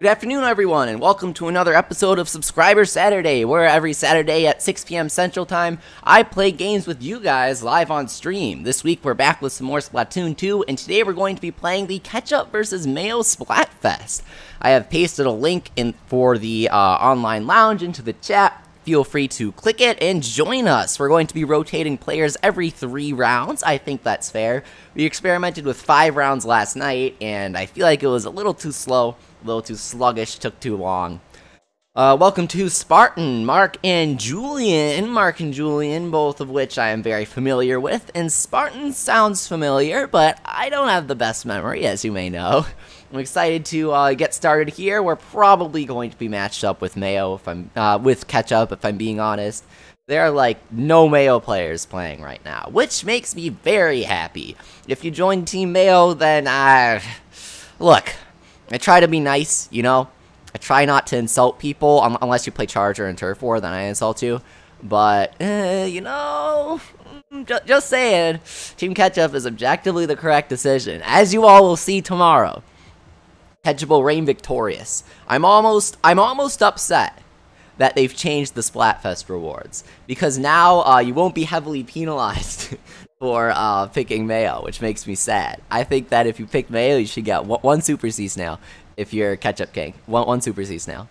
Good afternoon, everyone, and welcome to another episode of Subscriber Saturday, where every Saturday at 6 p.m. Central Time, I play games with you guys live on stream. This week, we're back with some more Splatoon 2, and today we're going to be playing the Ketchup vs. Mayo Splatfest. I have pasted a link for the online lounge into the chat. Feel free to click it and join us. We're going to be rotating players every 3 rounds. I think that's fair. We experimented with 5 rounds last night, and I feel like it was a little too slow. A little too sluggish, took too long. Welcome to Spartan, Mark and Julian. Mark and Julian, both of which I am very familiar with. And Spartan sounds familiar, but I don't have the best memory, as you may know. I'm excited to get started here. We're probably going to be matched up with Mayo, if I'm with Ketchup, if I'm being honest. There are like no Mayo players playing right now, which makes me very happy. If you join Team Mayo, then look. I try to be nice, you know? I try not to insult people, unless you play Charger and Turf War, then I insult you. But, you know, just saying, Team Ketchup is objectively the correct decision, as you all will see tomorrow. Ketchup will reign victorious. I'm almost upset that they've changed the Splatfest rewards, because now you won't be heavily penalized for picking Mayo, which makes me sad. I think that if you pick Mayo, you should get one Super C Snail if you're Ketchup King. One Super C Snail.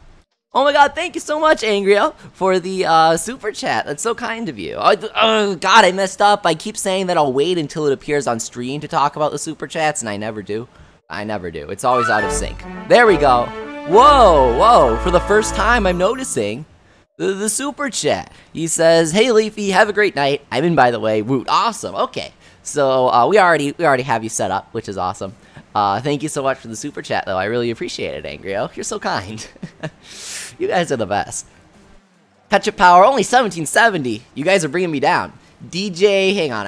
Oh my god, thank you so much, Angrio, for the super chat. That's so kind of you. Oh god, I messed up. I keep saying that I'll wait until it appears on stream to talk about the super chats, and I never do. I never do. It's always out of sync. There we go. Whoa, whoa. For the first time, I'm noticing the super chat. He says, "Hey Leafy, have a great night." I'm in, by the way. Woot, awesome. Okay, so we already have you set up, which is awesome. Thank you so much for the super chat, though. I really appreciate it, Angrio. You're so kind. You guys are the best. Ketchup power only 1770. You guys are bringing me down. DJ, hang on,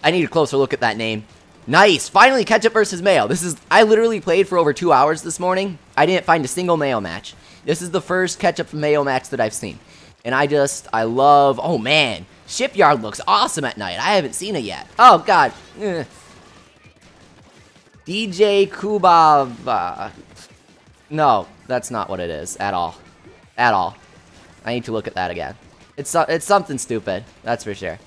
I need a closer look at that name. Nice, finally Ketchup versus Mayo. I literally played for over 2 hours this morning. I didn't find a single Mayo match. This is the first Ketchup Mayo match that I've seen. And I love, oh man, Shipyard looks awesome at night. I haven't seen it yet. Oh god. DJ Kubab. No, that's not what it is at all. At all. I need to look at that again. It's something stupid, that's for sure.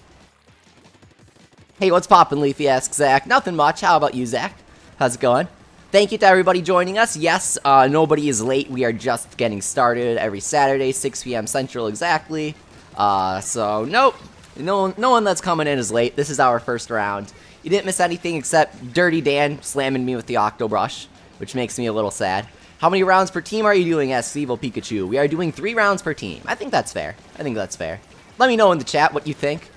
Hey, what's poppin', Leafy? Asks Zach. Nothing much. How about you, Zach? How's it going? Thank you to everybody joining us. Yes, nobody is late. We are just getting started every Saturday, 6 p.m. Central exactly. So, nope. No one that's coming in is late. This is our first round. You didn't miss anything except Dirty Dan slamming me with the Octobrush, which makes me a little sad. How many rounds per team are you doing, asks Evil Pikachu? We are doing 3 rounds per team. I think that's fair. I think that's fair. Let me know in the chat what you think.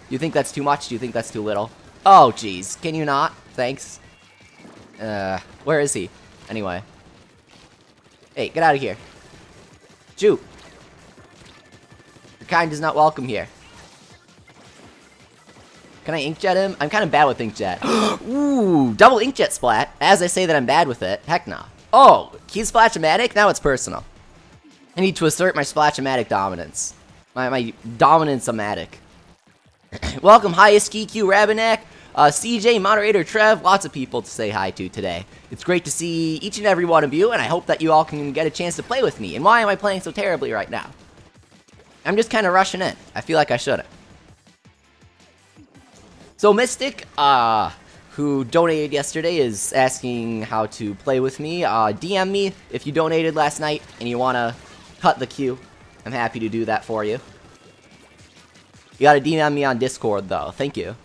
Do you think that's too much? Do you think that's too little? Oh, jeez. Can you not? Thanks. Where is he? Anyway. Hey, get out of here. Shoot. Your kind is not welcome here. Can I inkjet him? I'm kind of bad with inkjet. Ooh, double inkjet splat. As I say that I'm bad with it. Heck no. Oh, he's Splash-o-Matic? Now it's personal. I need to assert my Splash-o-Matic dominance. My dominance-o-matic. Welcome, highest GQ Rabinak, CJ, Moderator Trev, lots of people to say hi to today. It's great to see each and every one of you, and I hope that you all can get a chance to play with me. And why am I playing so terribly right now? I'm just kind of rushing in. I feel like I shouldn't. So Mystic, who donated yesterday, is asking how to play with me. DM me if you donated last night and you want to cut the queue. I'm happy to do that for you. You gotta DM me on Discord, though. Thank you.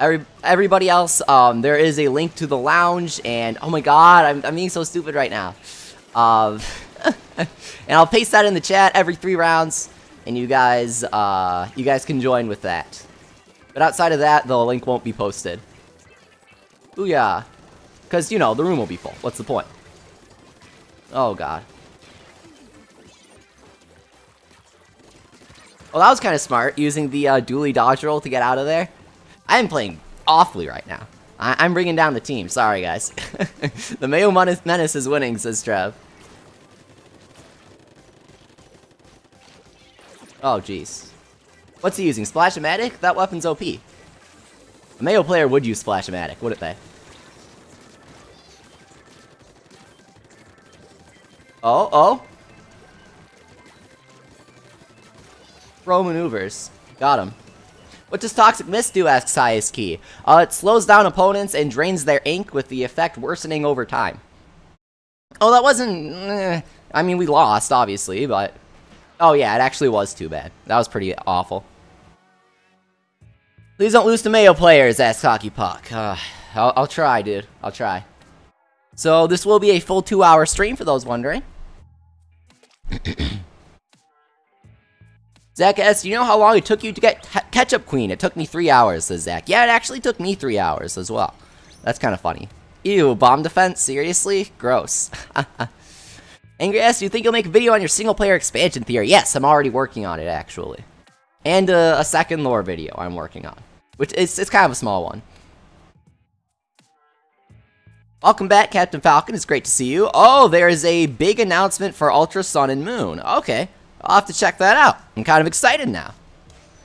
Everybody else, there is a link to the lounge, and oh my god, I'm being so stupid right now. And I'll paste that in the chat every 3 rounds, and you guys can join with that. But outside of that, the link won't be posted. Booyah. Because, you know, the room will be full. What's the point? Oh god. Well, that was kind of smart, using the dually dodge roll to get out of there. I'm playing awfully right now. I'm bringing down the team. Sorry, guys. The Mayo Menace is winning, says Trev. Oh, jeez. What's he using? Splash-o-Matic? That weapon's OP. A Mayo player would use Splash-o-Matic, wouldn't they? Oh, oh. Throw maneuvers. Got him. What does Toxic Mist do, asks Highest Key. It slows down opponents and drains their ink with the effect worsening over time. Oh, that wasn't... I mean, we lost, obviously, but... Oh, yeah, it actually was too bad. That was pretty awful. Please don't lose to Mayo players, asks Hockey Puck. I'll try, dude. I'll try. So, this will be a full 2-hour stream, for those wondering. Zach asks, you know how long it took you to get Ketchup Queen? It took me 3 hours, says Zach. Yeah, it actually took me 3 hours as well. That's kind of funny. Ew, bomb defense? Seriously? Gross. Angry asks, do you think you'll make a video on your single-player expansion theory? Yes, I'm already working on it, actually. And a second lore video I'm working on. Which, it's kind of a small one. Welcome back, Captain Falcon. It's great to see you. Oh, there is a big announcement for Ultra Sun and Moon. Okay, I'll have to check that out. I'm kind of excited now.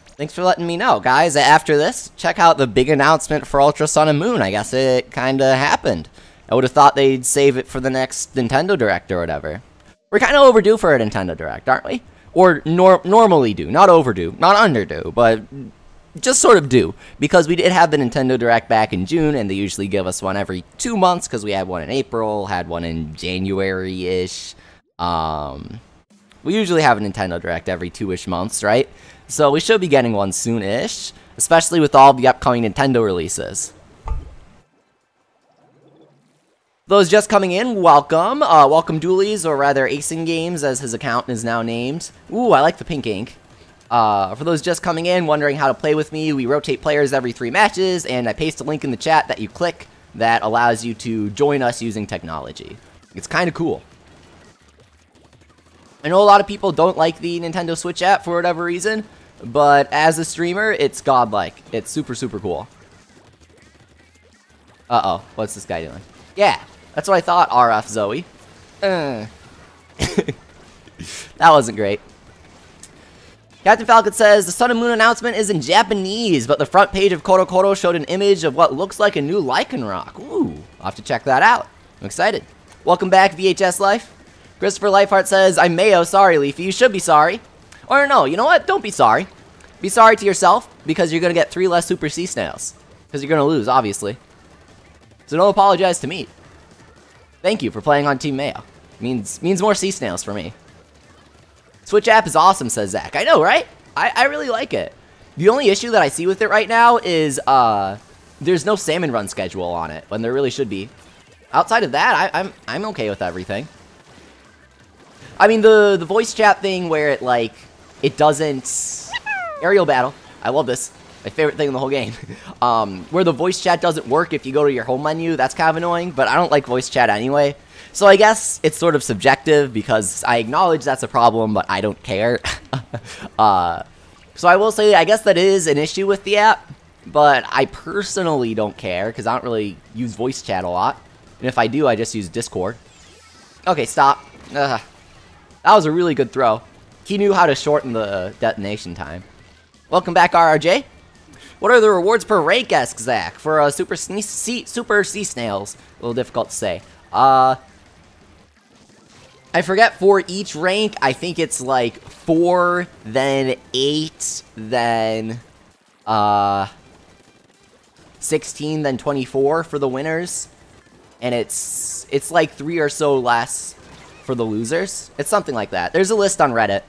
Thanks for letting me know, guys. After this, check out the big announcement for Ultra Sun and Moon. I guess it kind of happened. I would have thought they'd save it for the next Nintendo Direct or whatever. We're kind of overdue for a Nintendo Direct, aren't we? Or normally due. Not overdue, not underdue, but just sort of due. Because we did have the Nintendo Direct back in June, and they usually give us one every 2 months, because we had one in April, had one in January-ish. We usually have a Nintendo Direct every 2-ish months, right? So we should be getting one soon-ish, especially with all the upcoming Nintendo releases. Those just coming in, welcome. Welcome Doolies, or rather Acing Games, as his account is now named. Ooh, I like the pink ink. For those just coming in, wondering how to play with me, we rotate players every 3 matches, and I paste a link in the chat that you click that allows you to join us using technology. It's kind of cool. I know a lot of people don't like the Nintendo Switch app for whatever reason, but as a streamer, it's godlike. It's super, super cool. Uh-oh, what's this guy doing? Yeah, that's what I thought, RF Zoe. That wasn't great. Captain Falcon says, the Sun and Moon announcement is in Japanese, but the front page of Korokoro showed an image of what looks like a new Lycanroc. Ooh, I'll have to check that out. I'm excited. Welcome back, VHS Life. Christopher Lifeheart says, I'm Mayo, sorry, Leafy, you should be sorry. Or no, you know what? Don't be sorry. Be sorry to yourself, because you're going to get 3 less Super Sea Snails. Because you're going to lose, obviously. So don't apologize to me. Thank you for playing on Team Mayo. Means more Sea Snails for me. Switch app is awesome, says Zach. I know, right? I really like it. The only issue that I see with it right now is, there's no salmon run schedule on it, when there really should be. Outside of that, I'm okay with everything. I mean, the voice chat thing where it, like, it doesn't... Aerial battle. I love this. My favorite thing in the whole game. Where the voice chat doesn't work if you go to your home menu, that's kind of annoying, but I don't like voice chat anyway. So I guess it's sort of subjective, because I acknowledge that's a problem, but I don't care. So I will say, I guess that is an issue with the app, but I personally don't care, because I don't really use voice chat a lot. And if I do, I just use Discord. Okay, stop. That was a really good throw. He knew how to shorten the detonation time. Welcome back, RRJ. What are the rewards per rank, asks Zach, for Super Sea Snails? A little difficult to say. I forget for each rank. I think it's like 4, then 8, then 16, then 24 for the winners. And it's like 3 or so less for the losers. It's something like that. There's a list on Reddit.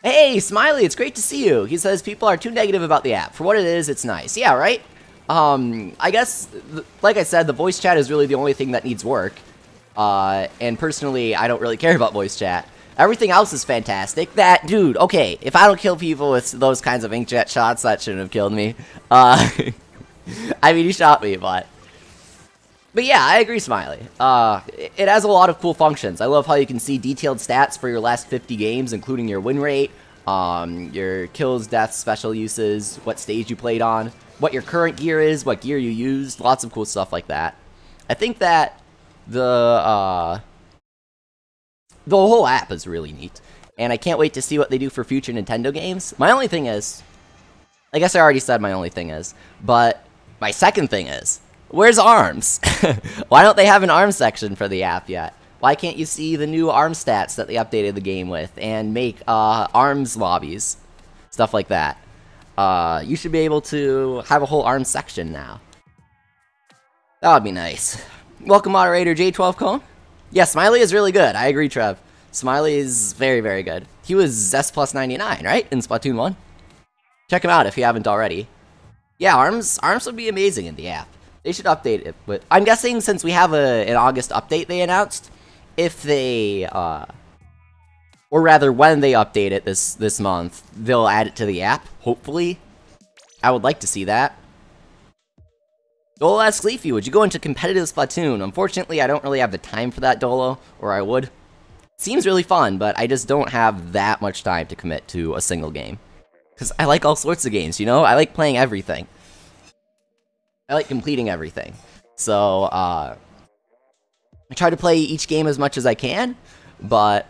Hey, Smiley, it's great to see you. He says people are too negative about the app. For what it is, it's nice. Yeah, right? I guess, like I said, the voice chat is really the only thing that needs work. And personally, I don't really care about voice chat. Everything else is fantastic. Dude, okay, if I don't kill people with those kinds of inkjet shots, that shouldn't have killed me. I mean, he shot me, but yeah, I agree, Smiley. It has a lot of cool functions. I love how you can see detailed stats for your last 50 games, including your win rate, your kills, deaths, special uses, what stage you played on, what your current gear is, what gear you used, lots of cool stuff like that. I think that the whole app is really neat, and I can't wait to see what they do for future Nintendo games. My only thing is, I guess I already said my only thing is, but my second thing is, Where's arms? Why don't they have an arms section for the app yet? Why can't you see the new arms stats that they updated the game with and make arms lobbies? Stuff like that. You should be able to have a whole arms section now. That would be nice. Welcome, moderator J12 Cone. Yeah, Smiley is really good. I agree, Trev. Smiley is very, very good. He was S plus 99, right? In Splatoon 1? Check him out if you haven't already. Yeah, arms would be amazing in the app. They should update it. But I'm guessing since we have an August update they announced, if they, or rather when they update it this month, they'll add it to the app, hopefully. I would like to see that. Dolo asks Leafy, would you go into competitive Splatoon? Unfortunately, I don't really have the time for that, Dolo, or I would. Seems really fun, but I just don't have that much time to commit to a single game. Because I like all sorts of games, you know? I like playing everything. I like completing everything. So, I try to play each game as much as I can, but,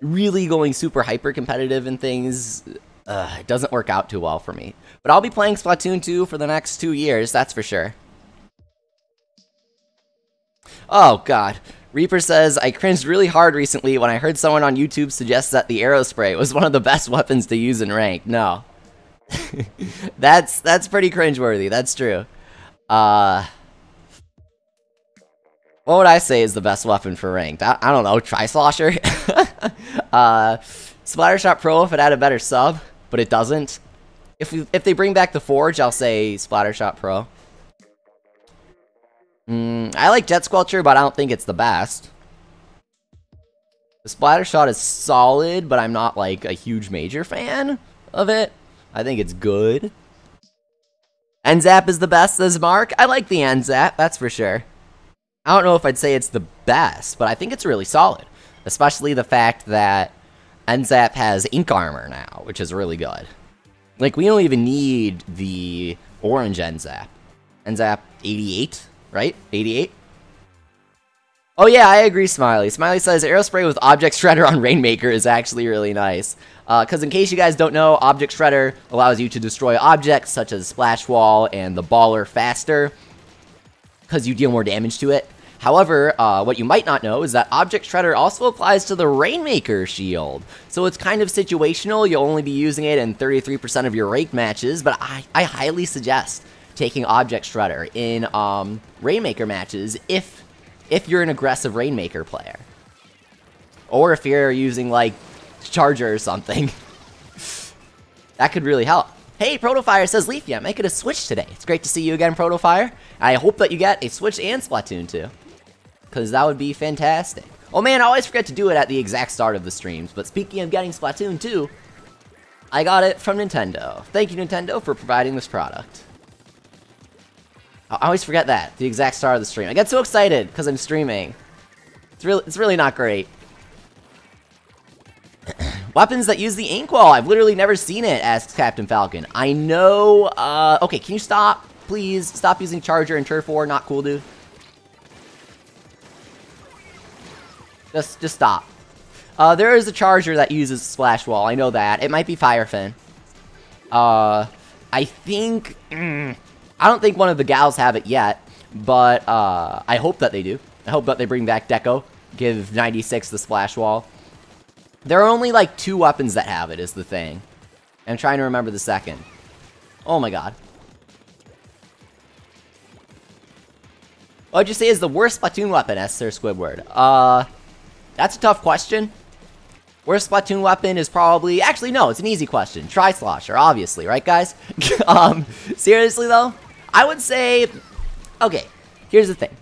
really going super hyper-competitive and things, it doesn't work out too well for me. But I'll be playing Splatoon 2 for the next 2 years, that's for sure. Oh, God. Reaper says, I cringed really hard recently when I heard someone on YouTube suggest that the arrow spray was one of the best weapons to use in ranked. No. That's pretty cringeworthy, that's true. What would I say is the best weapon for ranked? I don't know, Tri-Slosher? Splattershot Pro if it had a better sub, but it doesn't. If they bring back the Forge, I'll say Splattershot Pro. I like Jet Squelcher, but I don't think it's the best. The Splattershot is solid, but I'm not like a huge major fan of it. I think it's good. NZAP is the best, says Mark. I like the NZAP, that's for sure. I don't know if I'd say it's the best, but I think it's really solid. Especially the fact that NZAP has ink armor now, which is really good. Like, we don't even need the orange NZAP. NZAP 88, right? 88? Oh yeah, I agree, Smiley. Smiley says, Aerospray with Object Shredder on Rainmaker is actually really nice. Because in case you guys don't know, Object Shredder allows you to destroy objects such as Splash Wall and the Baller faster, because you deal more damage to it. However, what you might not know is that Object Shredder also applies to the Rainmaker shield. So it's kind of situational. You'll only be using it in 33% of your ranked matches, but I highly suggest taking Object Shredder in Rainmaker matches if you're an aggressive Rainmaker player. Or if you're using, like, Charger or something. That could really help. Hey, Protofire says, Leafy, I'm making a Switch today. It's great to see you again, Protofire. I hope that you get a Switch and Splatoon 2. Because that would be fantastic. Oh man, I always forget to do it at the exact start of the streams. But speaking of getting Splatoon 2, I got it from Nintendo. Thank you, Nintendo, for providing this product. I always forget that, the exact start of the stream. I get so excited because I'm streaming. It's really not great. Weapons that use the inkwell. I've literally never seen it, asks Captain Falcon. I know, okay, can you stop, please? Stop using Charger and Turf War, not cool, dude. Just stop. There is a Charger that uses Splash Wall, I know that. It might be Firefin. I think, I don't think one of the gals have it yet, but, I hope that they do. I hope that they bring back Deco, give 96 the Splash Wall. There are only, like, 2 weapons that have it, is the thing. I'm trying to remember the second. Oh my god. What would you say is the worst Splatoon weapon, asks Sir Squidward? That's a tough question. Worst Splatoon weapon is probably... Actually, no, it's an easy question. Tri-Slosher, obviously, right, guys? Seriously, though? I would say... Okay, here's the thing.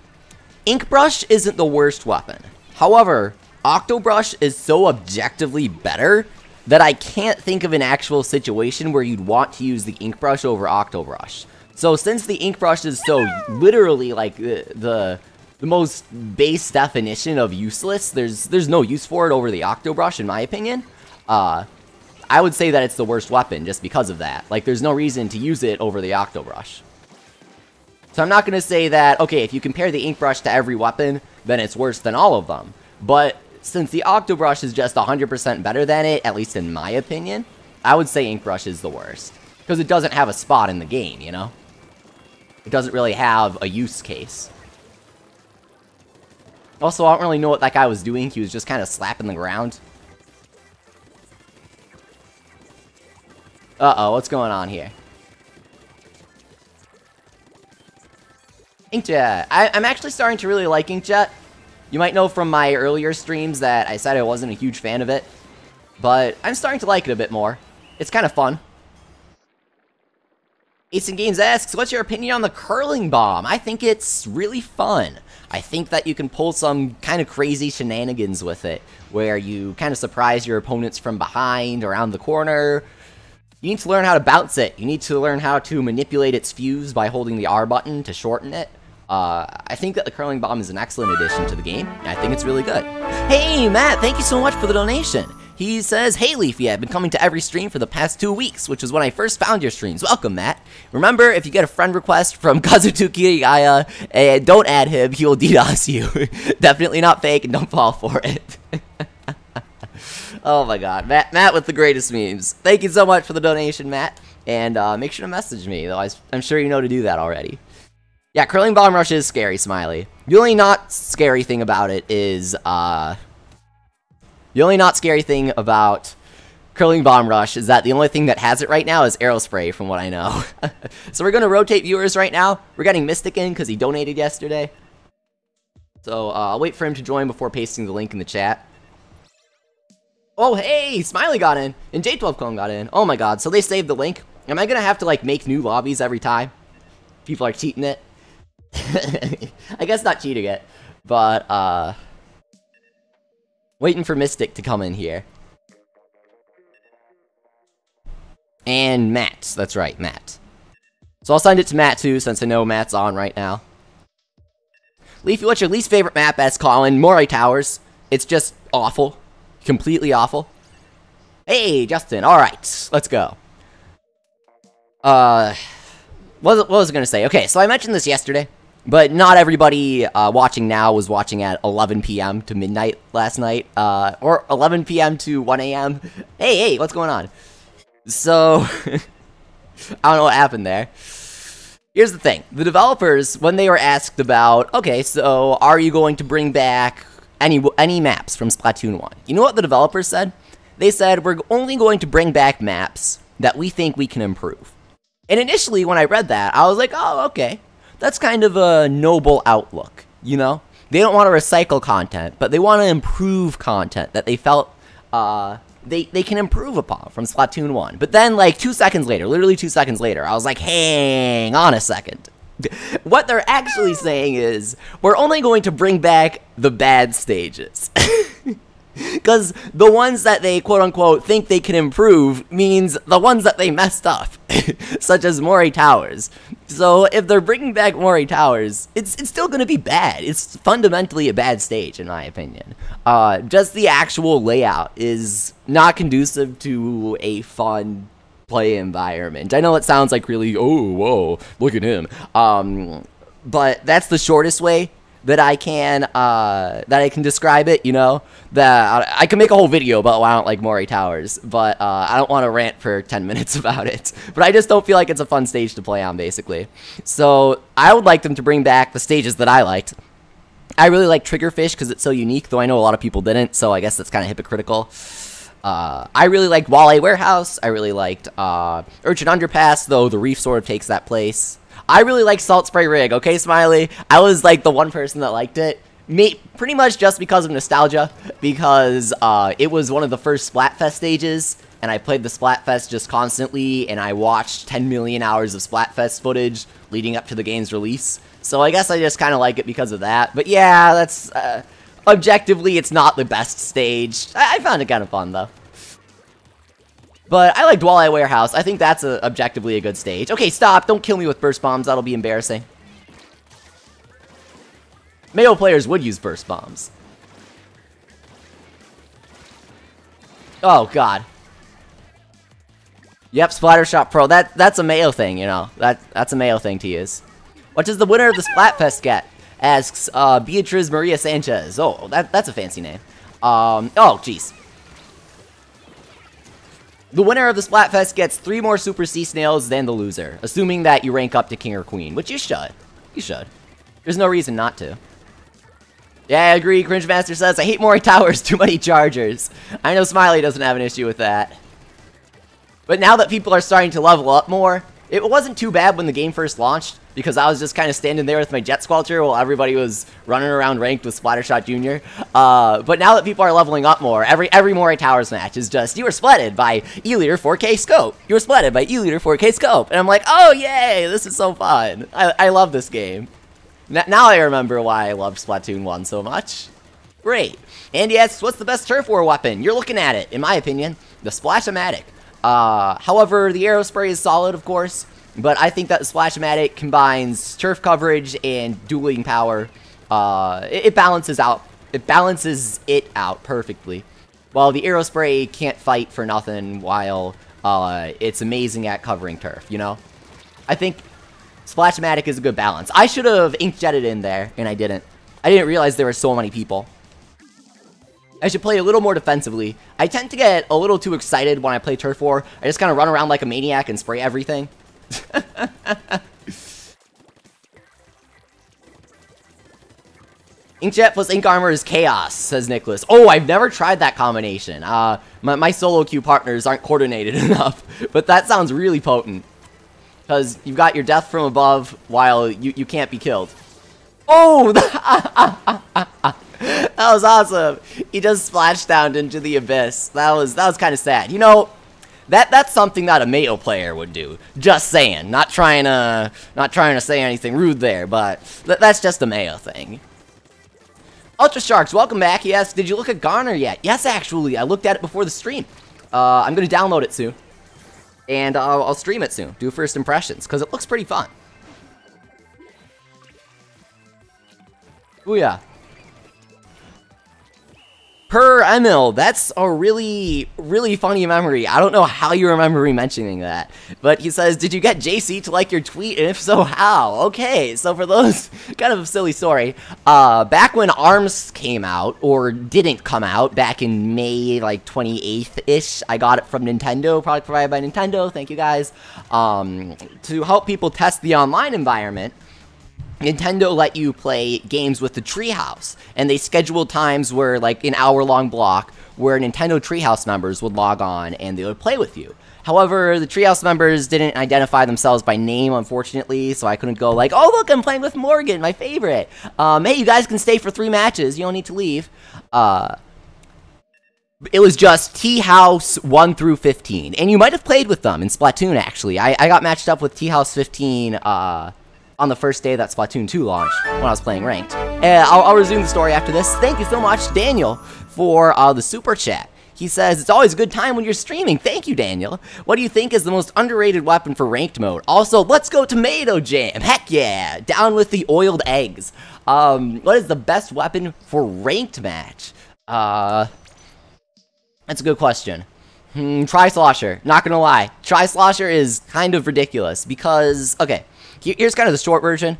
Ink Brush isn't the worst weapon. However... Octobrush is so objectively better that I can't think of an actual situation where you'd want to use the Ink Brush over Octobrush. So since the Ink Brush is so literally like the most base definition of useless, there's no use for it over the Octobrush in my opinion. I would say that it's the worst weapon just because of that. Like there's no reason to use it over the Octobrush. So I'm not going to say that, okay, if you compare the Ink Brush to every weapon, then it's worse than all of them. But since the Octobrush is just 100% better than it, at least in my opinion, I would say Ink Brush is the worst. Because it doesn't have a spot in the game, you know? it doesn't really have a use case. Also, I don't really know what that guy was doing. He was just kind of slapping the ground. Uh-oh, what's going on here? Inkjet. I'm actually starting to really like Inkjet. You might know from my earlier streams that I said I wasn't a huge fan of it. But I'm starting to like it a bit more. It's kind of fun. Ace in Games asks, what's your opinion on the curling bomb? I think it's really fun. I think that you can pull some kind of crazy shenanigans with it, where you kind of surprise your opponents from behind, around the corner. You need to learn how to bounce it. You need to learn how to manipulate its fuse by holding the R button to shorten it. I think that the curling bomb is an excellent addition to the game. I think it's really good. Hey, Matt, thank you so much for the donation. He says, hey, Leafy, I've been coming to every stream for the past 2 weeks, which is when I first found your streams. Welcome, Matt. Remember, if you get a friend request from Kazutuki Kirigaya, and don't add him, he will DDoS you. Definitely not fake, and don't fall for it. Oh my god, Matt with the greatest memes. Thank you so much for the donation, Matt. And make sure to message me, though I'm sure you know to do that already. Yeah, curling bomb rush is scary, Smiley. The only not scary thing about it is, the only not scary thing about curling bomb rush is that the only thing that has it right now is arrow spray, from what I know. So we're going to rotate viewers right now. We're getting Mystic in because he donated yesterday. So I'll wait for him to join before pasting the link in the chat. Oh, hey, Smiley got in, and J12 Clone got in. Oh my god, so they saved the link. Am I going to have to, like, make new lobbies every time? People are cheating it. I guess not cheating it, but, waiting for Mystic to come in here. And Matt, that's right, Matt. So I'll send it to Matt too, since I know Matt's on right now. Leafy, what's your least favorite map? As Colin, Moray Towers. It's just awful. Completely awful. Hey, Justin, alright, let's go. What was I gonna say? Okay, so I mentioned this yesterday, but not everybody watching now was watching at 11 p.m. to midnight last night, or 11 p.m. to 1 a.m. Hey, what's going on? So, I don't know what happened there. Here's the thing. The developers, when they were asked about, okay, so are you going to bring back any maps from Splatoon 1? You know what the developers said? They said, we're only going to bring back maps that we think we can improve. And initially, when I read that, I was like, oh, okay. That's kind of a noble outlook, you know? They don't want to recycle content, but they want to improve content that they felt they can improve upon from Splatoon 1. But then, like, 2 seconds later, literally 2 seconds later, I was like, hang on a second. What they're actually saying is, we're only going to bring back the bad stages. Because the ones that they, quote-unquote, think they can improve means the ones that they messed up, such as Moray Towers. So if they're bringing back Moray Towers, it's still going to be bad. It's fundamentally a bad stage, in my opinion. Just the actual layout is not conducive to a fun play environment. I know it sounds like really, oh, whoa, look at him. But that's the shortest way that I can describe it, you know? That I can make a whole video about why I don't like Moray Towers, but I don't want to rant for 10 minutes about it. But I just don't feel like it's a fun stage to play on, basically. So I would like them to bring back the stages that I liked. I really like Triggerfish because it's so unique, though I know a lot of people didn't, so I guess that's kind of hypocritical. I really liked Walleye Warehouse. I really liked Urchin Underpass, though the Reef sort of takes that place. I really like Salt Spray Rig, okay, Smiley? I was, like, the one person that liked it. Pretty much just because of nostalgia, because it was one of the first Splatfest stages, and I played the Splatfest just constantly, and I watched 10 million hours of Splatfest footage leading up to the game's release. So I guess I just kind of like it because of that. But yeah, that's, objectively, it's not the best stage. I found it kind of fun, though. But I liked Walleye Warehouse. I think that's objectively a good stage. Okay, stop. Don't kill me with burst bombs. That'll be embarrassing. Mayo players would use burst bombs. Oh, God. Yep, Splattershot Pro. That's a Mayo thing, you know. That's a Mayo thing to use. What does the winner of the Splatfest get? Asks Beatriz Maria Sanchez. Oh, that's a fancy name. Oh, jeez. The winner of the Splatfest gets 3 more Super Sea Snails than the loser, assuming that you rank up to King or Queen, which you should. You should. There's no reason not to. Yeah, I agree. Cringe Master says, I hate more towers, too many chargers. I know Smiley doesn't have an issue with that. But now that people are starting to level up more, it wasn't too bad when the game first launched, because I was just kind of standing there with my Jet Squelcher while everybody was running around ranked with Splattershot Jr. But now that people are leveling up more, every Moray Towers match is just, you were splatted by E-Liter 4K Scope. You were splatted by E-Liter 4K Scope. And I'm like, oh, yay, this is so fun. I love this game. Now I remember why I loved Splatoon 1 so much. Great. Andy asks, what's the best turf war weapon? You're looking at it, in my opinion, the Splash-o-Matic. However, the Arrow Spray is solid, of course, but I think that the Splash-o-Matic combines turf coverage and dueling power. It balances it out perfectly. While the Arrow Spray can't fight for nothing, while it's amazing at covering turf, you know? I think Splash-o-Matic is a good balance. I should have inkjetted in there, and I didn't. I didn't realize there were so many people. I should play a little more defensively. I tend to get a little too excited when I play Turf War. I just kind of run around like a maniac and spray everything. Inkjet plus Ink Armor is chaos, says Nicholas. Oh, I've never tried that combination. My solo queue partners aren't coordinated enough, but that sounds really potent. Because you've got your death from above while you can't be killed. Oh! That was awesome. He just splashed down into the abyss. That was kind of sad. You know, that's something that a Mayo player would do. Just saying. Not trying to say anything rude there, but that's just a Mayo thing. Ultra Sharks, welcome back. He asked, did you look at Garner yet? Yes, actually. I looked at it before the stream. I'm going to download it soon. And I'll stream it soon. Do first impressions, because it looks pretty fun. Oh yeah. Per Emil, that's a really, really funny memory. I don't know how you remember me mentioning that. But he says, did you get JC to like your tweet? And if so, how? Okay, so for those, kind of a silly story. Back when ARMS came out, or didn't come out, back in May, like 28th-ish, I got it from Nintendo, product provided by Nintendo, thank you guys, to help people test the online environment. Nintendo let you play games with the Treehouse, and they scheduled times where, like, an hour-long block, where Nintendo Treehouse members would log on and they would play with you. However, the Treehouse members didn't identify themselves by name, unfortunately, so I couldn't go like, oh, look, I'm playing with Morgan, my favorite. Hey, you guys can stay for 3 matches, you don't need to leave. It was just T-House 1 through 15, and you might have played with them in Splatoon, actually. I got matched up with T-House 15, on the first day that Splatoon 2 launched, when I was playing Ranked. I'll resume the story after this. Thank you so much, Daniel, for the super chat. He says, it's always a good time when you're streaming. Thank you, Daniel. What do you think is the most underrated weapon for Ranked mode? Also, let's go Tomato Jam. Heck yeah. Down with the oiled eggs. What is the best weapon for Ranked match? That's a good question. Tri-Slosher. Not gonna lie. Tri-Slosher is kind of ridiculous because, okay, here's kind of the short version.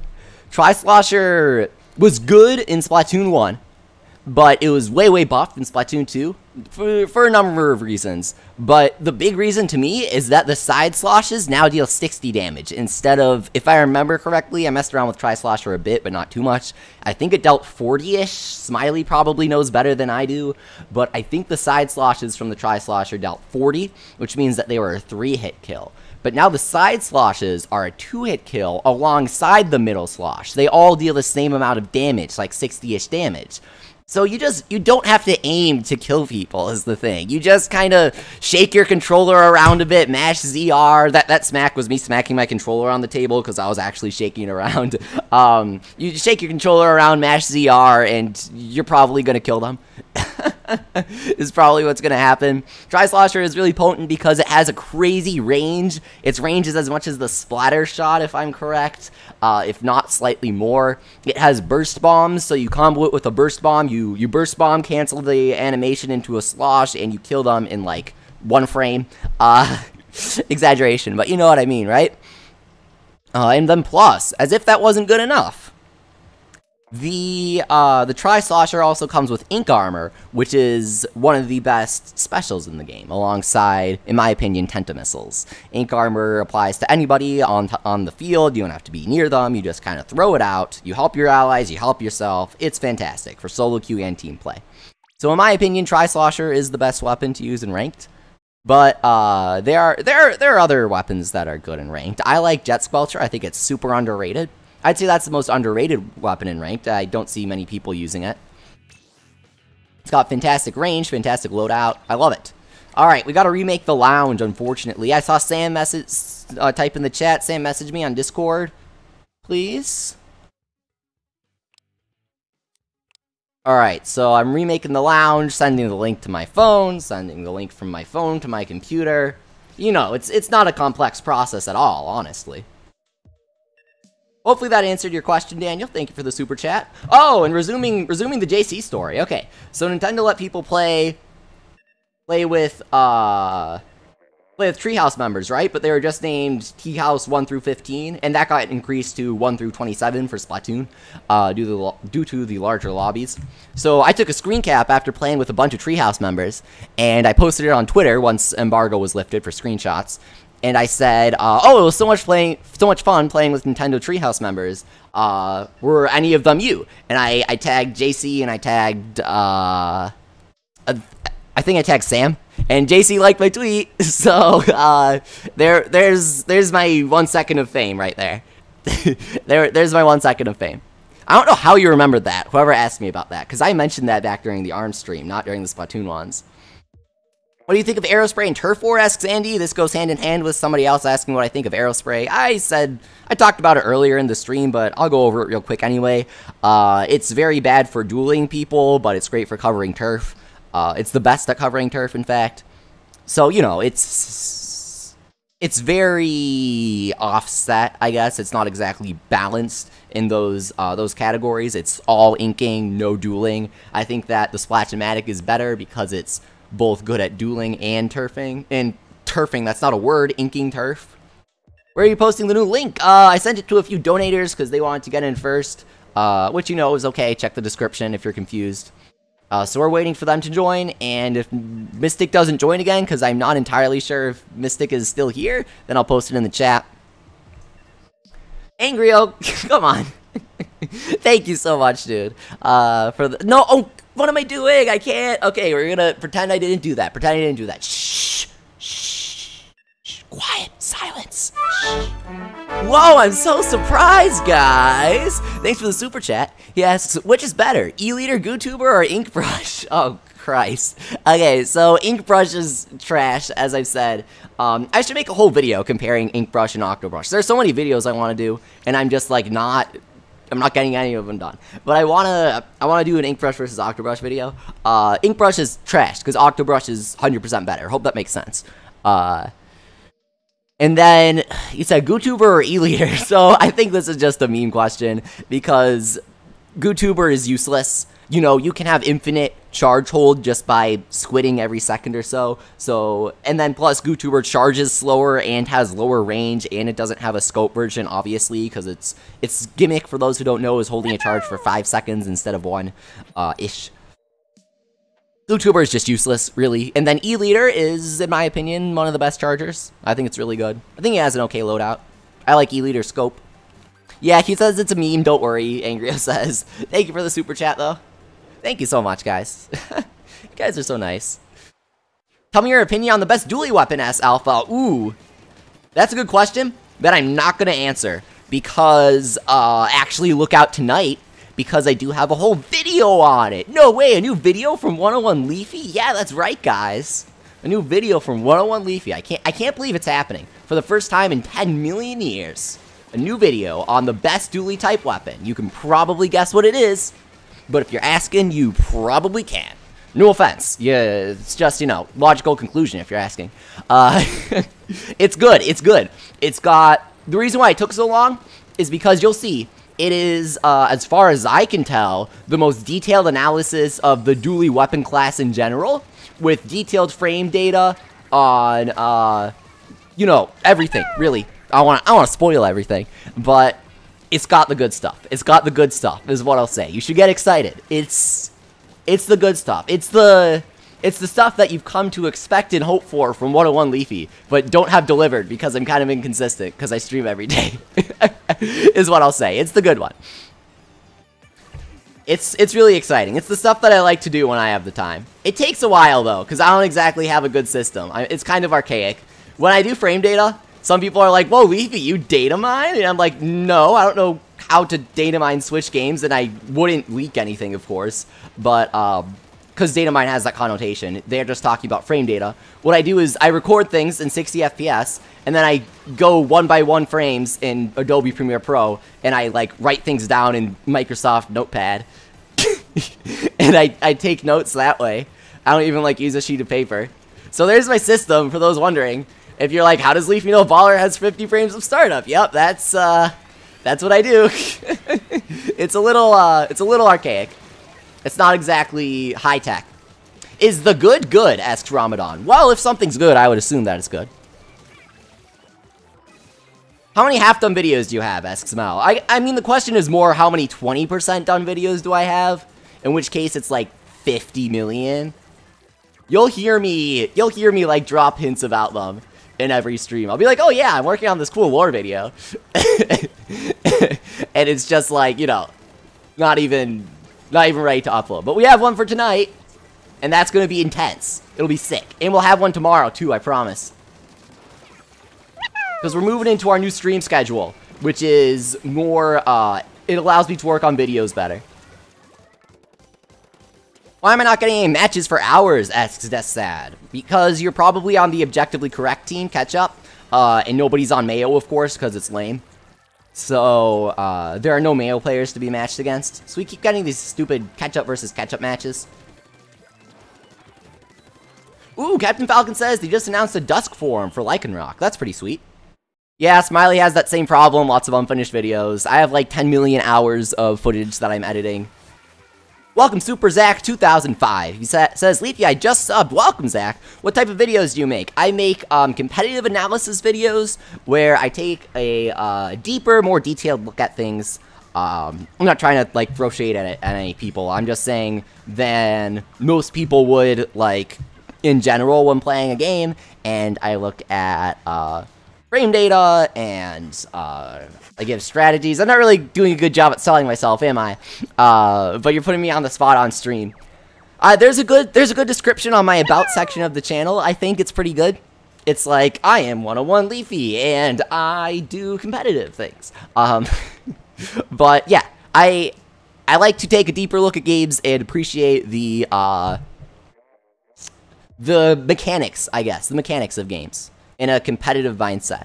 Tri-Slosher was good in Splatoon 1, but it was way, way buffed in Splatoon 2 for a number of reasons. But the big reason to me is that the side sloshes now deal 60 damage instead of, if I remember correctly, I messed around with Tri-Slosher a bit, but not too much. I think it dealt 40-ish. Smiley probably knows better than I do, but I think the side sloshes from the Tri-Slosher dealt 40, which means that they were a 3-hit kill. But now the side sloshes are a 2-hit kill alongside the middle slosh. They all deal the same amount of damage, like 60-ish damage. So you don't have to aim to kill people is the thing. You just kind of shake your controller around a bit, mash ZR. That smack was me smacking my controller on the table because I was actually shaking it around. You shake your controller around, mash ZR, and you're probably going to kill them. Is probably what's going to happen. Tri-Slosher is really potent because it has a crazy range. Its range is as much as the splatter shot, if I'm correct, if not slightly more. It has burst bombs, so you combo it with a burst bomb. You burst bomb, cancel the animation into a slosh, and you kill them in like 1 frame. Exaggeration, but you know what I mean, right? And then plus, as if that wasn't good enough, The Tri-Slosher also comes with Ink Armor, which is one of the best specials in the game, alongside, in my opinion, Tentamissiles. Ink Armor applies to anybody on the field. You don't have to be near them. You just kind of throw it out. You help your allies. You help yourself. It's fantastic for solo queue and team play. So in my opinion, Tri-Slosher is the best weapon to use in ranked. But there are other weapons that are good in ranked. I like Jet Squelcher. I think it's super underrated. I'd say that's the most underrated weapon in ranked. I don't see many people using it. It's got fantastic range, fantastic loadout. I love it. Alright, we gotta remake the lounge, unfortunately. I saw Sam type in the chat. Sam message me on Discord, please. Alright, so I'm remaking the lounge, sending the link to my phone, sending the link from my phone to my computer. You know, it's not a complex process at all, honestly. Hopefully that answered your question, Daniel. Thank you for the super chat. Oh, and resuming the JC story. Okay, so Nintendo let people play with Treehouse members, right? But they were just named Treehouse 1 through 15, and that got increased to 1 through 27 for Splatoon, due to the larger lobbies. So I took a screen cap after playing with a bunch of Treehouse members, and I posted it on Twitter once embargo was lifted for screenshots. And I said, oh, it was so much fun playing with Nintendo Treehouse members. Were any of them you? And I tagged JC and I tagged, I think I tagged Sam. And JC liked my tweet, so there's my 1 second of fame right there. There's my 1 second of fame. I don't know how you remembered that, whoever asked me about that, because I mentioned that back during the ARMS stream, not during the Splatoon ones. What do you think of Aerospray and Turf War, asks Andy. This goes hand in hand with somebody else asking what I think of Aerospray. I talked about it earlier in the stream, but I'll go over it real quick anyway. It's very bad for dueling people, but it's great for covering turf. It's the best at covering turf, in fact. So, you know, it's very offset, I guess. It's not exactly balanced in those categories. It's all inking, no dueling. I think that the Splash-o-Matic is better because it's both good at dueling and turfing. And turfing, that's not a word, inking turf. Where are you posting the new link? I sent it to a few donators because they wanted to get in first, which you know is okay. Check the description if you're confused. So we're waiting for them to join, and if Mystic doesn't join again, because I'm not entirely sure if Mystic is still here, then I'll post it in the chat. Angry-o, come on. Thank you so much, dude. Oh, what am I doing? I can't. Okay, we're gonna pretend I didn't do that. Pretend I didn't do that. Shh. Shh. Shh. Quiet. Silence. Shh. Whoa, I'm so surprised, guys. Thanks for the super chat. Yes, which is better, E-Liter, GooTuber, or Inkbrush? Oh, Christ. Okay, so Inkbrush is trash, as I've said. I should make a whole video comparing Inkbrush and Octobrush. There's so many videos I want to do, and I'm just like I'm not getting any of them done. But I wanna do an Inkbrush versus Octobrush video. Inkbrush is trash because Octobrush is 100% better. Hope that makes sense. And then you said GooTuber or E-Liter. So I think this is just a meme question because GooTuber is useless. You know, you can have infinite charge hold just by squidding every second or so. And then plus GooTuber charges slower and has lower range, and it doesn't have a scope version, obviously, because its gimmick, for those who don't know, is holding a charge for 5 seconds instead of 1, ish. GooTuber is just useless, really. And then E-Liter is, in my opinion, one of the best chargers. I think it's really good. I think it has an okay loadout. I like E-Liter's scope. Yeah, he says it's a meme, don't worry, Angrio says. Thank you for the super chat, though. Thank you so much, guys. You guys are so nice. Tell me your opinion on the best dueling weapon, asks Alpha. Ooh, that's a good question that I'm not going to answer because, actually look out tonight because I do have a whole video on it. No way, a new video from 101 Leafy? Yeah, that's right, guys. A new video from 101 Leafy. I can't believe it's happening. For the first time in 10 million years, a new video on the best dueling type weapon. You can probably guess what it is. But if you're asking, you probably can. No offense. Yeah, it's just, you know, logical conclusion if you're asking. It's good. It's good. It's got... The reason why it took so long is because you'll see it is, as far as I can tell, the most detailed analysis of the dueling weapon class in general, with detailed frame data on, you know, everything, really. I want to spoil everything, but it's got the good stuff. It's got the good stuff, is what I'll say. You should get excited. It's the good stuff. It's the stuff that you've come to expect and hope for from 101 Leafy, but don't have delivered because I'm kind of inconsistent because I stream every day, is what I'll say. It's the good one. It's really exciting. It's the stuff that I like to do when I have the time. It takes a while, though, because I don't exactly have a good system. It's kind of archaic. When I do frame data, some people are like, whoa, Leafy, you data mine? And I'm like, no, I don't know how to data mine Switch games, and I wouldn't leak anything, of course, but because data mine has that connotation, they're just talking about frame data. What I do is I record things in 60 FPS, and then I go 1 by 1 frames in Adobe Premiere Pro, and I like write things down in Microsoft Notepad, and I take notes that way. I don't even like use a sheet of paper. So there's my system for those wondering. If you're like, how does Leafy know Baller has 50 frames of startup? Yep, that's what I do. It's a little archaic. It's not exactly high tech. Is the good good? Asks Ramadan. Well, if something's good, I would assume that it's good. How many half-done videos do you have? Asks Mel. I mean, the question is more how many 20% done videos do I have? In which case, it's like 50 million. You'll hear me like drop hints about them in every stream. I'll be like, oh yeah, I'm working on this cool lore video. And it's just like, you know, not even ready to upload. But we have one for tonight, and that's going to be intense. It'll be sick. And we'll have one tomorrow, too, I promise. Because we're moving into our new stream schedule, which is more, it allows me to work on videos better. Why am I not getting any matches for hours, asks Desad? Because you're probably on the objectively correct Team Ketchup, and nobody's on Mayo, of course, because it's lame. So, there are no Mayo players to be matched against. So we keep getting these stupid Ketchup versus Ketchup matches. Ooh, Captain Falcon says they just announced a Dusk Forum for Lycanroc. That's pretty sweet. Yeah, Smiley has that same problem, lots of unfinished videos. I have like 10 million hours of footage that I'm editing. Welcome, Super Zach 2005. He says, Leafy, I just subbed. Welcome, Zach. What type of videos do you make? I make competitive analysis videos where I take a deeper, more detailed look at things. I'm not trying to like throw shade at any people. I'm just saying than most people would like in general when playing a game. And I look at frame data and I give strategies. I'm not really doing a good job at selling myself, am I? But you're putting me on the spot on stream. There's a good description on my about section of the channel. I think it's pretty good. It's like, I am 101 Leafy, and I do competitive things. But yeah, I like to take a deeper look at games and appreciate the mechanics, I guess, the mechanics of games in a competitive mindset.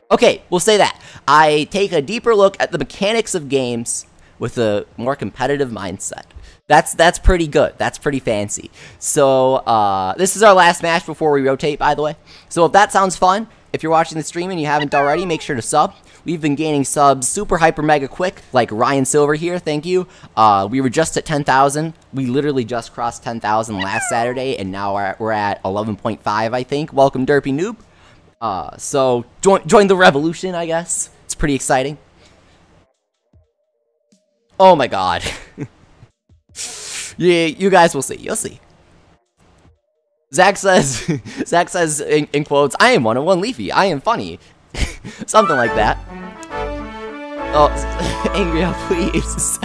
Okay, we'll say that. I take a deeper look at the mechanics of games with a more competitive mindset. That's pretty good. That's pretty fancy. So, this is our last match before we rotate, by the way. So if that sounds fun, if you're watching the stream and you haven't already, make sure to sub. We've been gaining subs super hyper mega quick, like Ryan Silver here, thank you. We were just at 10,000. We literally just crossed 10,000 last Saturday, and now we're at 11.5, I think. Welcome, Derpy Noob. So join the revolution, I guess. It's pretty exciting. Oh my god. Yeah, you guys will see. You'll see. Zach says in quotes, I am 101 Leafy. I am funny. Something like that. Oh, Angria, please.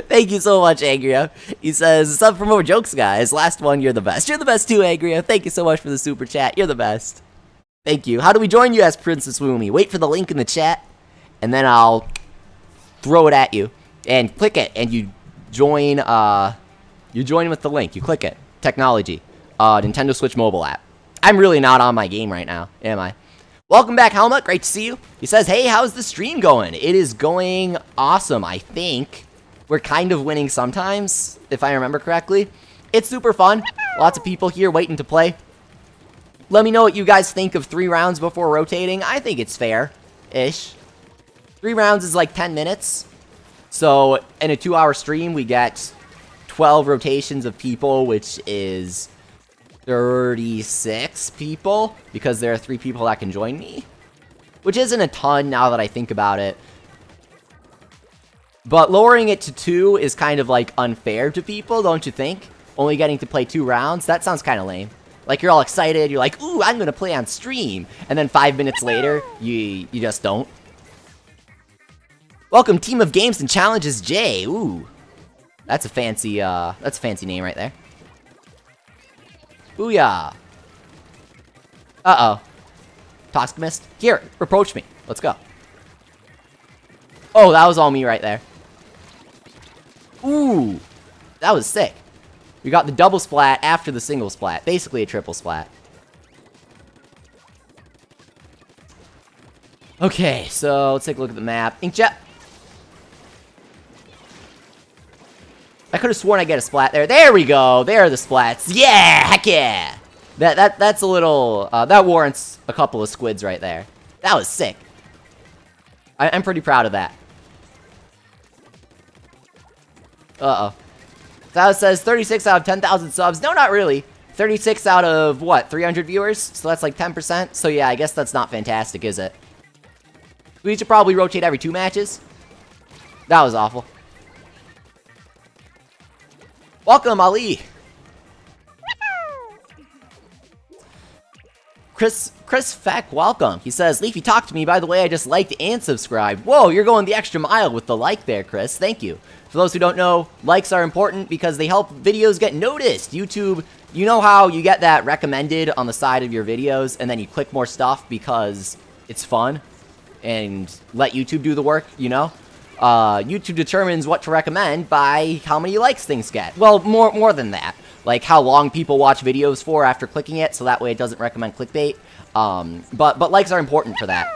Thank you so much, Angria. He says, sub for more jokes, guys. Last one, you're the best. You're the best too, Angria. Thank you so much for the super chat. You're the best. Thank you. How do we join you, as Princess Woomy? Wait for the link in the chat, and then I'll throw it at you. And click it, and you join with the link. You click it. Technology. Nintendo Switch mobile app. I'm really not on my game right now, am I? Welcome back, Helmut. Great to see you. He says, hey, how's the stream going? It is going awesome, I think. We're kind of winning sometimes, if I remember correctly. It's super fun. Lots of people here waiting to play. Let me know what you guys think of 3 rounds before rotating. I think it's fair-ish. 3 rounds is like 10 minutes. So, in a 2-hour stream, we get 12 rotations of people, which is 36 people, because there are 3 people that can join me. Which isn't a ton now that I think about it. But lowering it to 2 is kind of like unfair to people, don't you think? Only getting to play 2 rounds? That sounds kind of lame. Like, you're all excited, you're like, ooh, I'm gonna play on stream. And then 5 minutes later, you just don't. Welcome, Team of Games and Challenges J. Ooh. That's a fancy name right there. Booyah. Uh-oh. Tosk missed. Here, approach me. Let's go. Oh, that was all me right there. Ooh. That was sick. We got the double splat after the single splat. Basically a triple splat. Okay, so let's take a look at the map. Inkjet. I could have sworn I get a splat there. There we go. There are the splats. Yeah, heck yeah. That's a little, that warrants a couple of squids right there. That was sick. I'm pretty proud of that. Uh-oh. That says 36 out of 10,000 subs. No, not really. 36 out of, what, 300 viewers? So that's like 10%. So yeah, I guess that's not fantastic, is it? We should probably rotate every 2 matches. That was awful. Welcome, Ali. Chris Feck, welcome. He says, Leafy, talk to me. By the way, I just liked and subscribed. Whoa, you're going the extra mile with the like there, Chris. Thank you. For those who don't know, likes are important because they help videos get noticed. YouTube, you know how you get that recommended on the side of your videos and then you click more stuff because it's fun and let YouTube do the work, you know? YouTube determines what to recommend by how many likes things get. Well, more than that. Like how long people watch videos for after clicking it, so that way it doesn't recommend clickbait. But likes are important for that.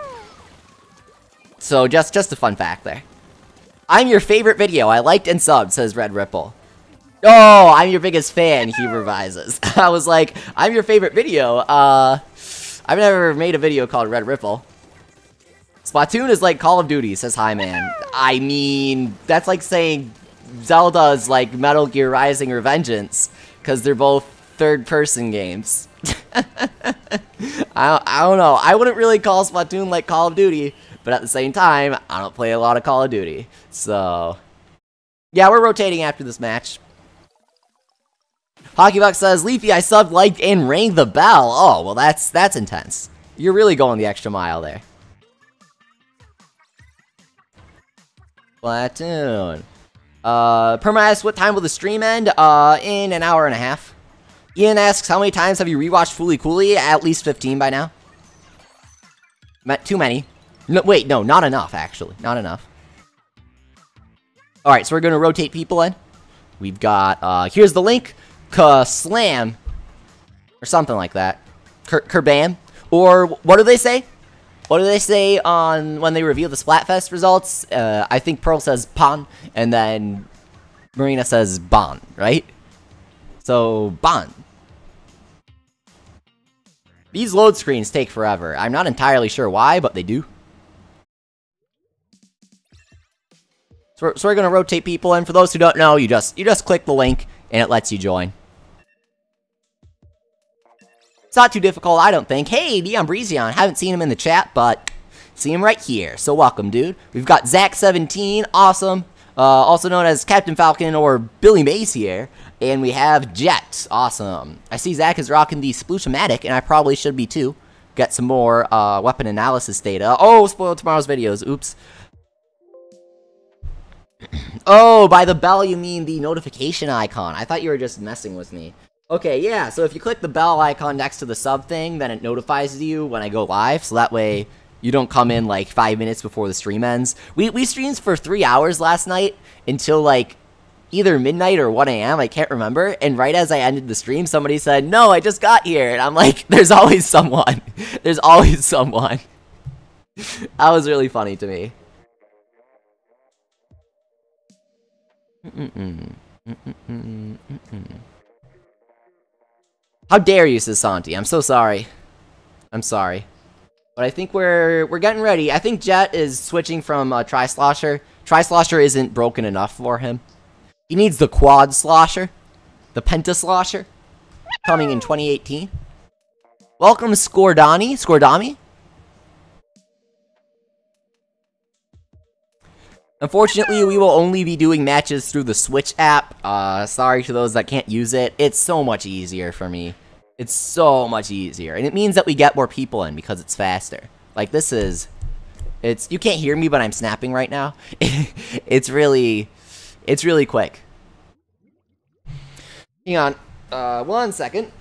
So just a fun fact there. I'm your favorite video. I liked and subbed, says Red Ripple. Oh, I'm your biggest fan, he revises. I was like, I'm your favorite video. I've never made a video called Red Ripple. Splatoon is like Call of Duty, says Hi Man. I mean, that's like saying Zelda's like Metal Gear Rising or Vengeance, because they're both third-person games. I don't know. I wouldn't really call Splatoon like Call of Duty, but at the same time, I don't play a lot of Call of Duty. So, yeah, we're rotating after this match. Hockeybuck says, Leafy, I subbed, liked, and rang the bell. Oh, well, that's intense. You're really going the extra mile there. Splatoon. Perma asks, what time will the stream end? In an hour and a half. Ian asks, how many times have you rewatched Fooly Cooly? At least 15 by now. Too many. No, wait, no, not enough, actually. Not enough. Alright, so we're gonna rotate people in. We've got, here's the link. Slam. Or something like that. Kerbam. Or, what do they say? What do they say on when they reveal the Splatfest results? I think Pearl says Pan, and then Marina says Bon, right? So, Bon. These load screens take forever. I'm not entirely sure why, but they do. So we're gonna rotate people in. For those who don't know, you just click the link, and it lets you join. It's not too difficult, I don't think. Hey, Neon Breezion. Haven't seen him in the chat, but see him right here. So welcome, dude. We've got Zach17, awesome. Also known as Captain Falcon or Billy Mays here. And we have Jet, awesome. I see Zach is rocking the Splash-o-Matic, and I probably should be too. Get some more weapon analysis data. Oh, spoiled tomorrow's videos. Oops. Oh, by the bell you mean the notification icon. I thought you were just messing with me. Okay, yeah, so if you click the bell icon next to the sub thing, then it notifies you when I go live, so that way you don't come in like 5 minutes before the stream ends. We streamed for 3 hours last night until like either midnight or 1 a.m., I can't remember, and right as I ended the stream, somebody said, no, I just got here, and I'm like, there's always someone. There's always someone. That was really funny to me. How dare you, says Santi. I'm so sorry. I'm sorry. But I think we're getting ready. I think Jet is switching from Tri-Slosher. Tri-Slosher isn't broken enough for him. He needs the Quad Slosher. The Penta-Slosher. Coming in 2018. Welcome, Skordami. Unfortunately, we will only be doing matches through the Switch app. Sorry to those that can't use it. It's so much easier for me. It's so much easier. And it means that we get more people in because it's faster. Like, this is... you can't hear me, but I'm snapping right now. It's really quick. Hang on. 1 second.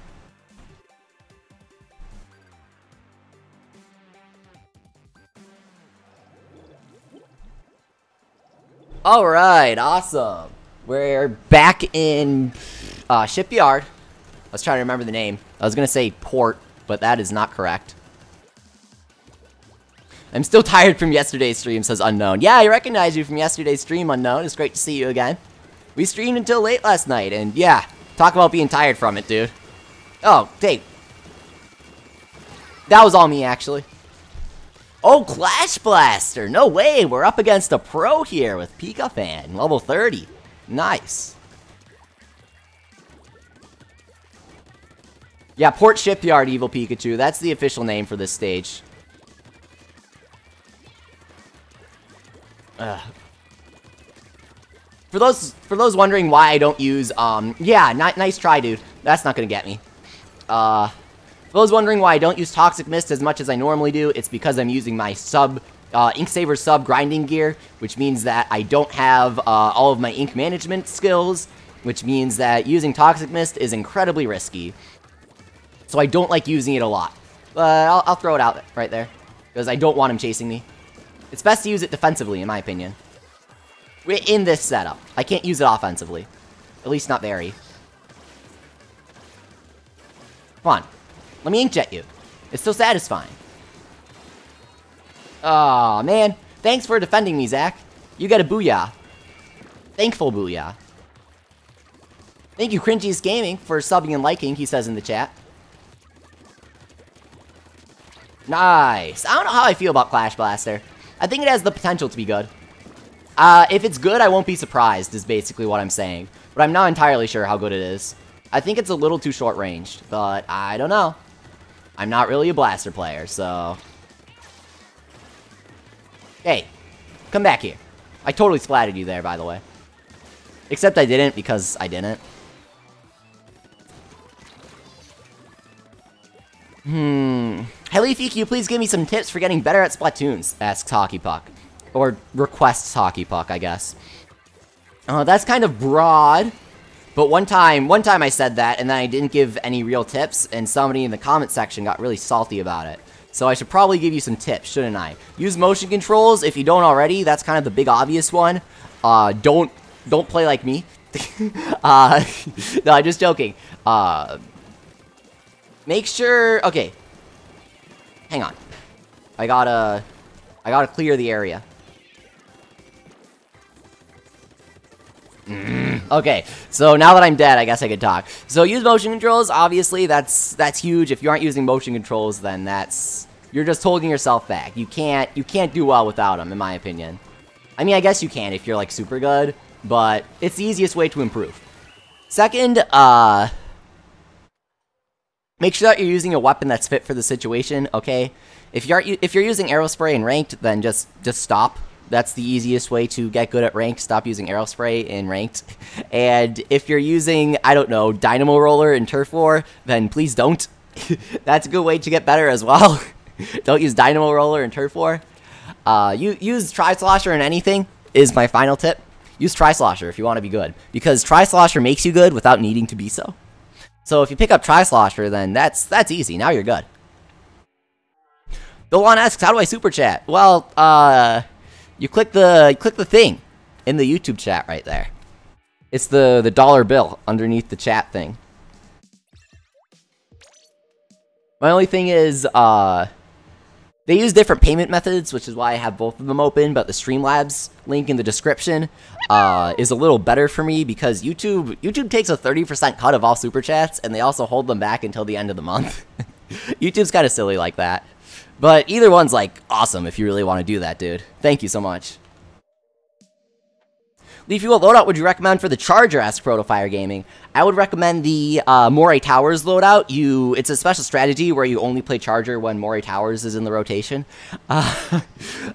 Alright, awesome. We're back in Shipyard. Let's try to remember the name. I was gonna say Port, but that is not correct. I'm still tired from yesterday's stream, says Unknown. Yeah, I recognize you from yesterday's stream, Unknown. It's great to see you again. We streamed until late last night, and yeah, talk about being tired from it, dude. Oh, dang. That was all me, actually. Oh, Clash Blaster! No way! We're up against a pro here with Pika Fan, level 30. Nice. Yeah, Port Shipyard Evil Pikachu. That's the official name for this stage. For those wondering why I don't use, yeah, nice try, dude. That's not gonna get me. For those wondering why I don't use Toxic Mist as much as I normally do, it's because I'm using my Inksaver sub grinding gear, which means that I don't have all of my ink management skills, which means that using Toxic Mist is incredibly risky. So I don't like using it a lot. I'll throw it out right there, because I don't want him chasing me. It's best to use it defensively, in my opinion. In this setup. I can't use it offensively. At least not very. Come on. Let me inkjet you. It's so satisfying. Aw, man. Thanks for defending me, Zach. You get a booyah. Thankful booyah. Thank you, Cringiest Gaming, for subbing and liking, he says in the chat. Nice. I don't know how I feel about Clash Blaster. I think it has the potential to be good. If it's good, I won't be surprised, is basically what I'm saying. But I'm not entirely sure how good it is. I think it's a little too short-ranged, but I don't know. I'm not really a Blaster player, so... Hey, come back here. I totally splatted you there, by the way. Except I didn't, because I didn't. Hey Leafy, can you please give me some tips for getting better at Splatoons? Asks Hockey Puck. Or requests Hockey Puck, I guess. That's kind of broad. But one time I said that, and then I didn't give any real tips, and somebody in the comment section got really salty about it. So I should probably give you some tips, shouldn't I? Use motion controls if you don't already. That's kind of the big obvious one. Don't play like me. No, I'm just joking. Make sure... Okay. Hang on. I gotta clear the area. Okay, so now that I'm dead, I guess I could talk. So use motion controls, obviously, that's huge. If you aren't using motion controls, then you're just holding yourself back. You can't do well without them, in my opinion. I mean, I guess you can if you're, like, super good, but it's the easiest way to improve. Second, make sure that you're using a weapon that's fit for the situation, okay? If you're using Aerospray in ranked, then just stop. That's the easiest way to get good at ranked. Stop using Aerospray in ranked. And if you're using, I don't know, Dynamo Roller in Turf War, then please don't. That's a good way to get better as well. Don't use Dynamo Roller in Turf War. Use Tri-Slosher in anything is my final tip. Use Tri-Slosher if you want to be good. Because Tri-Slosher makes you good without needing to be so. So if you pick up Tri-Slosher, then that's easy. Now you're good. Bill Juan asks, how do I super chat? Well, you click the thing in the YouTube chat right there. It's the dollar bill underneath the chat thing. My only thing is, they use different payment methods, which is why I have both of them open, but the Streamlabs link in the description is a little better for me because YouTube takes a 30% cut of all super chats, and they also hold them back until the end of the month. YouTube's kind of silly like that. But either one's, like, awesome if you really want to do that, dude. Thank you so much. Leafy, what loadout would you recommend for the Charger? Asks Protofire Gaming. I would recommend the Moray Towers loadout. It's a special strategy where you only play Charger when Moray Towers is in the rotation.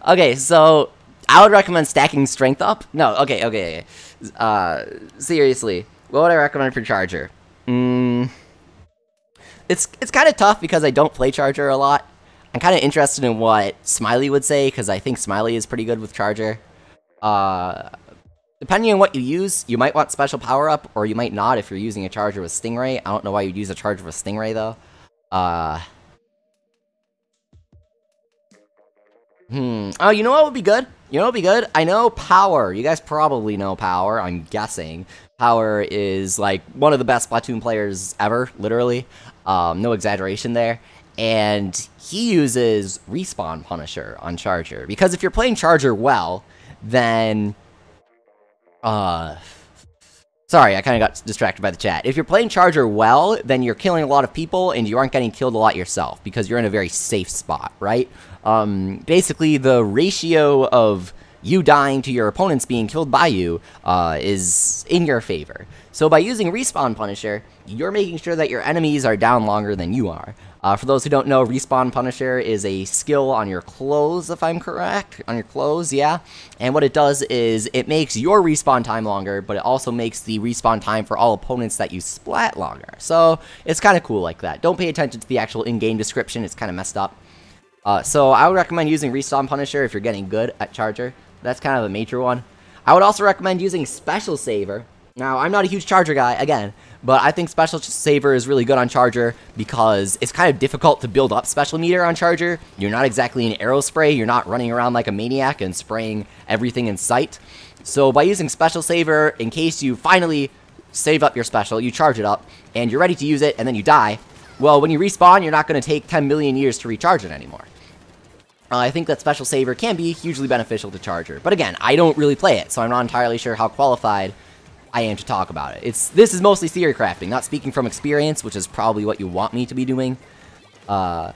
Okay, so I would recommend stacking strength up. No, okay. Seriously, what would I recommend for charger? It's kind of tough because I don't play charger a lot. I'm kind of interested in what Smiley would say, because I think Smiley is pretty good with charger. Depending on what you use, you might want special power up, or you might not if you're using a charger with Stingray. I don't know why you'd use a charger with Stingray though. Oh, you know what would be good? You know what would be good? I know Power. You guys probably know Power, I'm guessing. Power is, like, one of the best Splatoon players ever, literally. No exaggeration there. And he uses Respawn Punisher on Charger. Because if you're playing Charger well, then... Sorry, I kind of got distracted by the chat. If you're playing Charger well, then you're killing a lot of people, and you aren't getting killed a lot yourself, because you're in a very safe spot, right? Basically, the ratio of you dying to your opponents being killed by you is in your favor. So by using Respawn Punisher, you're making sure that your enemies are down longer than you are. For those who don't know, Respawn Punisher is a skill on your clothes, if I'm correct. On your clothes, yeah. And what it does is it makes your respawn time longer, but it also makes the respawn time for all opponents that you splat longer. So it's kind of cool like that. Don't pay attention to the actual in-game description. It's kind of messed up. So I would recommend using Respawn Punisher if you're getting good at Charger. That's kind of a major one. I would also recommend using Special Saver. Now, I'm not a huge Charger guy, again, but I think Special Saver is really good on Charger because it's kind of difficult to build up Special Meter on Charger. You're not exactly an arrow spray. You're not running around like a maniac and spraying everything in sight. So by using Special Saver, in case you finally save up your Special, you charge it up, and you're ready to use it, and then you die, well, when you respawn, you're not going to take 10 million years to recharge it anymore. I think that Special Saver can be hugely beneficial to Charger. But again, I don't really play it, so I'm not entirely sure how qualified I am to talk about it. This is mostly theory crafting, not speaking from experience, which is probably what you want me to be doing. And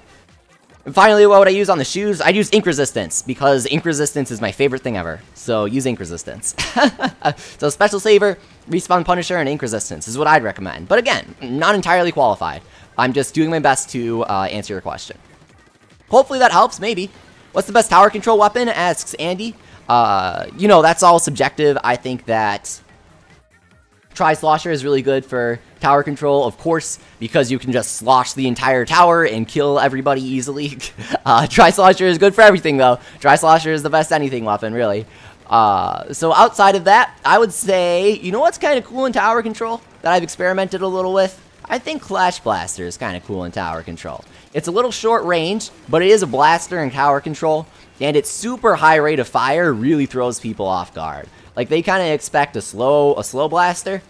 finally, what would I use on the shoes? I'd use Ink Resistance, because Ink Resistance is my favorite thing ever. So use Ink Resistance. So Special Saver, Respawn Punisher, and Ink Resistance is what I'd recommend. But again, not entirely qualified. I'm just doing my best to answer your question. Hopefully that helps, maybe. What's the best tower control weapon? Asks Andy. You know, that's all subjective. I think that Tri-Slosher is really good for tower control, of course, because you can just slosh the entire tower and kill everybody easily. Tri-Slosher is good for everything, though. Tri-Slosher is the best anything weapon, really. So outside of that, I would say, you know what's kind of cool in tower control that I've experimented a little with? I think Clash Blaster is kind of cool in tower control. It's a little short range, but it is a blaster in tower control, and its super high rate of fire really throws people off guard. Like, they kind of expect a slow blaster.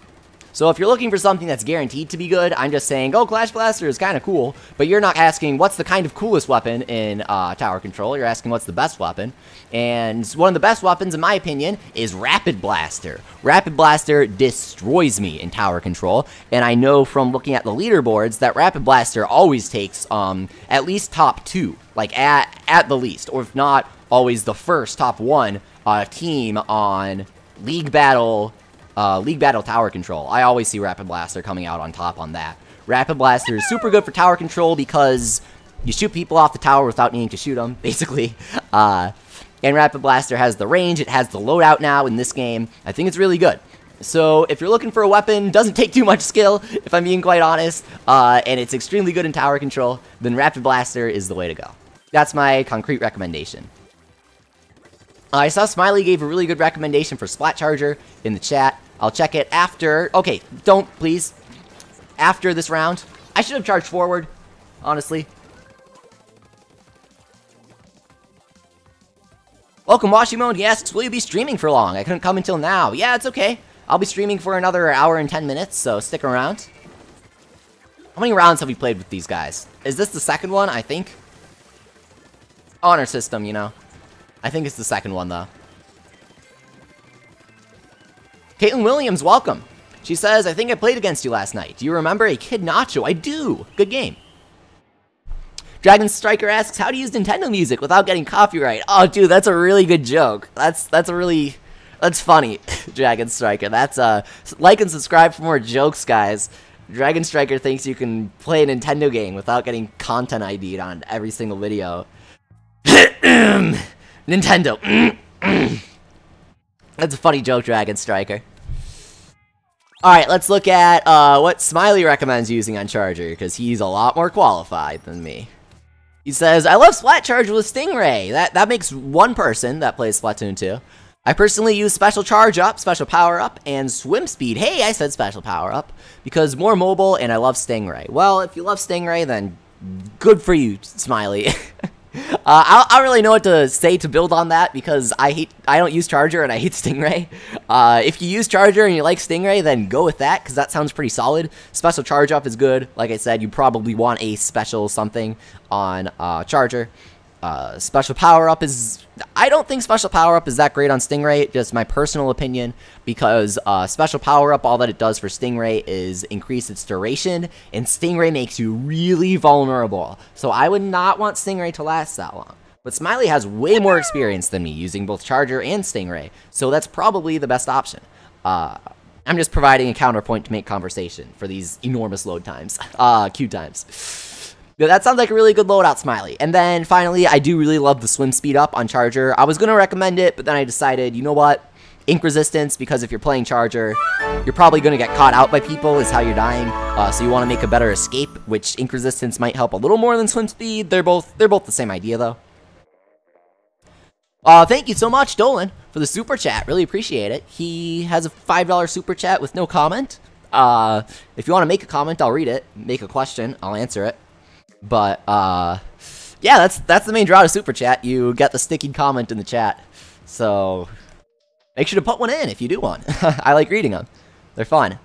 So if you're looking for something that's guaranteed to be good, I'm just saying, oh, Clash Blaster is kind of cool, but you're not asking what's the kind of coolest weapon in tower control. You're asking what's the best weapon. And one of the best weapons, in my opinion, is Rapid Blaster. Rapid Blaster destroys me in tower control, and I know from looking at the leaderboards that Rapid Blaster always takes at least top 2, like at the least, or if not, always the first top 1 team on League Battle tower control. I always see Rapid Blaster coming out on top on that. Rapid Blaster is super good for tower control because you shoot people off the tower without needing to shoot them, basically. And Rapid Blaster has the range, it has the loadout now in this game. I think it's really good. So if you're looking for a weapon, doesn't take too much skill, if I'm being quite honest, and it's extremely good in tower control, then Rapid Blaster is the way to go. That's my concrete recommendation. I saw Smiley gave a really good recommendation for Splat Charger in the chat. I'll check it after. Okay, don't, please. After this round. I should have charged forward, honestly. Welcome, Washimon. He asks, will you be streaming for long? I couldn't come until now. Yeah, it's okay. I'll be streaming for another hour and 10 minutes, so stick around. How many rounds have we played with these guys? Is this the second one, I think? Honor system, you know. I think it's the second one, though. Caitlin Williams, welcome. She says, I think I played against you last night. Do you remember a Kid Nacho? I do. Good game. Dragon Striker asks, how to use Nintendo music without getting copyright? Oh, dude, that's a really good joke. That's funny, Dragon Striker. That's, like and subscribe for more jokes, guys. Dragon Striker thinks you can play a Nintendo game without getting content ID'd on every single video. Nintendo. That's a funny joke, Dragon Striker. Alright, let's look at what Smiley recommends using on Charger, because he's a lot more qualified than me. He says, I love Splat Charge with Stingray. That makes one person that plays Splatoon 2. I personally use Special Charge Up, Special Power Up, and Swim Speed. Hey, I said Special Power Up, because more mobile, and I love Stingray. Well, if you love Stingray, then good for you, Smiley. I don't really know what to say to build on that, because I don't use Charger and I hate Stingray. If you use Charger and you like Stingray, then go with that, because that sounds pretty solid. Special Charge Up is good. Like I said, you probably want a special something on Charger. Special Power Up is... I don't think Special Power Up is that great on Stingray, just my personal opinion, because Special Power Up, all that it does for Stingray is increase its duration, and Stingray makes you really vulnerable. So I would not want Stingray to last that long. But Smiley has way more experience than me using both Charger and Stingray, so that's probably the best option. I'm just providing a counterpoint to make conversation for these enormous load times, queue times. Yeah, that sounds like a really good loadout, Smiley. And then, finally, I do really love the swim speed up on Charger. I was going to recommend it, but then I decided, you know what? Ink resistance, because if you're playing Charger, you're probably going to get caught out by people, is how you're dying. So you want to make a better escape, which ink resistance might help a little more than swim speed. They're both the same idea, though. Thank you so much, Dolan, for the super chat. Really appreciate it. He has a $5 super chat with no comment. If you want to make a comment, I'll read it. Make a question, I'll answer it. But, yeah, that's the main draw to Super Chat. You get the sticky comment in the chat. So, make sure to put one in if you do one. I like reading them. They're fun.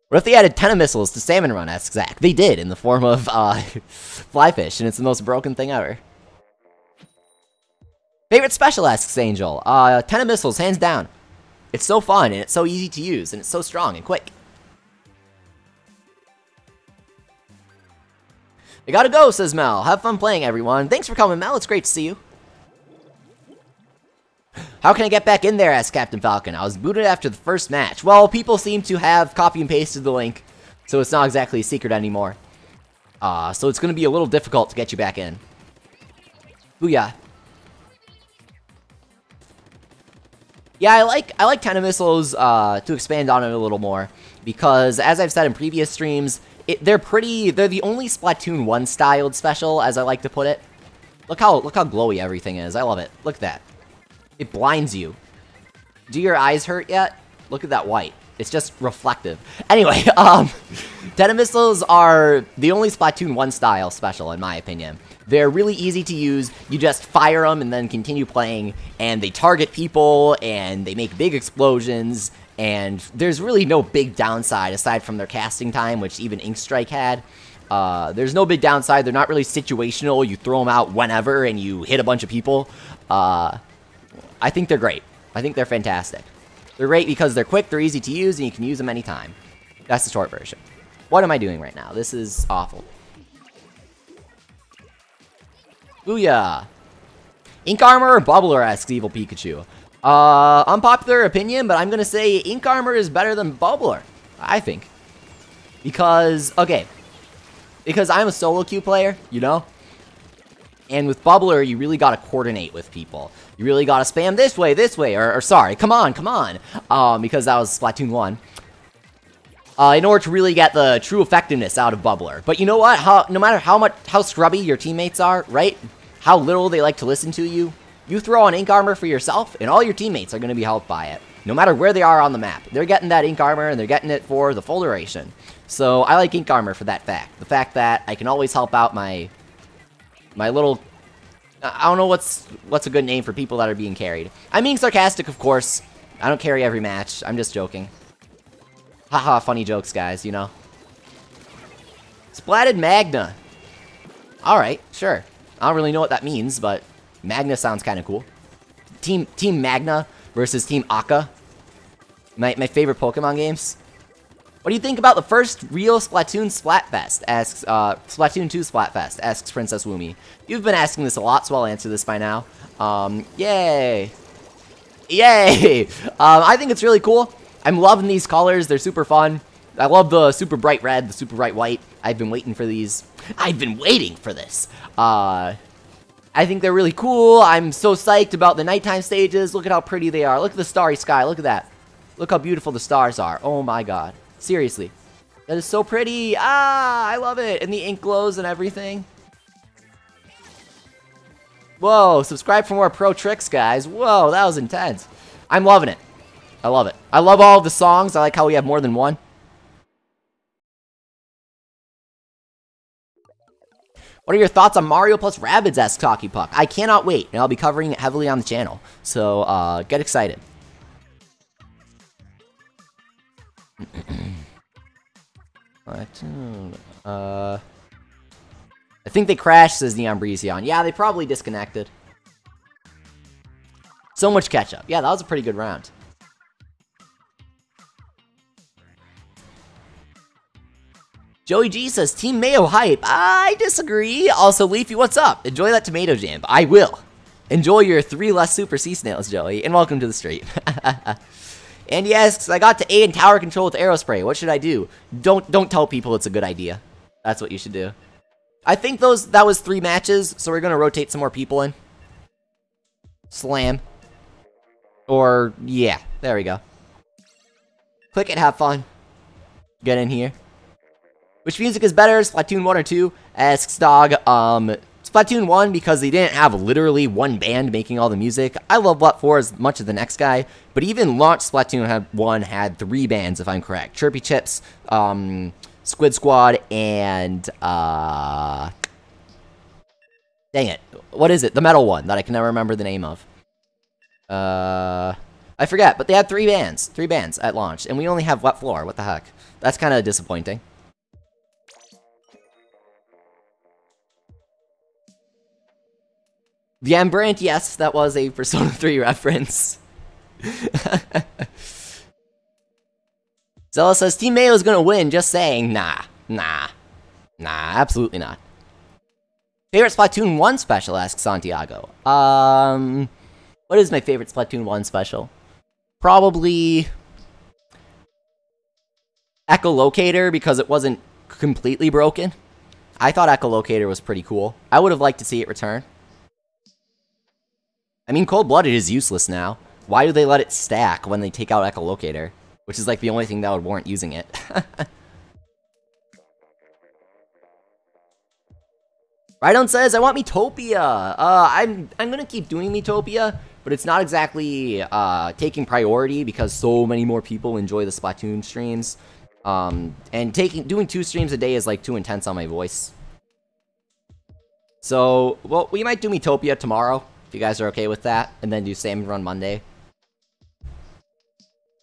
What if they added 10 missiles to Salmon Run, asks Zach? They did, in the form of, Flyfish, and it's the most broken thing ever. Favorite special, asks Angel. 10 missiles, hands down. It's so fun, and it's so easy to use, and it's so strong and quick. I gotta go, says Mel. Have fun playing, everyone. Thanks for coming, Mel. It's great to see you. How can I get back in there, asked Captain Falcon. I was booted after the first match. Well, people seem to have copy and pasted the link, so it's not exactly a secret anymore. So it's gonna be a little difficult to get you back in. Booyah. Yeah, I like 10 missiles, to expand on it a little more, because as I've said in previous streams, they're the only Splatoon 1 styled special, as I like to put it. Look how glowy everything is. I love it. Look at that. It blinds you. Do your eyes hurt yet? Look at that white. It's just reflective. Anyway, 10 missiles are the only Splatoon 1 style special, in my opinion. They're really easy to use. You just fire them and then continue playing, and they target people, and they make big explosions, and there's really no big downside aside from their casting time, which even Ink Strike had. There's no big downside. They're not really situational. You throw them out whenever and you hit a bunch of people. I think they're great. I think they're fantastic. They're great because they're quick, they're easy to use, and you can use them anytime. That's the short version. What am I doing right now? This is awful. Booyah! Ink Armor or Bubbler, asks Evil Pikachu. Unpopular opinion, but I'm gonna say Ink Armor is better than Bubbler, I think. Because I'm a solo queue player, you know? And with Bubbler, you really gotta coordinate with people. You really gotta spam this way, or sorry, come on, because that was Splatoon 1. In order to really get the true effectiveness out of Bubbler. But you know what? No matter how scrubby your teammates are, right? How little they like to listen to you, you throw on Ink Armor for yourself, and all your teammates are going to be helped by it. No matter where they are on the map. They're getting that Ink Armor, and they're getting it for the full duration. So I like Ink Armor for that fact. The fact that I can always help out my little... I don't know what's a good name for people that are being carried. I'm being sarcastic, of course. I don't carry every match. I'm just joking. Haha, funny jokes, guys, you know. Splatted Magna. Alright, sure. I don't really know what that means, but Magna sounds kind of cool. Team Magna versus Team Akka. My favorite Pokemon games. What do you think about the first real Splatoon Splatfest? Asks, Splatoon 2 Splatfest, asks Princess Woomy. You've been asking this a lot, so I'll answer this by now. Yay! Yay! I think it's really cool. I'm loving these colors. They're super fun. I love the super bright red, the super bright white. I've been waiting for these. I've been waiting for this. I think they're really cool. I'm so psyched about the nighttime stages. Look at how pretty they are. Look at the starry sky. Look at that. Look how beautiful the stars are. Oh my god. Seriously. That is so pretty. Ah, I love it. And the ink glows and everything. Whoa, subscribe for more pro tricks, guys. Whoa, that was intense. I'm loving it. I love it. I love all of the songs. I like how we have more than one. What are your thoughts on Mario plus Rabbids? Asks Talkie Puck. I cannot wait, and I'll be covering it heavily on the channel. So, get excited. I think they crashed, says Neon Breezeon. Yeah, they probably disconnected. So much ketchup. Yeah, that was a pretty good round. Joey G says, Team Mayo hype. I disagree. Also, Leafy, what's up? Enjoy that tomato jam. I will. Enjoy your 3 less super sea snails, Joey, and welcome to the stream. And he asks, I got to A in tower control with Aerospray. What should I do? Don't tell people it's a good idea. That's what you should do. I think that was 3 matches, so we're gonna rotate some more people in. Slam. Or, yeah, there we go. Click it, have fun. Get in here. Which music is better, Splatoon 1 or 2? Asks Dog. Splatoon 1 because they didn't have literally one band making all the music. I love Blat 4 as much as the next guy, but even launch Splatoon 1 had 3 bands, if I'm correct. Chirpy Chips, Squid Squad, and, dang it. What is it? The metal one that I can never remember the name of. I forget, but they had 3 bands. 3 bands at launch, and we only have Wet Floor. What the heck? That's kind of disappointing. The Ambrant, yes, that was a Persona 3 reference. Zella says, Team Mayo is gonna win, just saying. Nah, absolutely not. Favorite Splatoon 1 special, asks Santiago. What is my favorite Splatoon 1 special? Probably Echolocator, because it wasn't completely broken. I thought Echolocator was pretty cool. I would have liked to see it return. I mean, Cold-Blooded is useless now. Why do they let it stack when they take out Echolocator? Which is like the only thing that would warrant using it. Rhydon says, I want Metopia. I'm gonna keep doing Metopia, but it's not exactly taking priority because so many more people enjoy the Splatoon streams. And doing 2 streams a day is like too intense on my voice. So, well, we might do Metopia tomorrow. If you guys are okay with that, and then do Salmon Run Monday.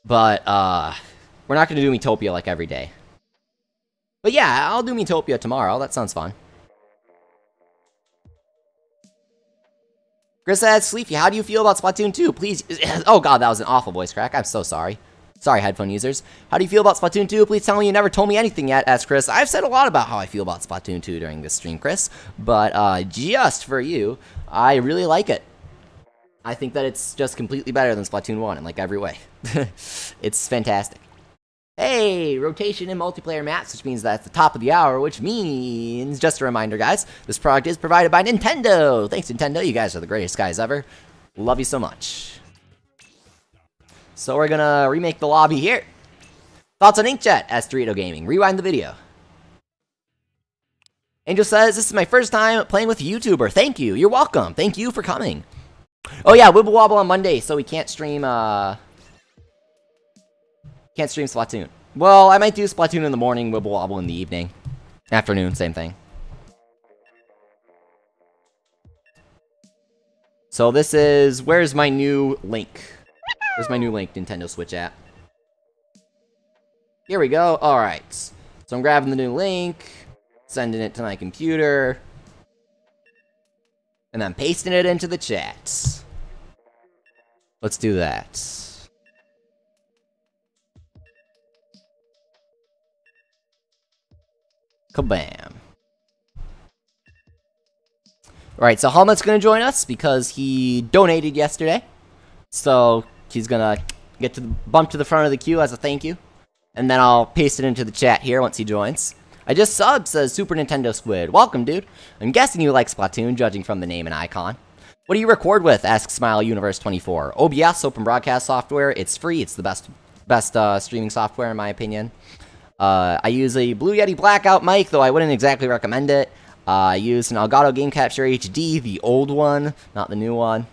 But, we're not gonna do Metopia like every day. But yeah, I'll do Metopia tomorrow, that sounds fun. Chris asks, Sleepy, how do you feel about Splatoon 2? Please, oh god, that was an awful voice crack, I'm so sorry. Sorry, headphone users. How do you feel about Splatoon 2? Please tell me you never told me anything yet, asks Chris. I've said a lot about how I feel about Splatoon 2 during this stream, Chris. But, just for you, I really like it. I think that it's just completely better than Splatoon 1 in, like, every way. It's fantastic. Hey, rotation in multiplayer maps, which means that's the top of the hour, which means, just a reminder, guys, this product is provided by Nintendo. Thanks, Nintendo. You guys are the greatest guys ever. Love you so much. So we're gonna remake the lobby here. Thoughts on Inkjet? Asks Dorito Gaming. Rewind the video. Angel says, this is my first time playing with a YouTuber. Thank you. You're welcome. Thank you for coming. Oh yeah, Wibble Wobble on Monday, so we can't stream, Splatoon. Well, I might do Splatoon in the morning, Wibble Wobble in the evening. Afternoon, same thing. So this is, where's my new link? Where's my new link, Nintendo Switch app? Here we go. Alright. So I'm grabbing the new link, sending it to my computer, and I'm pasting it into the chat. Let's do that. Kabam. Alright, so Helmut's gonna join us because he donated yesterday. So he's gonna get bump to the front of the queue as a thank you. And then I'll paste it into the chat here once he joins. I just subbed, says Super Nintendo Squid. Welcome, dude. I'm guessing you like Splatoon, judging from the name and icon. What do you record with? Asks Smile Universe 24. OBS, Open Broadcast Software. It's free. It's the best streaming software in my opinion. I use a Blue Yeti Blackout mic, though I wouldn't exactly recommend it. I use an Elgato Game Capture HD, the old one, not the new one.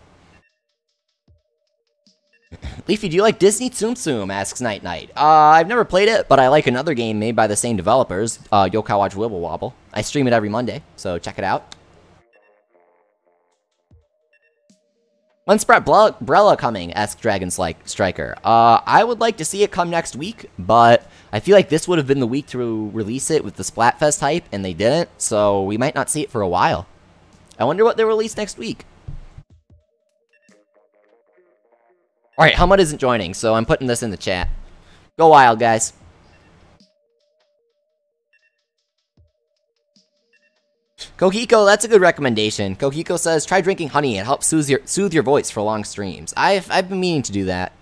Leafy, do you like Disney Tsum Tsum? Asks Night Night. I've never played it, but I like another game made by the same developers, Yokai Watch Wibble Wobble. I stream it every Monday, so check it out. When's Brella coming? Asks Dragon Striker. I would like to see it come next week, but I feel like this would have been the week to release it with the Splatfest hype, and they didn't, so we might not see it for a while. I wonder what they release next week. Alright, Helmut isn't joining, so I'm putting this in the chat. Go wild, guys. Kohiko, that's a good recommendation. Kohiko says, try drinking honey. It helps soothe your voice for long streams. I've been meaning to do that.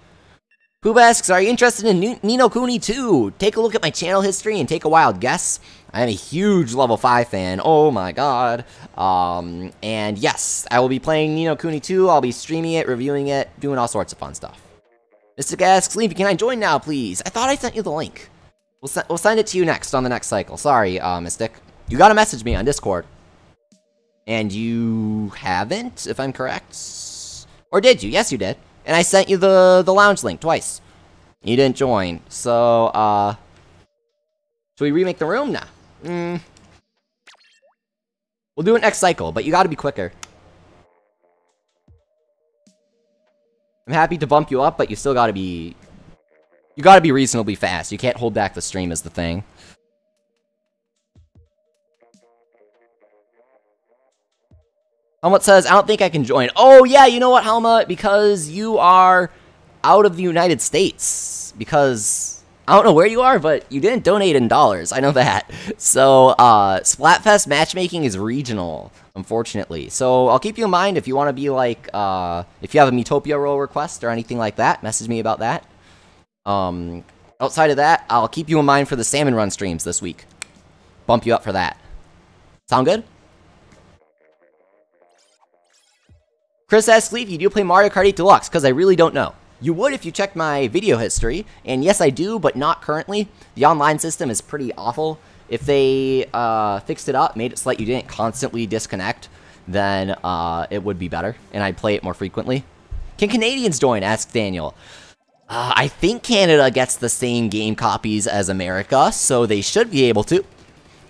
Poob asks, are you interested in Ni no Kuni 2? Take a look at my channel history and take a wild guess. I am a huge level 5 fan. Oh my god. And yes, I will be playing Ni no Kuni 2. I'll be streaming it, reviewing it, doing all sorts of fun stuff. Mystic asks, Leafy, can I join now, please? I thought I sent you the link. We'll send it to you next on the next cycle. Sorry, Mystic. You gotta message me on Discord. And you haven't, if I'm correct? Or did you? Yes, you did. And I sent you the lounge link twice. You didn't join. So, should we remake the room? Nah. We'll do it next cycle, but you gotta be quicker. I'm happy to bump you up, but you still gotta be... You gotta be reasonably fast. You can't hold back the stream is the thing. Helmut says, I don't think I can join. Oh, yeah, you know what, Helmut? Because you are out of the United States. Because, I don't know where you are, but you didn't donate in dollars. I know that. So, Splatfest matchmaking is regional, unfortunately. So, I'll keep you in mind if you want to be like, if you have a Metopia role request or anything like that, message me about that. Outside of that, I'll keep you in mind for the Salmon Run streams this week. Bump you up for that. Sound good? Chris asks, Leafy, do you play Mario Kart 8 Deluxe? Because I really don't know. You would if you checked my video history, and yes I do, but not currently. The online system is pretty awful. If they fixed it up, made it so that you didn't constantly disconnect, then it would be better, and I'd play it more frequently. Can Canadians join? Asks Daniel. I think Canada gets the same game copies as America, so they should be able to.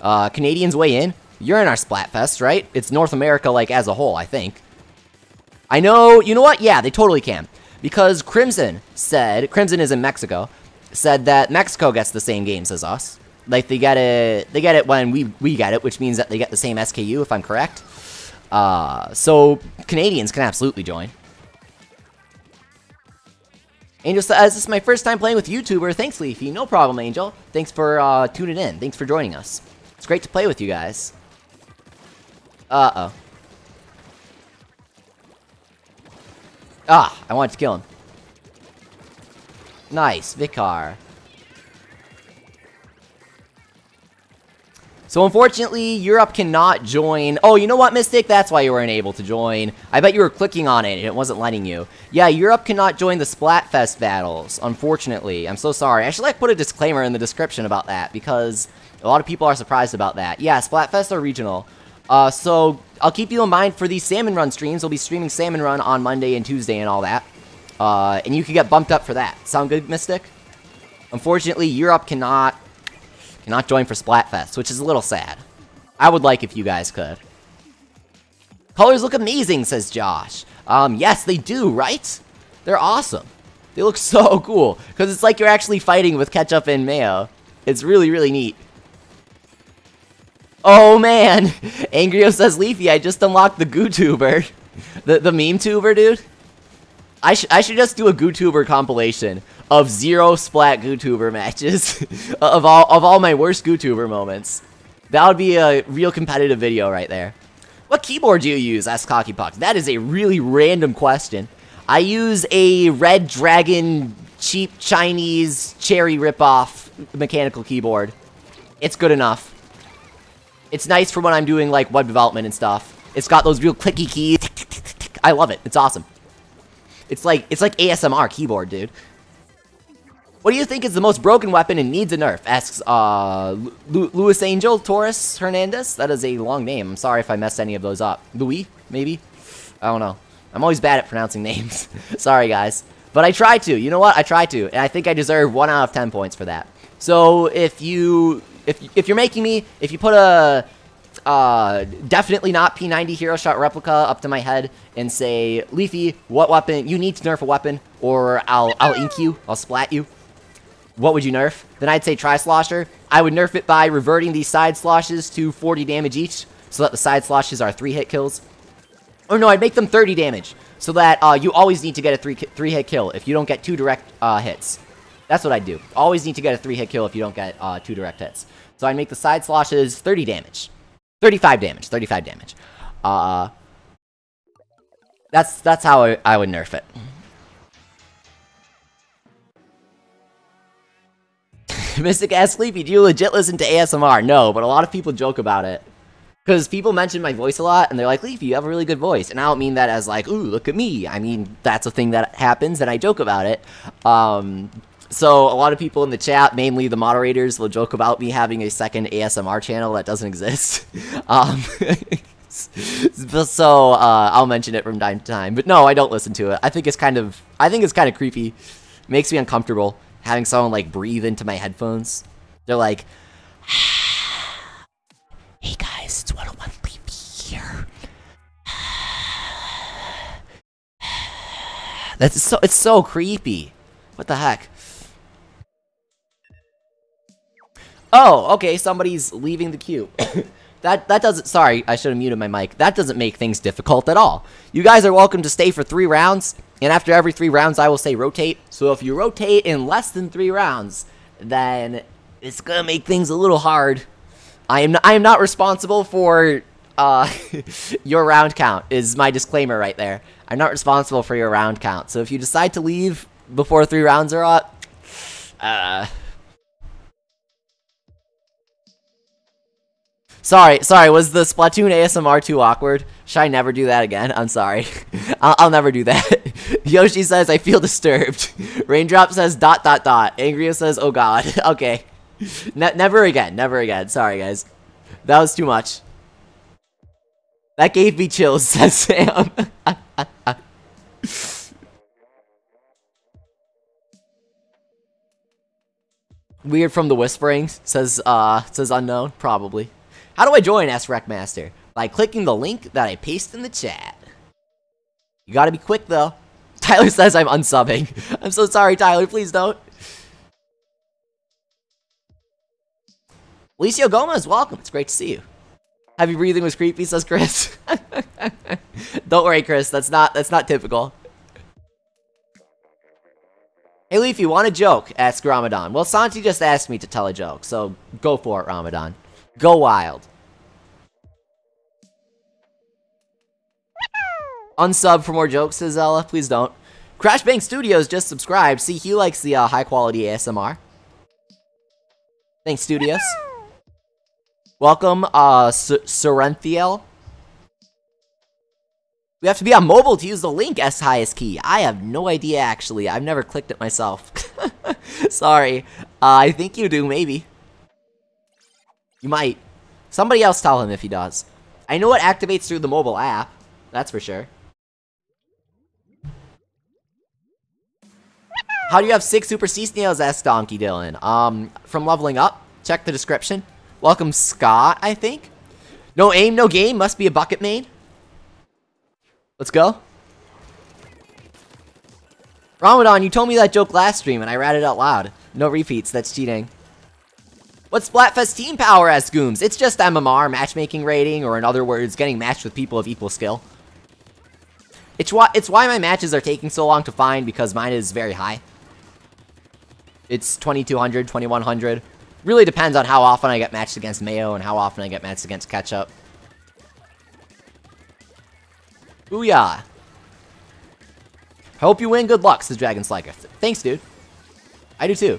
Canadians weigh in. You're in our Splatfest, right? It's North America, like, as a whole, I think. I know, you know what? Yeah, they totally can. Because Crimson said, Crimson is in Mexico, said that Mexico gets the same games as us. Like, they get it when we get it, which means that they get the same SKU, if I'm correct. So, Canadians can absolutely join. Angel says, this is my first time playing with YouTuber. Thanks, Leafy. No problem, Angel. Thanks for tuning in. Thanks for joining us. It's great to play with you guys. Uh-oh. Ah, I wanted to kill him. Nice, Vicar. So unfortunately, Europe cannot join. Oh, you know what, Mystic? That's why you weren't able to join. I bet you were clicking on it and it wasn't letting you. Yeah, Europe cannot join the Splatfest battles, unfortunately. I'm so sorry. I should like put a disclaimer in the description about that because a lot of people are surprised about that. Yeah, Splatfest are regional. So I'll keep you in mind for these Salmon Run streams. We'll be streaming Salmon Run on Monday and Tuesday and all that. And you can get bumped up for that. Sound good, Mystic? Unfortunately, Europe cannot join for Splatfest, which is a little sad. I would like if you guys could. Colors look amazing, says Josh. Yes, they do, right? They're awesome. They look so cool, because it's like you're actually fighting with ketchup and mayo. It's really, really neat. Oh, man. Angrio says, Leafy, I just unlocked the GooTuber. The meme tuber, dude. I should just do a GooTuber compilation of 0 Splat GooTuber matches of all my worst GooTuber moments. That would be a real competitive video right there. What keyboard do you use? Asks CockyPuck. That is a really random question. I use a Red Dragon cheap Chinese cherry ripoff mechanical keyboard. It's good enough. It's nice for when I'm doing, like, web development and stuff. It's got those real clicky keys. I love it. It's awesome. It's like ASMR keyboard, dude. What do you think is the most broken weapon and needs a nerf? Asks, Luis Angel Torres Hernandez. That is a long name. I'm sorry if I messed any of those up. Louis, maybe? I don't know. I'm always bad at pronouncing names. Sorry, guys. But I try to. You know what? I try to. And I think I deserve 1 out of 10 points for that. So, if you're making me, if you put a, definitely not P90 Hero Shot replica up to my head and say, Leafy, what weapon, you need to nerf a weapon, or I'll ink you, I'll splat you. What would you nerf? Then I'd say Tri-Slosher. I would nerf it by reverting these side sloshes to 40 damage each, so that the side sloshes are 3-hit kills. Or no, I'd make them 30 damage, so that you always need to get a 3-hit kill if you don't get 2 direct hits. That's what I'd do. Always need to get a 3-hit kill if you don't get 2 direct hits. So I'd make the side sloshes 30 damage. 35 damage. 35 damage. That's how I would nerf it. Mystic asks Sleepy, do you legit listen to ASMR? No, but a lot of people joke about it. Because people mention my voice a lot, and they're like, Leafy, you have a really good voice. And I don't mean that as like, ooh, look at me. I mean, that's a thing that happens, and I joke about it. So a lot of people in the chat, mainly the moderators, will joke about me having a second ASMR channel that doesn't exist. So I'll mention it from time to time. But no, I don't listen to it. I think it's kind of creepy. Makes me uncomfortable having someone like breathe into my headphones. They're like, hey guys, it's 101 Leafy here. It's so creepy. What the heck? Oh, okay, somebody's leaving the queue. That doesn't, sorry, I should have muted my mic. That doesn't make things difficult at all. You guys are welcome to stay for 3 rounds, and after every 3 rounds, I will say rotate. So if you rotate in less than 3 rounds, then it's gonna make things a little hard. I am not responsible for your round count, is my disclaimer right there. I'm not responsible for your round count. So if you decide to leave before 3 rounds are up, Sorry, was the Splatoon ASMR too awkward? Should I never do that again? I'm sorry. I'll never do that. Yoshi says, I feel disturbed. Raindrop says, ... Angrio says, oh god. Okay. Never again. Sorry, guys. That was too much. That gave me chills, says Sam. Weird from the whispering, says unknown, probably. How do I join? Asks Wreckmaster. By clicking the link that I paste in the chat. You gotta be quick, though. Tyler says I'm unsubbing. I'm so sorry, Tyler. Please don't. Alicia Gomez, welcome. It's great to see you. Heavy breathing was creepy, says Chris. Don't worry, Chris. That's not typical. Hey, Leaf, you want a joke? Asks Ramadan. Well, Santi just asked me to tell a joke, so go for it, Ramadan. Go wild. Unsub for more jokes, says Ella. Please don't. Crash Bang Studios just subscribed. See, he likes the high quality ASMR. Thanks, Studios. Welcome, Sorrenthiel. We have to be on mobile to use the link S highest key. I have no idea, actually. I've never clicked it myself. Sorry. I think you do, maybe. You might. Somebody else tell him if he does. I know it activates through the mobile app. That's for sure. How do you have 6 Super Sea Snails? Asked Donkey Dylan. From leveling up. Check the description. Welcome, Scott, I think. No aim, no game. Must be a bucket main. Let's go. Ramadan, you told me that joke last stream and I read it out loud. No repeats. That's cheating. What's Splatfest team power, asks Gooms? It's just MMR, matchmaking rating, or in other words, getting matched with people of equal skill. It's why my matches are taking so long to find, because mine is very high. It's 2200, 2100. Really depends on how often I get matched against Mayo and how often I get matched against Ketchup. Booyah. Hope you win. Good luck, says Dragon Slacker. Thanks, dude. I do too.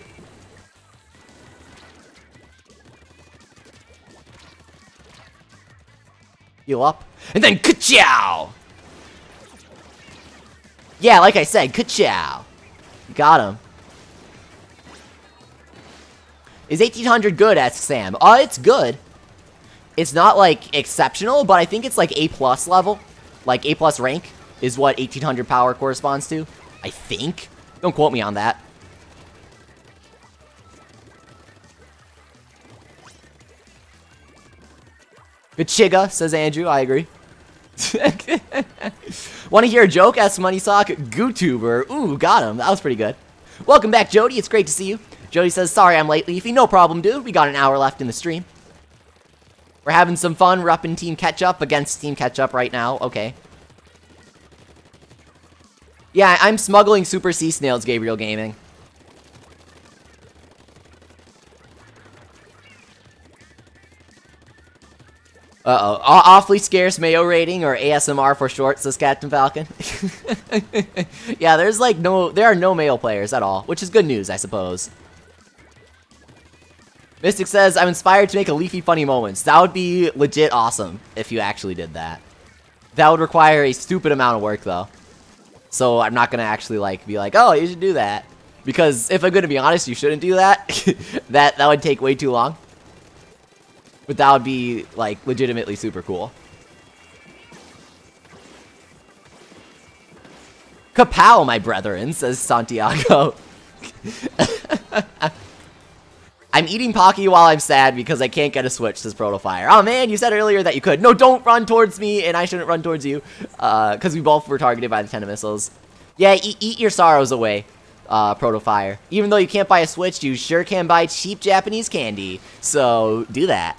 Heal up. And then ka-chow! Yeah, like I said, ka-chow. Got him. Is 1800 good, asks Sam. It's good. It's not, like, exceptional, but I think it's, like, A+ level. Like, A+ rank is what 1800 power corresponds to. I think. Don't quote me on that. Good chigga, says Andrew. I agree. Want to hear a joke? Asks Money Sock. GooTuber. Ooh, got him. That was pretty good. Welcome back, Jody. It's great to see you. Jody says, sorry I'm late, Leafy. No problem, dude. We got an hour left in the stream. We're having some fun repping Team Ketchup against Team Ketchup right now. Okay. Yeah, I'm smuggling Super Sea Snails, Gabriel Gaming. Uh-oh. Awfully scarce Mayo rating, or ASMR for short, says Captain Falcon. Yeah, there are no male players at all, which is good news, I suppose. Mystic says, I'm inspired to make a Leafy funny moments. That would be legit awesome if you actually did that. That would require a stupid amount of work, though. So I'm not gonna actually, like, be like, oh, you should do that. Because if I'm gonna be honest, you shouldn't do that. that would take way too long. But that would be, like, legitimately super cool. Kapow, my brethren, says Santiago. I'm eating Pocky while I'm sad because I can't get a Switch, says Protofire. Oh man, you said earlier that you could. No, don't run towards me, and I shouldn't run towards you. Because we both were targeted by the 10 missiles. Yeah, eat your sorrows away, Protofire. Even though you can't buy a Switch, you sure can buy cheap Japanese candy. So, do that.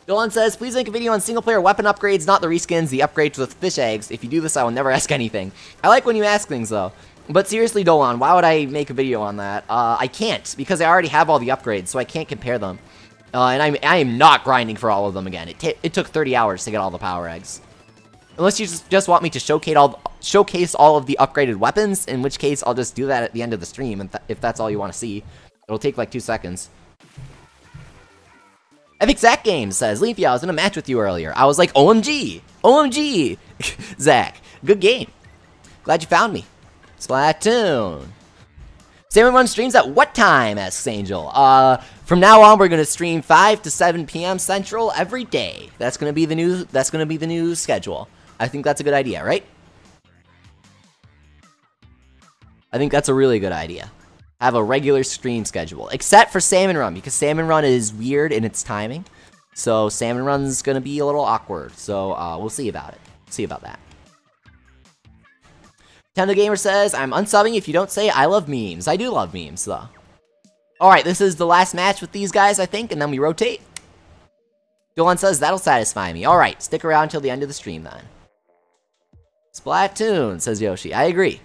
Dylan says, please make a video on single-player weapon upgrades, not the reskins, the upgrades with fish eggs. If you do this, I will never ask anything. I like when you ask things, though. But seriously, Dolan, why would I make a video on that? I can't, because I already have all the upgrades, so I can't compare them. And I am not grinding for all of them again. It took 30 hours to get all the power eggs. Unless you just want me to showcase all of the upgraded weapons, in which case I'll just do that at the end of the stream, and if that's all you want to see. It'll take like 2 seconds. Epic Zach Games says, Leafy, I was in a match with you earlier. I was like, OMG! OMG! Zach, good game. Glad you found me. Splatoon. Salmon Run streams at what time? Asks Angel. From now on, we're gonna stream 5 to 7 p.m. Central every day. That's gonna be the new schedule. I think that's a good idea, right? I think that's a really good idea. Have a regular stream schedule, except for Salmon Run, because Salmon Run is weird in its timing. So Salmon Run's gonna be a little awkward. So we'll see about it. See about that. Nintendo Gamer says, I'm unsubbing if you don't say I love memes. I do love memes, though. Alright, this is the last match with these guys, I think, and then we rotate. Dylan says, that'll satisfy me. Alright, stick around till the end of the stream, then. Splatoon, says Yoshi. I agree.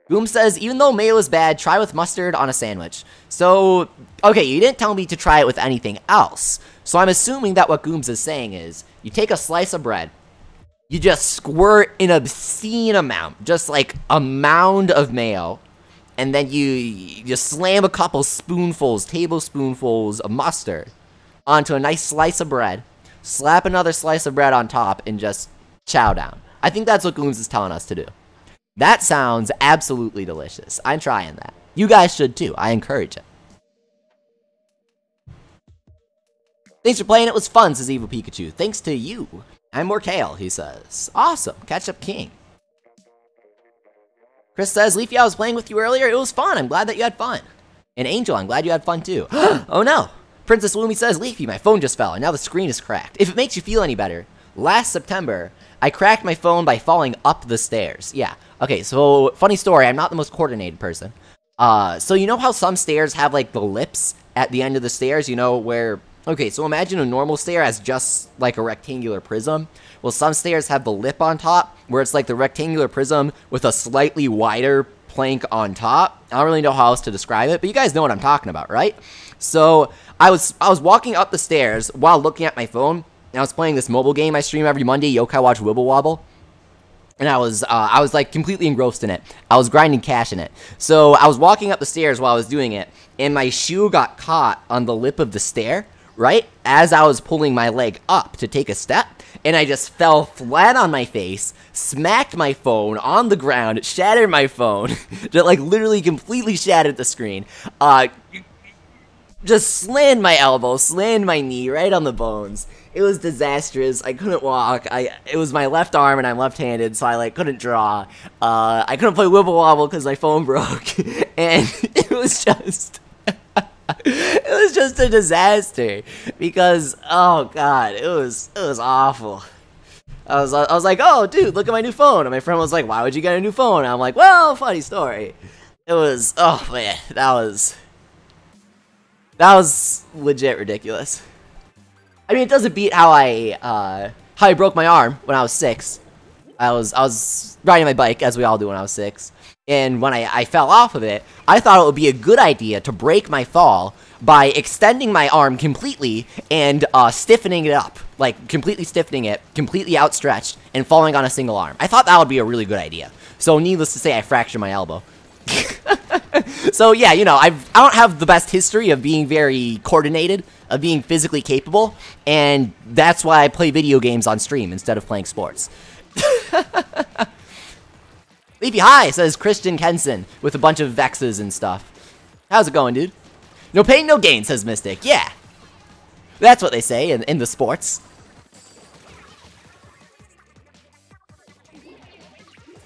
Goom says, even though mayo is bad, try with mustard on a sandwich. So, okay, you didn't tell me to try it with anything else. So I'm assuming that what Gooms is saying is, you take a slice of bread, you just squirt an obscene amount, just like a mound of mayo, and then you just slam a couple spoonfuls, tablespoonfuls of mustard onto a nice slice of bread, slap another slice of bread on top, and just chow down. I think that's what Gooms is telling us to do. That sounds absolutely delicious. I'm trying that. You guys should too. I encourage it. Thanks for playing. It was fun, says Evil Pikachu. Thanks to you. I'm more kale, he says. Awesome. Ketchup King. Chris says, Leafy, I was playing with you earlier. It was fun. I'm glad that you had fun. And Angel, I'm glad you had fun too. Oh no. Princess Lumi says, Leafy, my phone just fell and now the screen is cracked. If it makes you feel any better, last September, I cracked my phone by falling up the stairs. Yeah. Okay, so funny story. I'm not the most coordinated person. So you know how some stairs have like the lips at the end of the stairs, you know, where... Okay, so imagine a normal stair as just like a rectangular prism. Well, some stairs have the lip on top, where it's like the rectangular prism with a slightly wider plank on top. I don't really know how else to describe it, but you guys know what I'm talking about, right? So I was walking up the stairs while looking at my phone, and I was playing this mobile game I stream every Monday, Yokai Watch Wibble Wobble. And I was like completely engrossed in it. I was grinding cash in it. So I was walking up the stairs while I was doing it, and my shoe got caught on the lip of the stair, right as I was pulling my leg up to take a step, and I just fell flat on my face, smacked my phone on the ground, shattered my phone, just like literally completely shattered the screen, just slammed my elbow, slammed my knee right on the bones. It was disastrous. I couldn't walk. It was my left arm, and I'm left-handed, so I like couldn't draw. I couldn't play Wibble Wobble because my phone broke, and it was just it was just a disaster because oh god, it was awful. I was like, oh dude, look at my new phone, and my friend was like, why would you get a new phone? And I'm like, well, funny story. It was, oh man, that was legit ridiculous. I mean, it doesn't beat how I broke my arm when I was 6. I was riding my bike, as we all do when I was 6, and when I fell off of it, I thought it would be a good idea to break my fall by extending my arm completely and stiffening it up, like completely stiffening it, completely outstretched, and falling on a single arm. I thought that would be a really good idea. So needless to say, I fractured my elbow. So yeah, you know, I don't have the best history of being very coordinated, of being physically capable, and that's why I play video games on stream instead of playing sports. Leafy Hi, says Christian Kenson, with a bunch of Vexes and stuff. How's it going, dude? No pain, no gain, says Mystic. Yeah. That's what they say in the sports.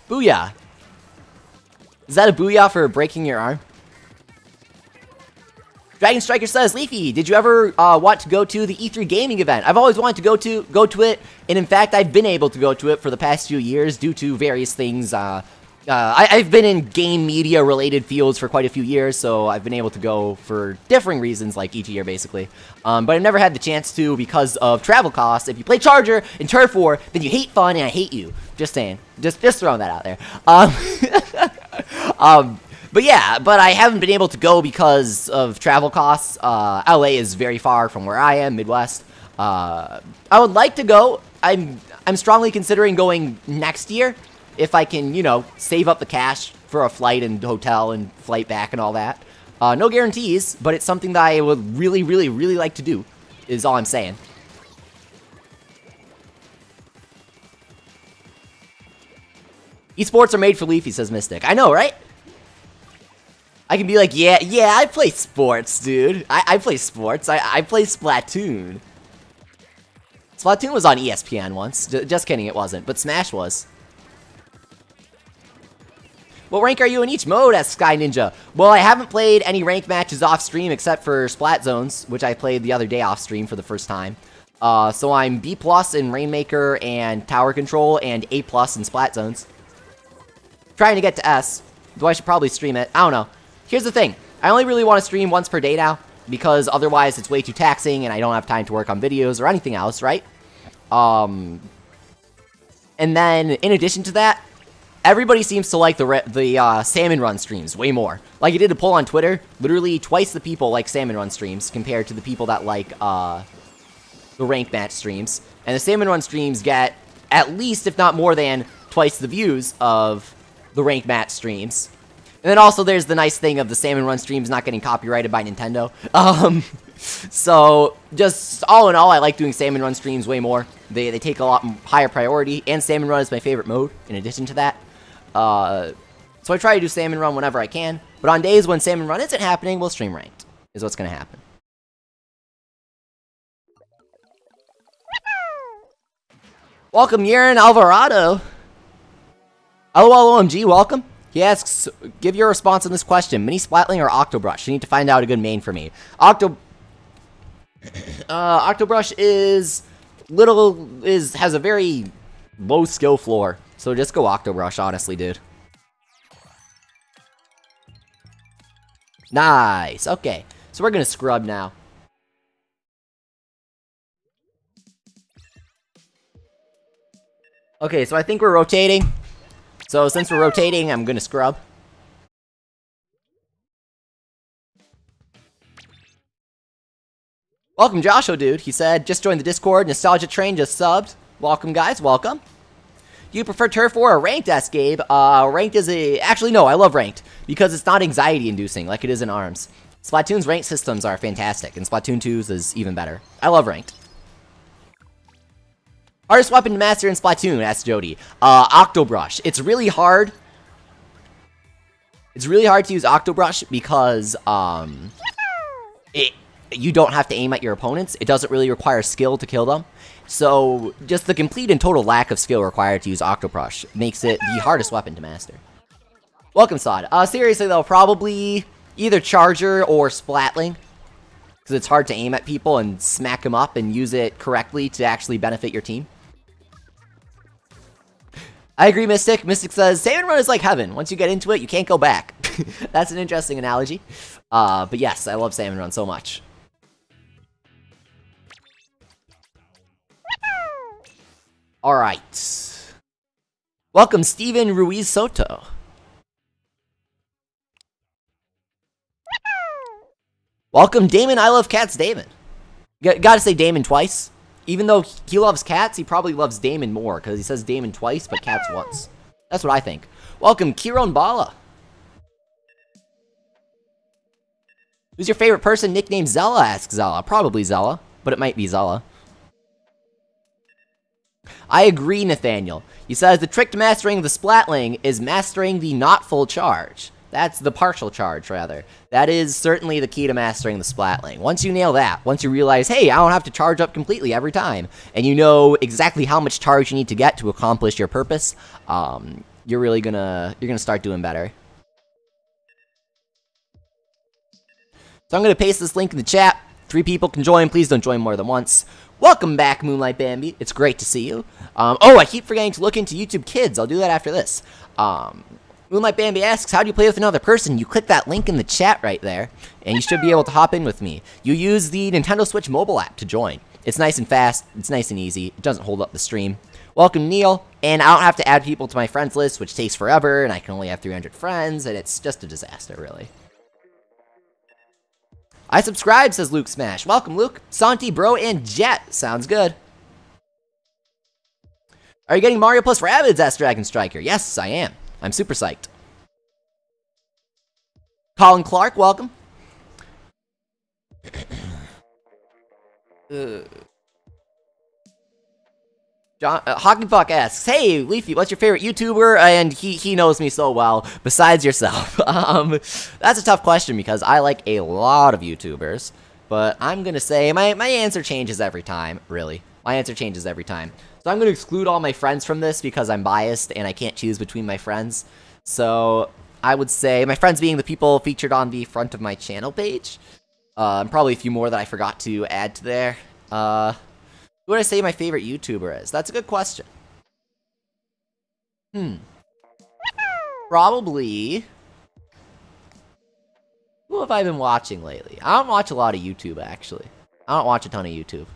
Booyah. Is that a booyah for breaking your arm? Dragon Striker says, Leafy, did you ever want to go to the E3 gaming event? I've always wanted to go to it, and in fact, I've been able to go to it for the past few years due to various things. I've been in game media related fields for quite a few years, so I've been able to go for differing reasons, like each year, basically. But I've never had the chance to because of travel costs. If you play Charger and Turf War, then you hate fun, and I hate you. Just saying. Just throwing that out there. But yeah, but I haven't been able to go because of travel costs. LA is very far from where I am, Midwest. I would like to go. I'm strongly considering going next year if I can, you know, save up the cash for a flight and hotel and flight back and all that. No guarantees, but it's something that I would really, really, really like to do, is all I'm saying. Esports are made for Leafy, says Mystic. I know, right? I can be like, yeah, I play sports, dude. I play sports. I play Splatoon. Splatoon was on ESPN once. Just kidding, it wasn't. But Smash was. What rank are you in each mode? Asks Sky Ninja. Well, I haven't played any rank matches off stream except for Splat Zones, which I played the other day off stream for the first time. So I'm B+ in Rainmaker and Tower Control, and A+ in Splat Zones. Trying to get to S. Though I should probably stream it. I don't know. Here's the thing, I only really want to stream once per day now, because otherwise it's way too taxing and I don't have time to work on videos or anything else, right? And then, in addition to that, everybody seems to like the Salmon Run streams way more. Like, I did a poll on Twitter, literally twice the people like Salmon Run streams compared to the people that like the rank match streams. And the Salmon Run streams get at least, if not more than, twice the views of the rank match streams. And then also there's the nice thing of the Salmon Run streams not getting copyrighted by Nintendo. So just all in all, I like doing Salmon Run streams way more. They take a lot higher priority, and Salmon Run is my favorite mode in addition to that. So I try to do Salmon Run whenever I can, but on days when Salmon Run isn't happening, we'll stream ranked, is what's going to happen. Welcome, Yerin Alvarado. LOL OMG, welcome. He asks, give your response on this question. Mini Splatling or Octobrush? You need to find out a good main for me. Octobrush has a very low skill floor. So just go Octobrush, honestly, dude. Nice. Okay. So we're gonna scrub now. Okay, so I think we're rotating. So since we're rotating, I'm gonna scrub. Welcome, Joshua, dude. He said, just joined the Discord. Nostalgia Train just subbed. Welcome, guys. Welcome. Do you prefer Turf or a ranked, asked Gabe? Ranked is a... Actually, no, I love ranked. Because it's not anxiety-inducing like it is in ARMS. Splatoon's ranked systems are fantastic, and Splatoon 2's is even better. I love ranked. Hardest weapon to master in Splatoon, asks Jody. Octobrush. It's really hard. It's really hard to use Octobrush because, you don't have to aim at your opponents. It doesn't really require skill to kill them. So, just the complete and total lack of skill required to use Octobrush makes it the hardest weapon to master. Welcome, Sod. Seriously though, probably either Charger or Splatling. Because it's hard to aim at people and smack them up and use it correctly to actually benefit your team. I agree, Mystic. Mystic says, Salmon Run is like heaven. Once you get into it, you can't go back. That's an interesting analogy. But yes, I love Salmon Run so much. Alright. Welcome, Steven Ruiz Soto. Welcome, Damon. I love cats, Damon. Gotta say Damon twice. Even though he loves cats, he probably loves Damon more, because he says Damon twice, but cats once. That's what I think. Welcome, Kiron Bala. Who's your favorite person nicknamed Zella, asks Zella. Probably Zella, but it might be Zella. I agree, Nathaniel. He says, the trick to mastering the Splatling is mastering the not full charge. That's the partial charge, rather. That is certainly the key to mastering the Splatling. Once you nail that, once you realize, hey, I don't have to charge up completely every time, and you know exactly how much charge you need to get to accomplish your purpose, you're really gonna start doing better. So I'm gonna paste this link in the chat. 3 people can join. Please don't join more than once. Welcome back, Moonlight Bambi. It's great to see you. Oh, I keep forgetting to look into YouTube Kids. I'll do that after this. Moonlight Bambi asks, how do you play with another person? You click that link in the chat right there, and you should be able to hop in with me. You use the Nintendo Switch mobile app to join. It's nice and fast. It's nice and easy. It doesn't hold up the stream. Welcome, Neil. And I don't have to add people to my friends list, which takes forever, and I can only have 300 friends, and it's just a disaster, really. I subscribe, says Luke Smash. Welcome, Luke. Santi, Bro, and Jet. Sounds good. Are you getting Mario Plus Rabbids, asks Dragon Striker? Yes, I am. I'm super psyched. Colin Clark, welcome. Hockey Fuck asks, hey, Leafy, what's your favorite YouTuber? And he knows me so well, besides yourself. That's a tough question because I like a lot of YouTubers. But I'm going to say my answer changes every time, really. My answer changes every time. So I'm going to exclude all my friends from this because I'm biased and I can't choose between my friends. So I would say my friends being the people featured on the front of my channel page. And probably a few more that I forgot to add to there. Who would I say my favorite YouTuber is? That's a good question. Probably... Who have I been watching lately? I don't watch a lot of YouTube, actually. I don't watch a ton of YouTube.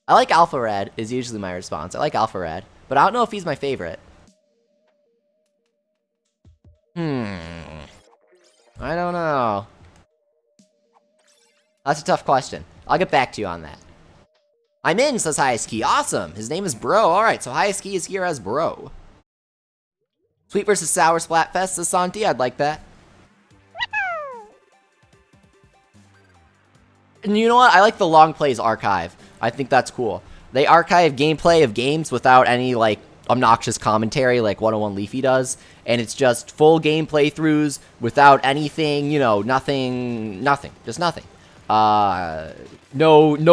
I like Alpha Red, is usually my response. I like Alpha Red, but I don't know if he's my favorite. I don't know. That's a tough question. I'll get back to you on that. I'm in, says Highest Key. Awesome. His name is Bro. Alright, so Highest Key is here as Bro. Sweet versus Sour Splatfest, says Santi. I'd like that. And you know what? I like the Long Plays archive. I think that's cool. They archive gameplay of games without any, like, obnoxious commentary like 101 Leafy does. And it's just full game playthroughs without anything, you know, nothing. Just nothing. No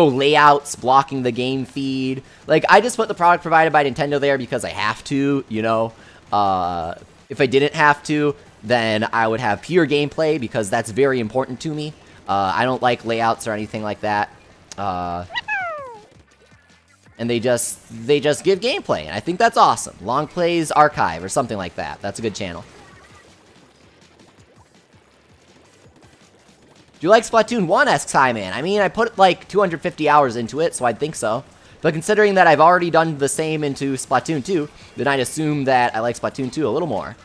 layouts blocking the game feed. Like, I just put the product provided by Nintendo there because I have to, you know. If I didn't have to, then I would have pure gameplay because that's very important to me. I don't like layouts or anything like that. And they just give gameplay, and I think that's awesome. Long Plays Archive or something like that. That's a good channel. Do you like Splatoon 1, asks Hi-Man? I mean, I put like 250 hours into it, so I'd think so. But considering that I've already done the same into Splatoon 2, then I'd assume that I like Splatoon 2 a little more.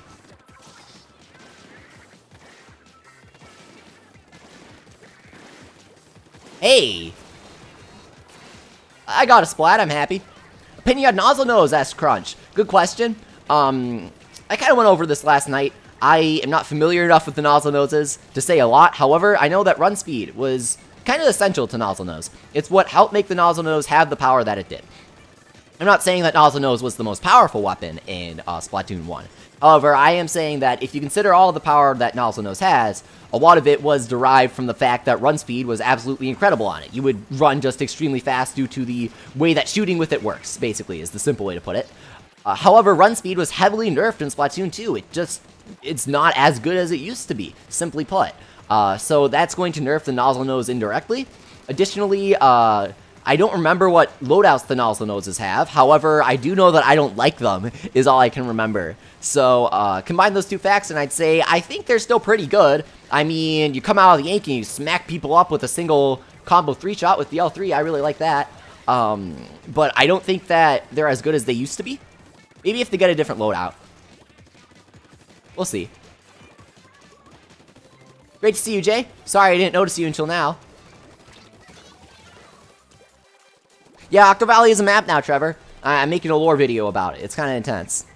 Hey! I got a splat, I'm happy. Opinion Nozzle Nose, asks Crunch. Good question. I kind of went over this last night. I am not familiar enough with the nozzle noses to say a lot. However, I know that run speed was kind of essential to nozzle nose. It's what helped make the nozzle nose have the power that it did. I'm not saying that nozzle nose was the most powerful weapon in Splatoon 1. However, I am saying that if you consider all the power that nozzle nose has, a lot of it was derived from the fact that run speed was absolutely incredible on it. You would run just extremely fast due to the way that shooting with it works, basically, is the simple way to put it. However, run speed was heavily nerfed in Splatoon 2. It's not as good as it used to be, simply put. So that's going to nerf the nozzle nose indirectly. Additionally, I don't remember what loadouts the nozzle noses have. However, I do know that I don't like them, is all I can remember. So, combine those two facts, and I'd say I think they're still pretty good. I mean, you come out of the yank and you smack people up with a single combo 3-shot with the L3. I really like that. But I don't think that they're as good as they used to be. Maybe if they get a different loadout. We'll see. Great to see you, Jay. Sorry I didn't notice you until now. Yeah, Octo Valley is a map now, Trevor. I'm making a lore video about it. It's kind of intense.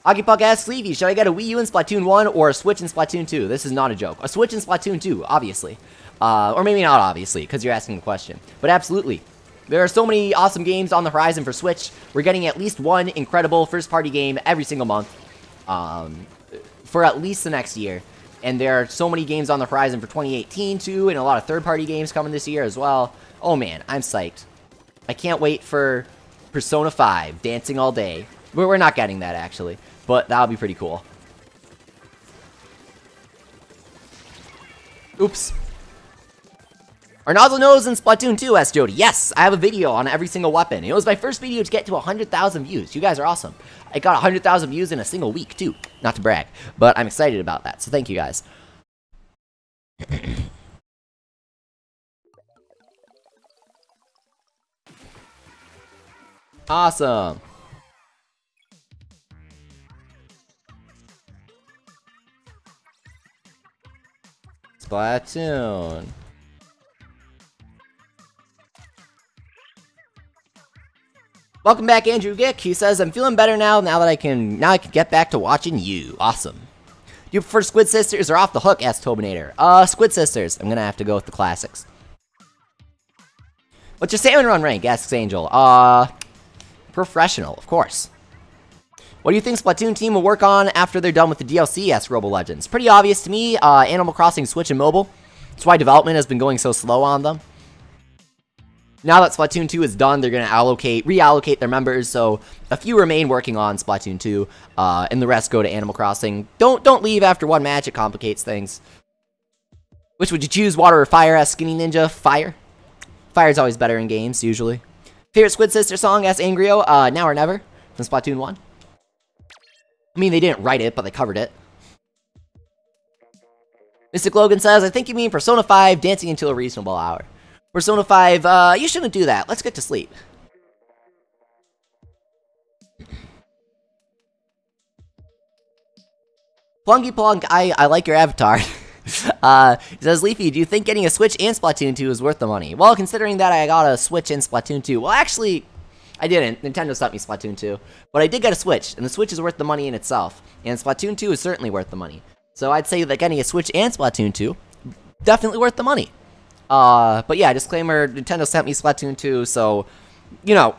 Hockeypuck asks Levy, should I get a Wii U in Splatoon 1 or a Switch in Splatoon 2? This is not a joke. A Switch in Splatoon 2, obviously. Or maybe not obviously, because you're asking the question. But absolutely. There are so many awesome games on the horizon for Switch. We're getting at least one incredible first-party game every single month. For at least the next year. And there are so many games on the horizon for 2018 too, and a lot of third-party games coming this year as well. Oh man, I'm psyched. I can't wait for Persona 5, Dancing All Day. We're not getting that actually, but that'll be pretty cool. Oops. Are nozzle nose in Splatoon 2, asked Jody. Yes, I have a video on every single weapon. It was my first video to get to 100,000 views. You guys are awesome. I got 100,000 views in a single week, too. Not to brag, but I'm excited about that, so thank you guys. Awesome. Splatoon. Welcome back, Andrew Gick. He says, I'm feeling better now that I can get back to watching you. Awesome. Do you prefer Squid Sisters or Off the Hook? Asked Tobinator. Squid Sisters. I'm gonna have to go with the classics. What's your salmon run rank? Asks Angel. Professional, of course. What do you think Splatoon team will work on after they're done with the DLC? Asks Robo Legends. Pretty obvious to me. Animal Crossing Switch and mobile. That's why development has been going so slow on them. Now that Splatoon 2 is done, they're going to reallocate their members, so a few remain working on Splatoon 2, and the rest go to Animal Crossing. Don't leave after one match, it complicates things. Which would you choose, water or fire? Asks Skinny Ninja. Fire. Fire's always better in games, usually. Favorite Squid Sister song? Asks Angrio. Now or Never, from Splatoon 1. I mean, they didn't write it, but they covered it. Mystic Logan says, I think you mean Persona 5, Dancing Until a Reasonable Hour. Persona 5, you shouldn't do that. Let's get to sleep. Plungy Plunk, I like your avatar. He says, Leafy, do you think getting a Switch and Splatoon 2 is worth the money? Well, considering that I got a Switch and Splatoon 2. Well, actually, I didn't. Nintendo sent me Splatoon 2. But I did get a Switch, and the Switch is worth the money in itself. And Splatoon 2 is certainly worth the money. So I'd say that getting a Switch and Splatoon 2, definitely worth the money. But yeah, disclaimer, Nintendo sent me Splatoon 2, so, you know,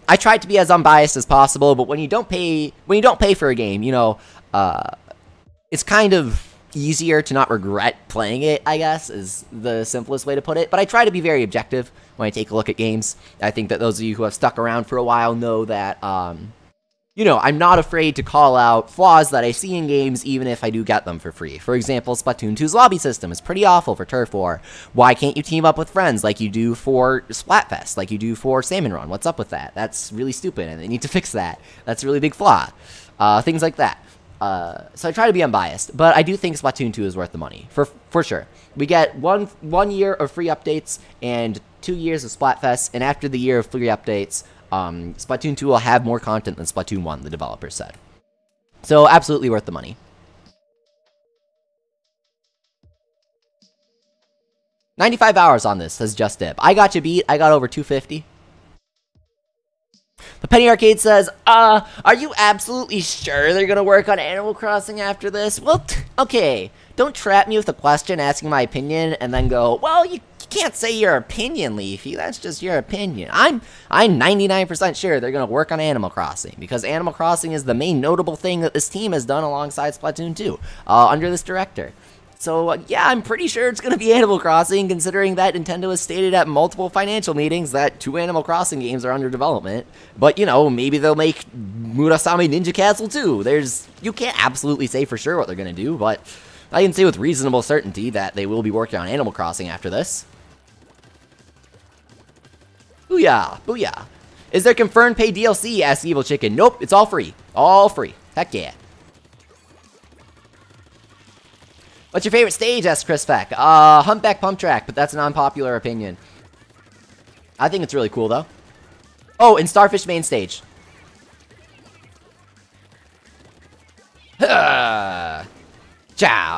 I tried to be as unbiased as possible, but when you don't pay for a game, you know, it's kind of easier to not regret playing it, I guess, is the simplest way to put it. But I try to be very objective when I take a look at games. I think that those of you who have stuck around for a while know that, you know, I'm not afraid to call out flaws that I see in games, even if I do get them for free. For example, Splatoon 2's lobby system is pretty awful for Turf War. Why can't you team up with friends like you do for Splatfest, like you do for Salmon Run? What's up with that? That's really stupid, and they need to fix that. That's a really big flaw. Things like that. So I try to be unbiased, but I do think Splatoon 2 is worth the money, for sure. We get one year of free updates and 2 years of Splatfest, and after the year of free updates, Splatoon 2 will have more content than Splatoon 1, the developer said. So, absolutely worth the money. $95 on this, says Just Dip. I got you beat. I got over 250. The Penny Arcade says, are you absolutely sure they're gonna work on Animal Crossing after this? Well, okay, don't trap me with a question asking my opinion and then go, well, you can't say your opinion, Leafy, that's just your opinion. I'm 99% sure they're gonna work on Animal Crossing, because Animal Crossing is the main notable thing that this team has done alongside Splatoon 2, under this director. So, yeah, I'm pretty sure it's going to be Animal Crossing, considering that Nintendo has stated at multiple financial meetings that 2 Animal Crossing games are under development. But, you know, maybe they'll make Murasame Ninja Castle too. You can't absolutely say for sure what they're going to do, but I can say with reasonable certainty that they will be working on Animal Crossing after this. Booyah, booyah. Is there confirmed paid DLC? Asked Evil Chicken. Nope, it's all free. All free. Heck yeah. What's your favorite stage? Asked Chris Feck. Humpback Pump Track, but that's an unpopular opinion. I think it's really cool, though. Oh, and Starfish Main Stage. Chow,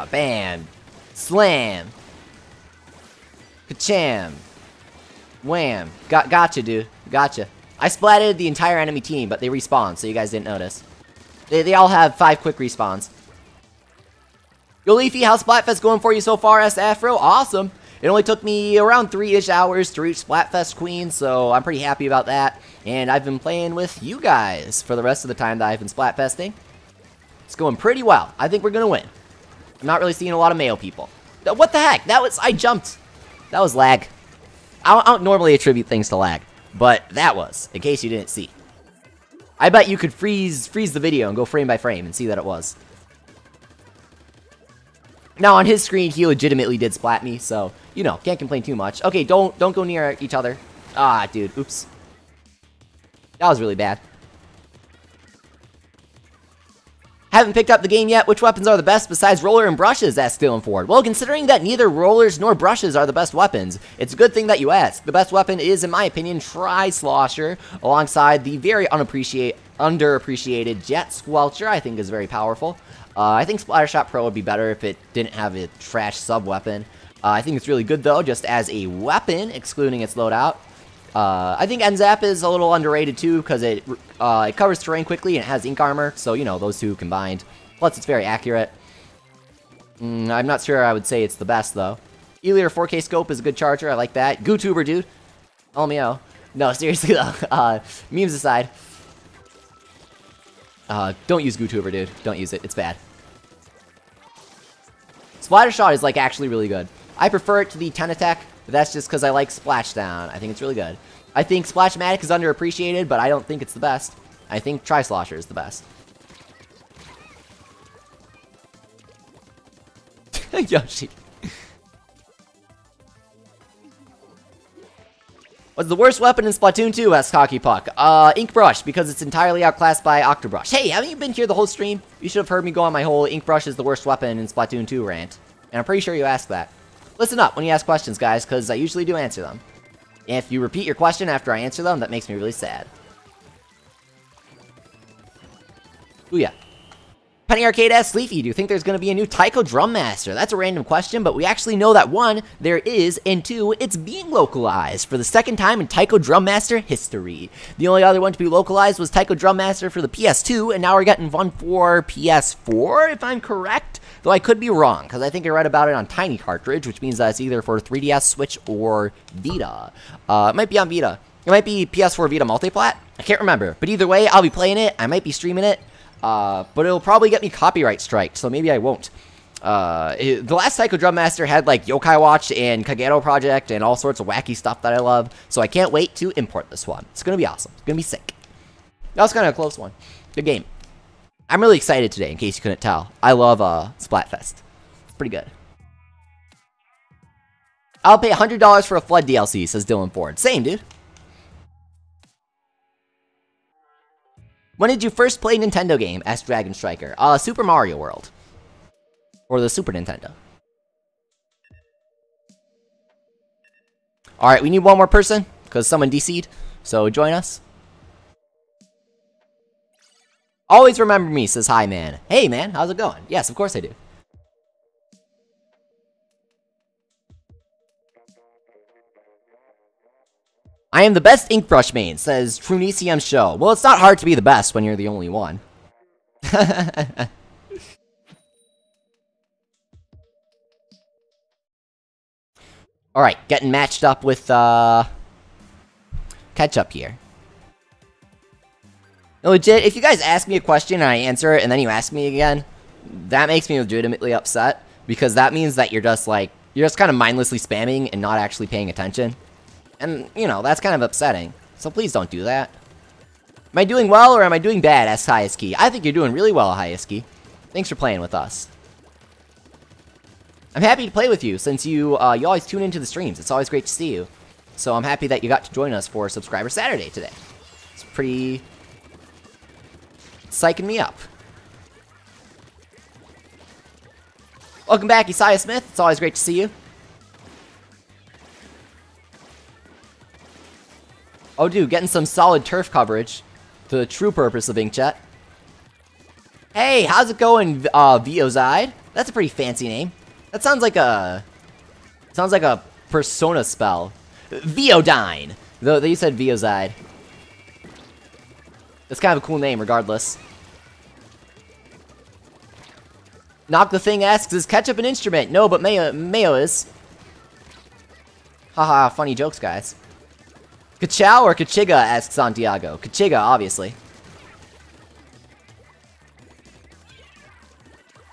bam, slam, ka-cham, wham. Gotcha, dude. Gotcha. I splatted the entire enemy team, but they respawned, so you guys didn't notice. They all have 5 quick respawns. Yo, Leafy, how's Splatfest going for you so far? Asked Afro. Awesome. It only took me around 3-ish hours to reach Splatfest Queen, so I'm pretty happy about that. And I've been playing with you guys for the rest of the time that I've been Splatfesting. It's going pretty well. I think we're going to win. I'm not really seeing a lot of male people. What the heck? I jumped. That was lag. I don't normally attribute things to lag, but that was, in case you didn't see. I bet you could freeze the video and go frame by frame and see that it was. Now, on his screen, he legitimately did splat me, so, you know, can't complain too much. Okay, don't go near each other. Ah, dude, oops. That was really bad. Haven't picked up the game yet. Which weapons are the best besides roller and brushes? Asked Dylan Ford. Well, considering that neither rollers nor brushes are the best weapons, it's a good thing that you asked. The best weapon is, in my opinion, Tri-Slosher, alongside the very underappreciated Jet Squelcher. I think is very powerful. I think Splattershot Pro would be better if it didn't have a trash sub-weapon. I think it's really good, though, just as a weapon, excluding its loadout. I think NZAP is a little underrated, too, because it covers terrain quickly and it has ink armor, so, you know, those two combined. Plus, it's very accurate. I'm not sure I would say it's the best, though. Elior 4K Scope is a good charger, I like that. GooTuber, dude. Oh, meow. No, seriously, though. Memes aside. Don't use GooTuber, dude. Don't use it. It's bad. Splattershot is, like, actually really good. I prefer it to the 10 attack, but that's just because I like Splashdown. I think it's really good. I think Splash-O-Matic is underappreciated, but I don't think it's the best. I think Tri-Slosher is the best. Yoshi. What's the worst weapon in Splatoon 2? Asked Hockey Puck. Ink Brush, because it's entirely outclassed by Octobrush. Hey, haven't you been here the whole stream? You should have heard me go on my whole Ink Brush is the worst weapon in Splatoon 2 rant. And I'm pretty sure you asked that. Listen up when you ask questions, guys, because I usually do answer them. If you repeat your question after I answer them, that makes me really sad. Ooh, yeah. Penny Arcade asks Leafy, do you think there's going to be a new Taiko Drum Master? That's a random question, but we actually know that 1, there is, and 2, it's being localized for the second time in Taiko Drum Master history. The only other one to be localized was Taiko Drum Master for the PS2, and now we're getting one for PS4, if I'm correct. Though I could be wrong, because I think I read about it on Tiny Cartridge, which means that it's either for 3DS, Switch, or Vita. It might be on Vita. It might be PS4 Vita multiplat. I can't remember, but either way, I'll be playing it. I might be streaming it. But it'll probably get me copyright striked, so maybe I won't. The last Taiko Drum Master had, like, Yokai Watch and Kagero Project and all sorts of wacky stuff that I love, so I can't wait to import this one. It's gonna be awesome. It's gonna be sick. That was kind of a close one. Good game. I'm really excited today, in case you couldn't tell. I love, Splatfest. It's pretty good. I'll pay $100 for a Flood DLC, says Dylan Ford. Same, dude. When did you first play a Nintendo game? Asked Dragon Striker. Super Mario World. Or the Super Nintendo. Alright, we need one more person, because someone DC'd. So join us. Always remember me, says Hi Man. Hey man, how's it going? Yes, of course I do. I am the best ink brush main, says Trunicium Show. Well, it's not hard to be the best when you're the only one. Alright, getting matched up with, Ketchup here. No, legit, if you guys ask me a question and I answer it and then you ask me again, that makes me legitimately upset. Because that means that you're just, like, you're just kind of mindlessly spamming and not actually paying attention. And, you know, that's kind of upsetting. So please don't do that. Am I doing well or am I doing bad, asks Highest Key. I think you're doing really well, Highest Key. Thanks for playing with us. I'm happy to play with you, since you always tune into the streams. It's always great to see you. So I'm happy that you got to join us for Subscriber Saturday today. It's pretty psyching me up. Welcome back, Isaiah Smith. It's always great to see you. Oh, dude, getting some solid turf coverage. The true purpose of Inkjet. Hey, how's it going, Viozide? That's a pretty fancy name. That sounds like a Persona spell. Viodine. Though you said Viozide. That's kind of a cool name, regardless. Knock the Thing asks, is Ketchup an instrument? No, but Mayo is. Haha, funny jokes, guys. Kachow or Kachiga, asks Santiago. Kachiga, obviously.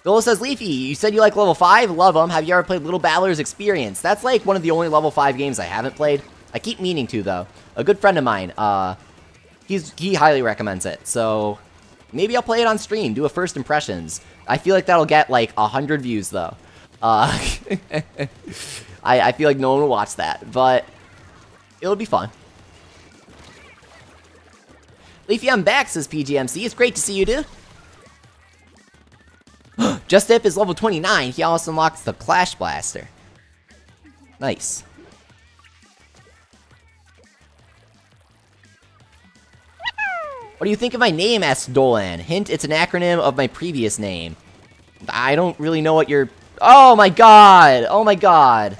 Dolo says, Leafy, you said you like level 5? Love them. Have you ever played Little Battler's Experience? That's like one of the only level 5 games I haven't played. I keep meaning to, though. A good friend of mine, he highly recommends it. So, maybe I'll play it on stream, do a first impressions. I feel like that'll get like 100 views, though. I feel like no one will watch that, but it'll be fun. Leafy, I'm back, says PGMC. It's great to see you, dude. Just Dip is level 29. He also unlocks the Clash Blaster. Nice. What do you think of my name, asks Dolan. Hint, it's an acronym of my previous name. I don't really know what you're... Oh my god! Oh my god!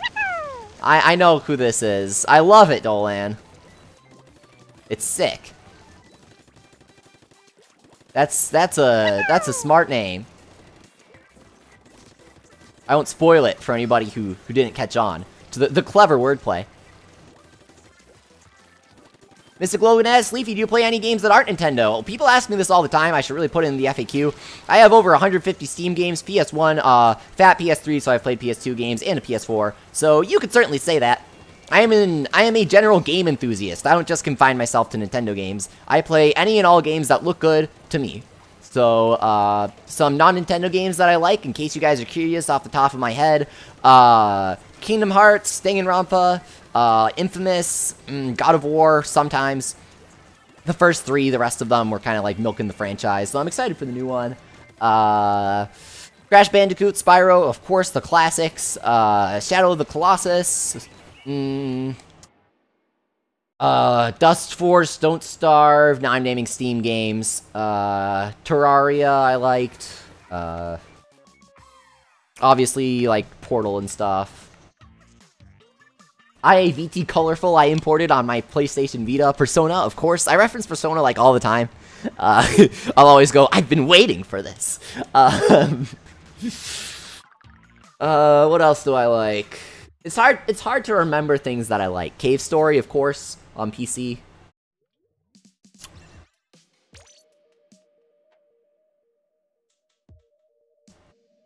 I know who this is. I love it, Dolan. It's sick. That's a smart name. I won't spoil it for anybody who didn't catch on to the clever wordplay. Mystic Logan asks, Leafy, do you play any games that aren't Nintendo? Well, people ask me this all the time. I should really put it in the FAQ. I have over 150 Steam games, PS1, fat PS3, so I've played PS2 games, and a PS4. So you could certainly say that. I am a general game enthusiast. I don't just confine myself to Nintendo games. I play any and all games that look good to me. So, some non-Nintendo games that I like, in case you guys are curious off the top of my head. Kingdom Hearts, Danganronpa, Infamous, God of War, sometimes. The first 3, the rest of them were kind of like milking the franchise, so I'm excited for the new one. Crash Bandicoot, Spyro, of course, the classics. Shadow of the Colossus. Dust Force, Don't Starve. Now I'm naming Steam games. Terraria, I liked. Obviously, like, Portal and stuff. VT Colorful, I imported on my PlayStation Vita. Persona, of course. I reference Persona, like, all the time. I'll always go, I've been waiting for this. What else do I like? It's hard to remember things that I like. Cave Story, of course, on PC.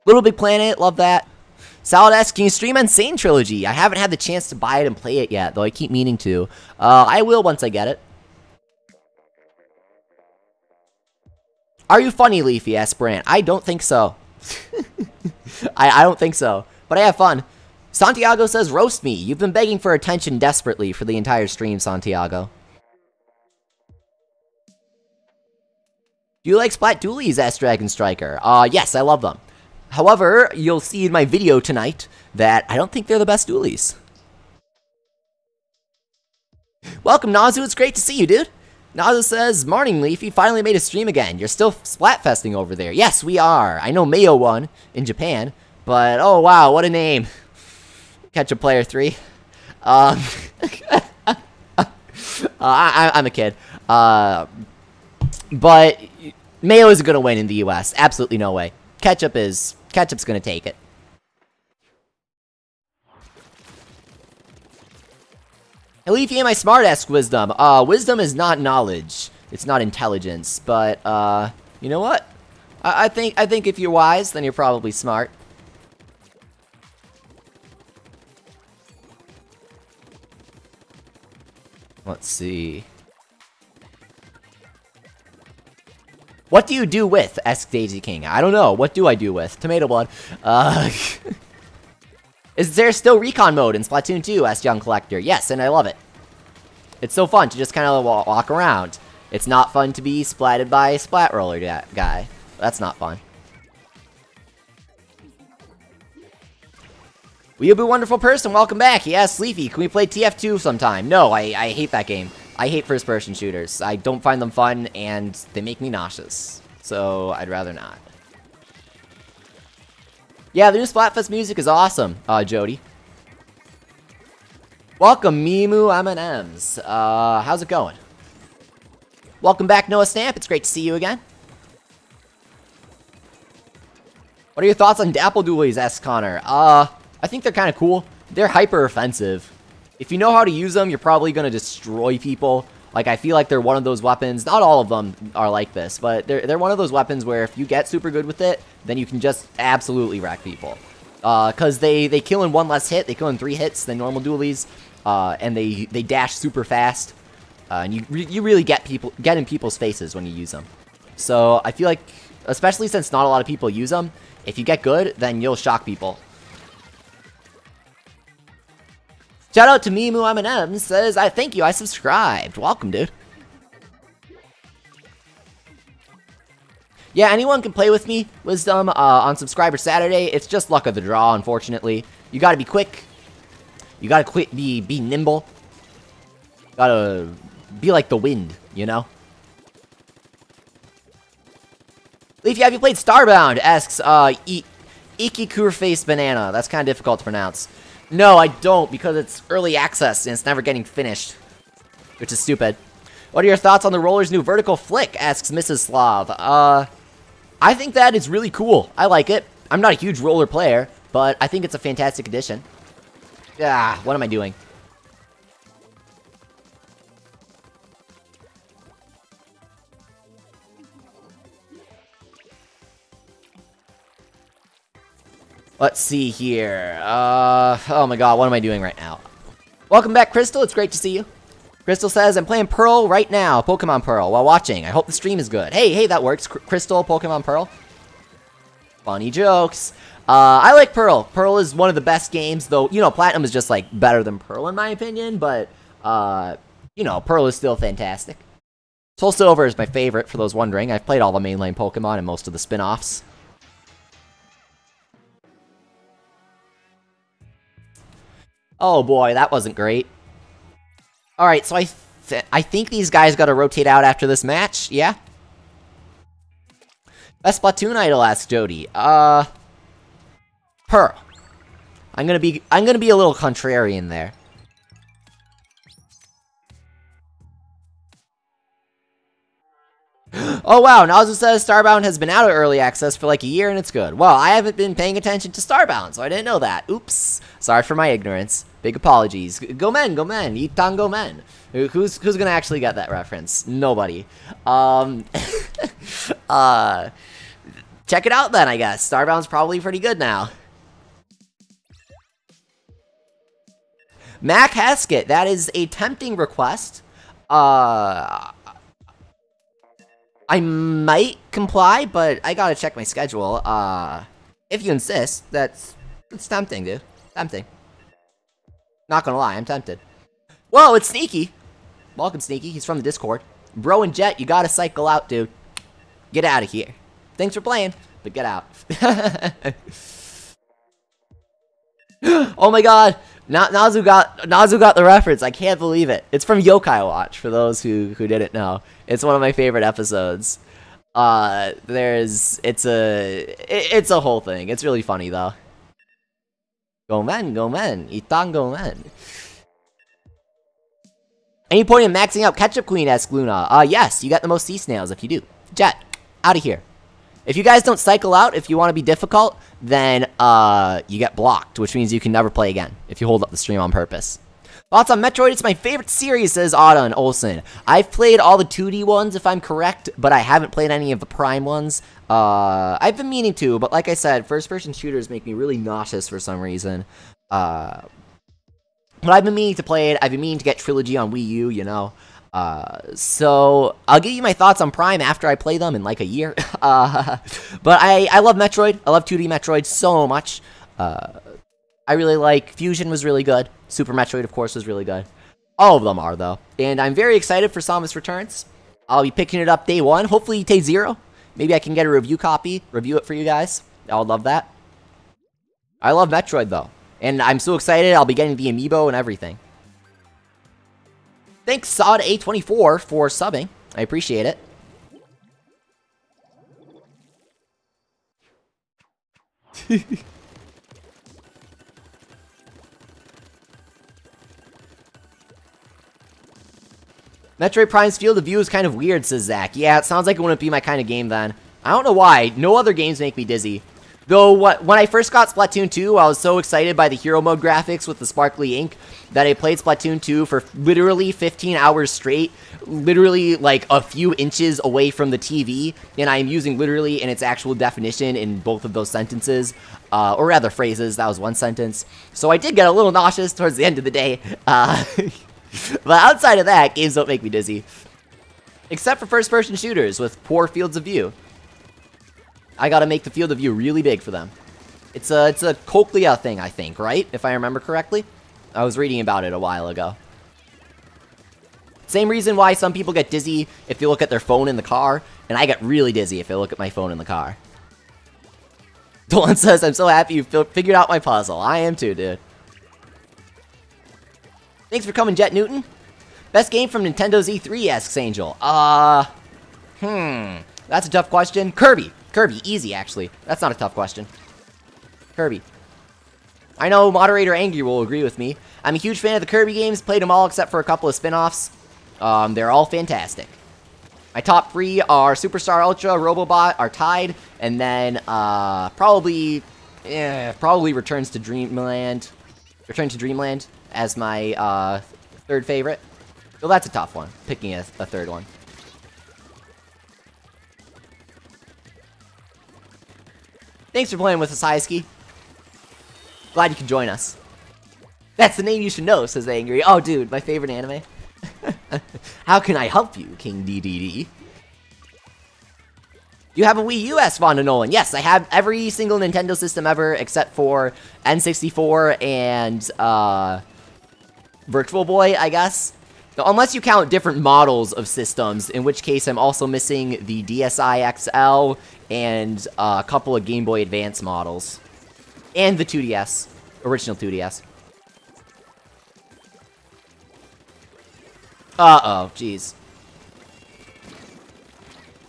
Little Big Planet, love that. Salad asks, can you stream Insane Trilogy? I haven't had the chance to buy it and play it yet, though I keep meaning to. I will once I get it. Are you funny, Leafy? Asks Brant. I don't think so. I don't think so. But I have fun. Santiago says, roast me. You've been begging for attention desperately for the entire stream, Santiago. Do you like Splat Dualies? Asks Dragon Striker. Yes, I love them. However, you'll see in my video tonight that I don't think they're the best dualies. Welcome, Nazu. It's great to see you, dude. Nazu says, morning, Leafy. Finally made a stream again. You're still Splatfesting over there. Yes, we are. I know Mayo won in Japan, but oh, wow, what a name. Ketchup Player 3. I'm a kid. But Mayo is gonna win in the US. Absolutely no way. Ketchup's gonna take it. Elifie, my smart-ass wisdom. Wisdom is not knowledge. It's not intelligence. But, you know what? I think if you're wise, then you're probably smart. Let's see. What do you do with Ask Daisy King? I don't know. What do I do with? Tomato blood. Is there still recon mode in Splatoon 2? Asked Young Collector. Yes, and I love it. It's so fun to just kind of walk around. It's not fun to be splatted by a splat roller guy. That's not fun. Will you be a wonderful person? Welcome back. Yes, Leafy. Can we play TF2 sometime? No, I hate that game. I hate first-person shooters. I don't find them fun, and they make me nauseous. So, I'd rather not. Yeah, the new Splatfest music is awesome, Jody. Welcome, Mimu M&Ms. How's it going? Welcome back, Noah Stamp. It's great to see you again. What are your thoughts on Dapple Dualies, asks Connor? I think they're kind of cool. They're hyper-offensive. If you know how to use them, you're probably going to destroy people. Like, I feel like they're one of those weapons. Not all of them are like this, but they're one of those weapons where if you get super good with it, then you can just absolutely wreck people. Because they kill in one less hit. They kill in 3 hits than normal dualies. And they dash super fast. And you really get in people's faces when you use them. So, I feel like, especially since not a lot of people use them, if you get good, then you'll shock people. Shout out to Mimu M&M, says, I thank you, I subscribed. Welcome, dude. Yeah, anyone can play with me, Wisdom, on Subscriber Saturday. It's just luck of the draw, unfortunately. You gotta be quick. You gotta be nimble. You gotta be like the wind, you know? Leafy, have you played Starbound? Asks, Ikikur-Face Banana. That's kind of difficult to pronounce. No, I don't, because it's early access and it's never getting finished. Which is stupid. What are your thoughts on the roller's new vertical flick? Asks Mrs. Slav. I think that is really cool. I like it. I'm not a huge roller player, but I think it's a fantastic addition. Ah, what am I doing? Let's see here. Oh my god, what am I doing right now? Welcome back, Crystal. It's great to see you. Crystal says, I'm playing Pearl right now, Pokemon Pearl, while watching. I hope the stream is good. Hey, that works. Crystal, Pokemon Pearl. Funny jokes. I like Pearl. Pearl is one of the best games, though, you know, Platinum is just, like, better than Pearl in my opinion, but, you know, Pearl is still fantastic. Soul Silver is my favorite, for those wondering. I've played all the mainline Pokemon and most of the spin-offs. Oh boy, that wasn't great. Alright, so I think these guys gotta rotate out after this match, yeah? Best Splatoon idol, asks Jody. Pearl. I'm gonna be a little contrarian there. Oh wow, Nazu says Starbound has been out of early access for like a year and it's good. Well, I haven't been paying attention to Starbound, so I didn't know that. Oops. Sorry for my ignorance. Big apologies. Go men, Itan go men. Who's gonna actually get that reference? Nobody. Check it out then, I guess. Starbound's probably pretty good now. Mac Haskett, that is a tempting request. I might comply, but I gotta check my schedule. If you insist, it's tempting, dude. Tempting. Not gonna lie, I'm tempted. Whoa, it's Sneaky. Welcome, Sneaky. He's from the Discord. Bro and Jet, you gotta cycle out, dude. Get out of here. Thanks for playing, but get out. Oh my god. Nazu got the reference. I can't believe it. It's from Yokai Watch, for those who didn't know. It's one of my favorite episodes. It's a whole thing. It's really funny though. Go men, Itan go men. Any point in maxing out Ketchup Queen, asks Luna. Yes, you got the most sea snails if you do. Jet, out of here. If you guys don't cycle out, if you want to be difficult, then you get blocked, which means you can never play again if you hold up the stream on purpose. Thoughts on Metroid? It's my favorite series, says Otto and Olsen. I've played all the 2D ones, if I'm correct, but I haven't played any of the Prime ones. I've been meaning to, but like I said, first-person shooters make me really nauseous for some reason. But I've been meaning to play it. I've been meaning to get Trilogy on Wii U, you know. So I'll give you my thoughts on Prime after I play them in like a year. But I love Metroid. I love 2D Metroid so much. I really like Fusion was really good. Super Metroid, of course, was really good. All of them are, though. And I'm very excited for Samus Returns. I'll be picking it up day 1. Hopefully day 0. Maybe I can get a review copy, review it for you guys. I would love that. I love Metroid, though. And I'm so excited I'll be getting the amiibo and everything. Thanks, Sod-A24, for subbing. I appreciate it. Metroid Prime's field of view is kind of weird, says Zach. Yeah, it sounds like it wouldn't be my kind of game then. I don't know why. No other games make me dizzy. Though, when I first got Splatoon 2, I was so excited by the hero mode graphics with the sparkly ink that I played Splatoon 2 for literally 15 hours straight, literally like a few inches away from the TV, and I'm using literally in its actual definition in both of those sentences, or rather phrases. That was one sentence. So I did get a little nauseous towards the end of the day. But outside of that, games don't make me dizzy. Except for first-person shooters with poor fields of view. I gotta make the field of view really big for them. It's a cochlea thing, I think, right? If I remember correctly. I was reading about it a while ago. Same reason why some people get dizzy if they look at their phone in the car, and I get really dizzy if I look at my phone in the car. Dolan says, I'm so happy you figured out my puzzle. I am too, dude. Thanks for coming, Jet Newton. Best game from Nintendo's E3, asks Angel. That's a tough question. Kirby. Kirby, easy, actually. That's not a tough question. Kirby. I know Moderator Angry will agree with me. I'm a huge fan of the Kirby games, played them all except for a couple of spin-offs. They're all fantastic. My top 3 are Superstar Ultra, Robobot are tied, and then, probably Return to Dreamland as my, third favorite. So that's a tough one, picking a third one. Thanks for playing with us, Highski. Glad you can join us. That's the name you should know, says Angry. Oh, dude, my favorite anime. How can I help you, King DDD? You have a Wii U, asks Vonda Nolan. Yes, I have every single Nintendo system ever except for N64 and Virtual Boy, I guess. So, unless you count different models of systems, in which case I'm also missing the DSi XL and a couple of Game Boy Advance models. And the 2DS. Original 2DS. Uh-oh, jeez.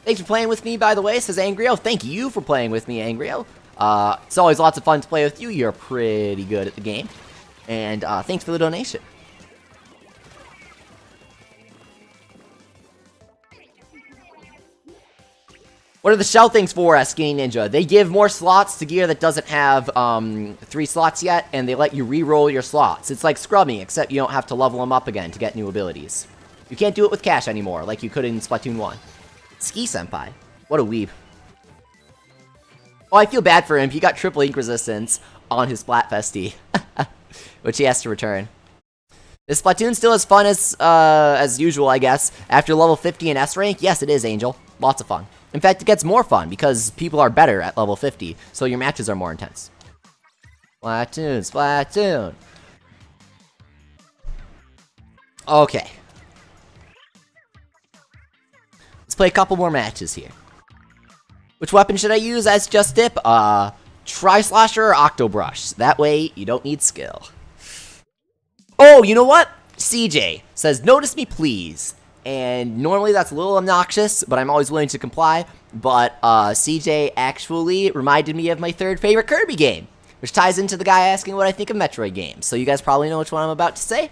Thanks for playing with me, by the way, says Angrio. Thank you for playing with me, Angrio. It's always lots of fun to play with you. You're pretty good at the game. And thanks for the donation. What are the shell things for, asks Skinny Ninja? They give more slots to gear that doesn't have 3 slots yet, and they let you re-roll your slots. It's like scrubbing, except you don't have to level them up again to get new abilities. You can't do it with cash anymore, like you could in Splatoon 1. Ski Senpai. What a weeb. Oh, I feel bad for him. He got triple ink resistance on his Splatfest, which he has to return. Is Splatoon still as fun as usual, I guess, after level 50 in S rank? Yes, it is, Angel. Lots of fun. In fact, it gets more fun because people are better at level 50, so your matches are more intense. Splatoon, Splatoon. Okay. Let's play a couple more matches here. Which weapon should I use as Just Dip? Tri-Slosher or Octobrush. That way, you don't need skill. Oh, you know what? CJ says, notice me please. And normally that's a little obnoxious, but I'm always willing to comply. But CJ actually reminded me of my third favorite Kirby game, which ties into the guy asking what I think of Metroid games. So you guys probably know which one I'm about to say.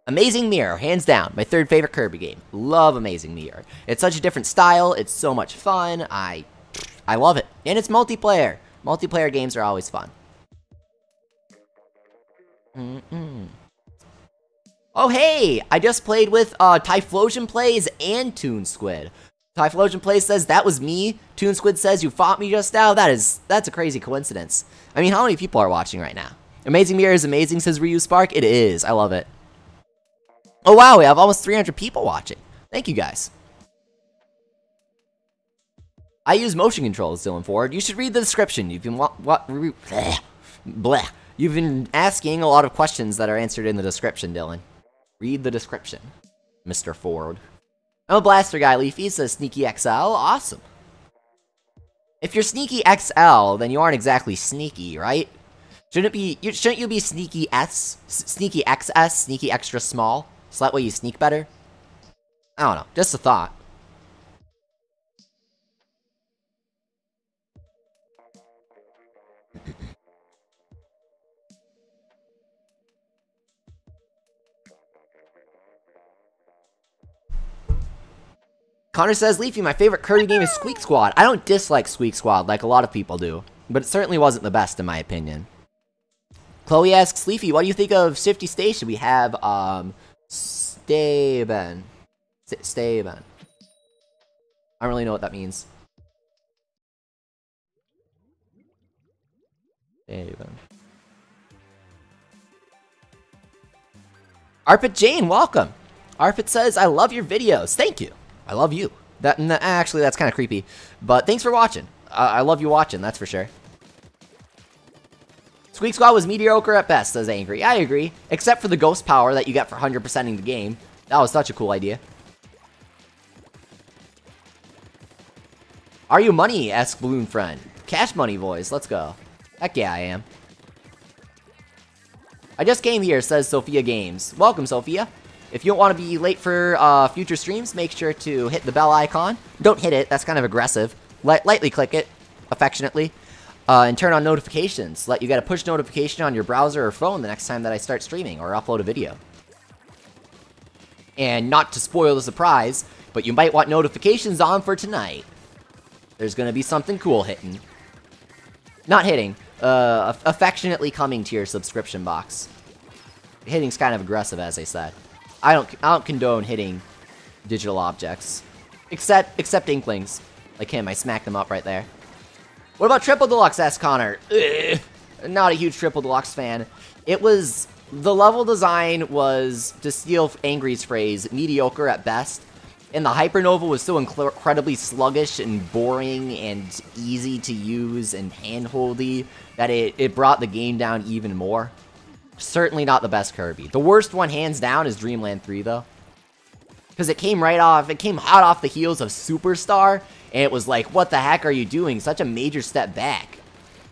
Amazing Mirror, hands down, my third favorite Kirby game. Love Amazing Mirror. It's such a different style. It's so much fun. I love it. And it's multiplayer. Multiplayer games are always fun. Oh, hey! I just played with Typhlosion Plays and Toon Squid. Typhlosion Plays says, that was me. Toon Squid says, you fought me just now. That's a crazy coincidence. I mean, how many people are watching right now? Amazing Mirror is amazing, says Ryu Spark. It is. I love it. Oh, wow, we have almost 300 people watching. Thank you, guys. I use motion controls, Dylan Ford. You should read the description. You've been You've been asking a lot of questions that are answered in the description, Dylan. Read the description, Mr. Ford. I'm a blaster guy, Leafy, says Sneaky XL. Awesome. If you're Sneaky XL, then you aren't exactly sneaky, right? Shouldn't you be Sneaky S? Sneaky XS? Sneaky extra small? So that way you sneak better? I don't know. Just a thought. Connor says, Leafy, my favorite Kirby game is Squeak Squad. I don't dislike Squeak Squad like a lot of people do, but it certainly wasn't the best in my opinion. Chloe asks, Leafy, what do you think of Shifty Station? We have, Staben. Staben. I don't really know what that means. Staben. Arpit Jane, welcome. Arpit says, I love your videos. Thank you. I love you. Actually, that's kind of creepy. But thanks for watching. I love you watching, that's for sure. Squeak Squad was mediocre at best, says Angry. I agree. Except for the ghost power that you get for 100%ing the game. That was such a cool idea. Are you money? Asks Balloon Friend. Cash money, boys. Let's go. Heck yeah, I am. I just came here, says Sophia Games. Welcome, Sophia. If you don't want to be late for future streams, make sure to hit the bell icon. Don't hit it, that's kind of aggressive. Lightly click it, affectionately. And turn on notifications. Let you get a push notification on your browser or phone the next time that I start streaming or upload a video. And not to spoil the surprise, but you might want notifications on for tonight. There's gonna be something cool hitting. Not hitting, affectionately coming to your subscription box. Hitting's kind of aggressive, as I said. I don't condone hitting digital objects. Except Inklings. Like him, I smacked them up right there. What about Triple Deluxe, asks Connor? Ugh. Not a huge Triple Deluxe fan. The level design was, to steal Angry's phrase, mediocre at best. And the Hypernova was so incredibly sluggish and boring and easy to use and handholdy that it brought the game down even more. Certainly not the best Kirby. The worst one, hands down, is Dreamland 3, though. Because it came hot off the heels of Superstar, and it was like, what the heck are you doing? Such a major step back.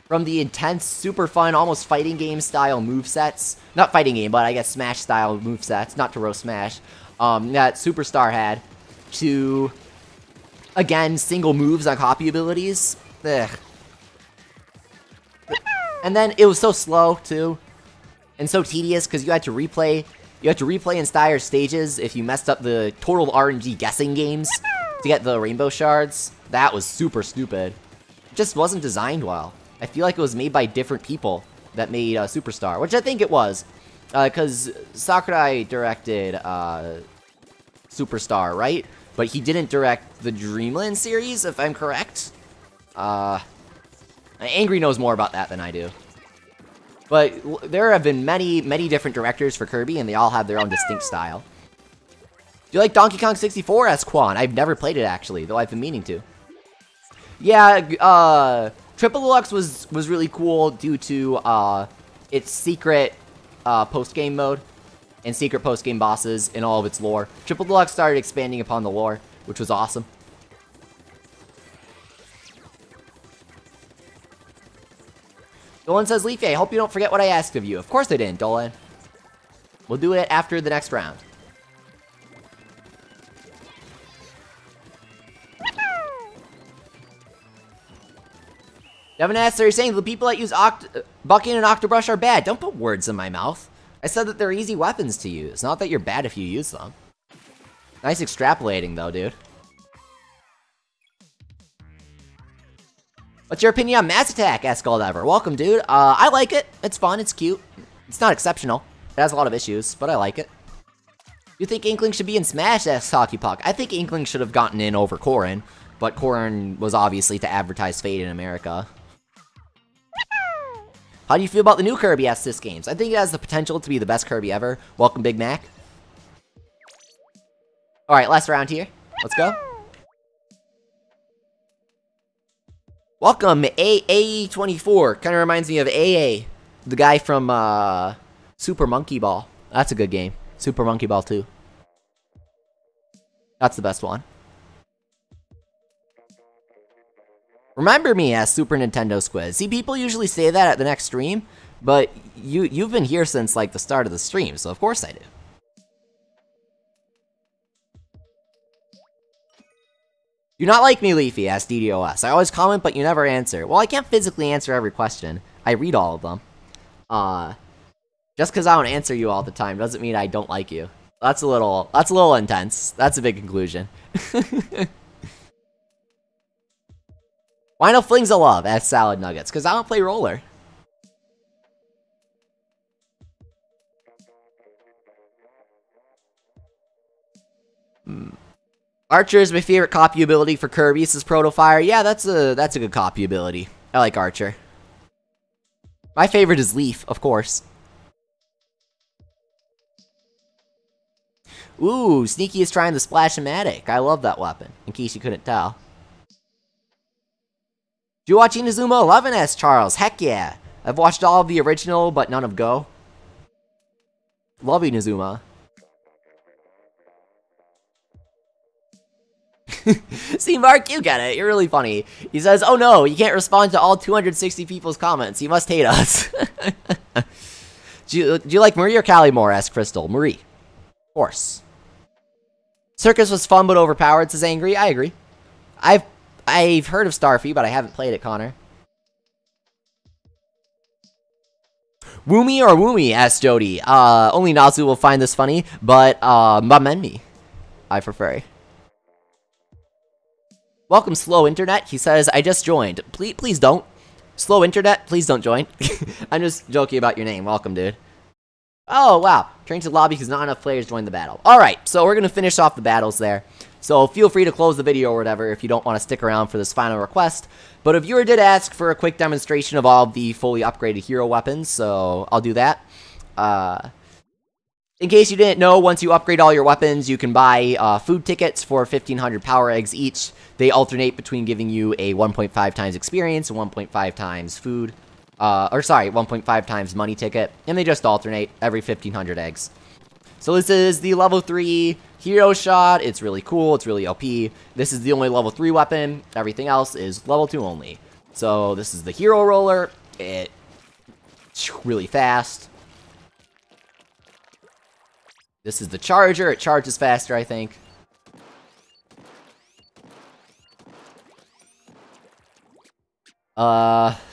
From the intense, super fun, almost fighting game style movesets. Not fighting game, but I guess Smash style movesets, not to roast Smash. That Superstar had. To, again, single moves on copy abilities. Ugh. And then it was so slow, too. And so tedious, because you had to replay entire stages if you messed up the total RNG guessing games to get the rainbow shards. That was super stupid. It just wasn't designed well. I feel like it was made by different people that made Superstar, which I think it was. Because Sakurai directed Superstar, right? But he didn't direct the Dreamland series, if I'm correct. Angry knows more about that than I do. But there have been many different directors for Kirby, and they all have their own distinct style. Do you like Donkey Kong 64? Asks Quan. I've never played it, actually, though I've been meaning to. Yeah, Triple Deluxe was really cool due to its secret post-game mode and secret post-game bosses and all of its lore. Triple Deluxe started expanding upon the lore, which was awesome. Dolan says, Leafy, I hope you don't forget what I asked of you. Of course I didn't, Dolan. We'll do it after the next round. Devin asks, are you saying the people that use Bucking and Octobrush are bad? Don't put words in my mouth. I said that they're easy weapons to use, not that you're bad if you use them. Nice extrapolating though, dude. What's your opinion on Mass Attack? Ask Goldever. Welcome, dude. I like it. It's fun. It's cute. It's not exceptional. It has a lot of issues, but I like it. You think Inkling should be in Smash? Asks Hockey Puck. I think Inkling should have gotten in over Corrin, but Corrin was obviously to advertise Fate in America. How do you feel about the new Kirby Assist games? I think it has the potential to be the best Kirby ever. Welcome, Big Mac. Alright, last round here. Let's go. Welcome, AE24. Kind of reminds me of AA, the guy from Super Monkey Ball. That's a good game. Super Monkey Ball 2. That's the best one. Remember me as Super Nintendo Squid. See, people usually say that at the next stream, but you've been here since like the start of the stream, so of course I do. You're not like me, Leafy, asked DDoS. I always comment, but you never answer. Well, I can't physically answer every question. I read all of them. Just because I don't answer you all the time doesn't mean I don't like you. That's a little intense. That's a big conclusion. Why no flings of love? Asked Salad Nuggets. Because I don't play roller. Archer is my favorite copy ability for Kirby, says Protofire. Yeah, that's a good copy ability. I like Archer. My favorite is Leaf, of course. Ooh, Sneaky is trying the Splash-o-Matic. I love that weapon, in case you couldn't tell. Do you watch Inazuma 11? Asked Charles. Heck yeah. I've watched all of the original, but none of Go. Love Inazuma. See, Mark, you get it. You're really funny. He says, oh no, you can't respond to all 260 people's comments. You must hate us. do you like Marie or Callie more? Asked Crystal. Marie. Of course. Circus was fun but overpowered, says Angry. I agree. I've heard of Starfy, but I haven't played it, Connor. Woomy or Woomy? Asked Jody. Only Nazu will find this funny, but Mamenmi. I prefer. Welcome, Slow Internet. He says, I just joined. Please don't. Slow Internet, please don't join. I'm just joking about your name. Welcome, dude. Oh, wow. Train to lobby because not enough players joined the battle. Alright, so we're going to finish off the battles there. So feel free to close the video or whatever if you don't want to stick around for this final request. But a viewer did ask for a quick demonstration of all of the fully upgraded hero weapons, so I'll do that. In case you didn't know, once you upgrade all your weapons, you can buy food tickets for 1,500 power eggs each. They alternate between giving you a 1.5 times experience and 1.5 times food. 1.5 times money ticket. And they just alternate every 1,500 eggs. So this is the level 3 hero shot. It's really cool. It's really OP. This is the only level 3 weapon. Everything else is level 2 only. So this is the hero roller. It's really fast. This is the charger. It charges faster, I think.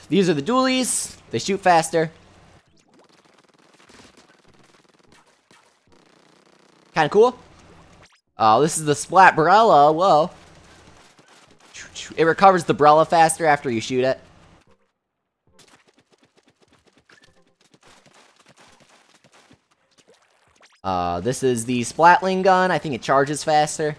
These are the dualies. They shoot faster. Kinda cool. This is the Splat Brella. Whoa. It recovers the Brella faster after you shoot it. This is the Splatling gun. I think it charges faster.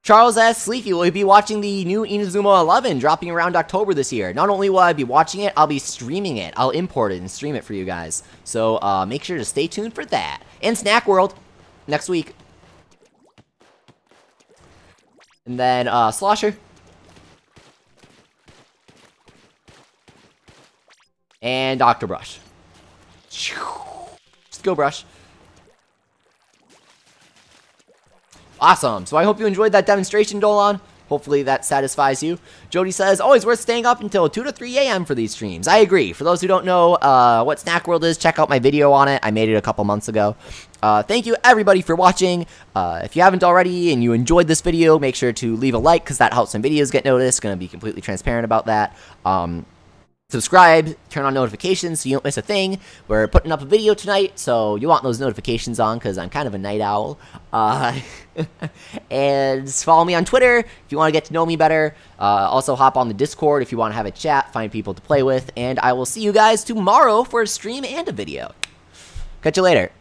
Charles asks, Sleepy, will you be watching the new Inazuma 11 dropping around October this year? Not only will I be watching it, I'll be streaming it. I'll import it and stream it for you guys. So, make sure to stay tuned for that. And Snack World, next week. And then, Slosher. And Dr. Brush. Just go, Brush. Awesome. So I hope you enjoyed that demonstration, Dolan. Hopefully that satisfies you. Jody says, always worth staying up until 2 to 3 a.m. for these streams. I agree. For those who don't know what Snack World is, check out my video on it. I made it a couple months ago. Thank you, everybody, for watching. If you haven't already and you enjoyed this video, make sure to leave a like because that helps some videos get noticed. Going to be completely transparent about that. Subscribe, turn on notifications so you don't miss a thing. We're putting up a video tonight, so you want those notifications on because I'm kind of a night owl. And follow me on Twitter if you want to get to know me better. Also hop on the Discord if you want to have a chat, find people to play with. And I will see you guys tomorrow for a stream and a video. Catch you later.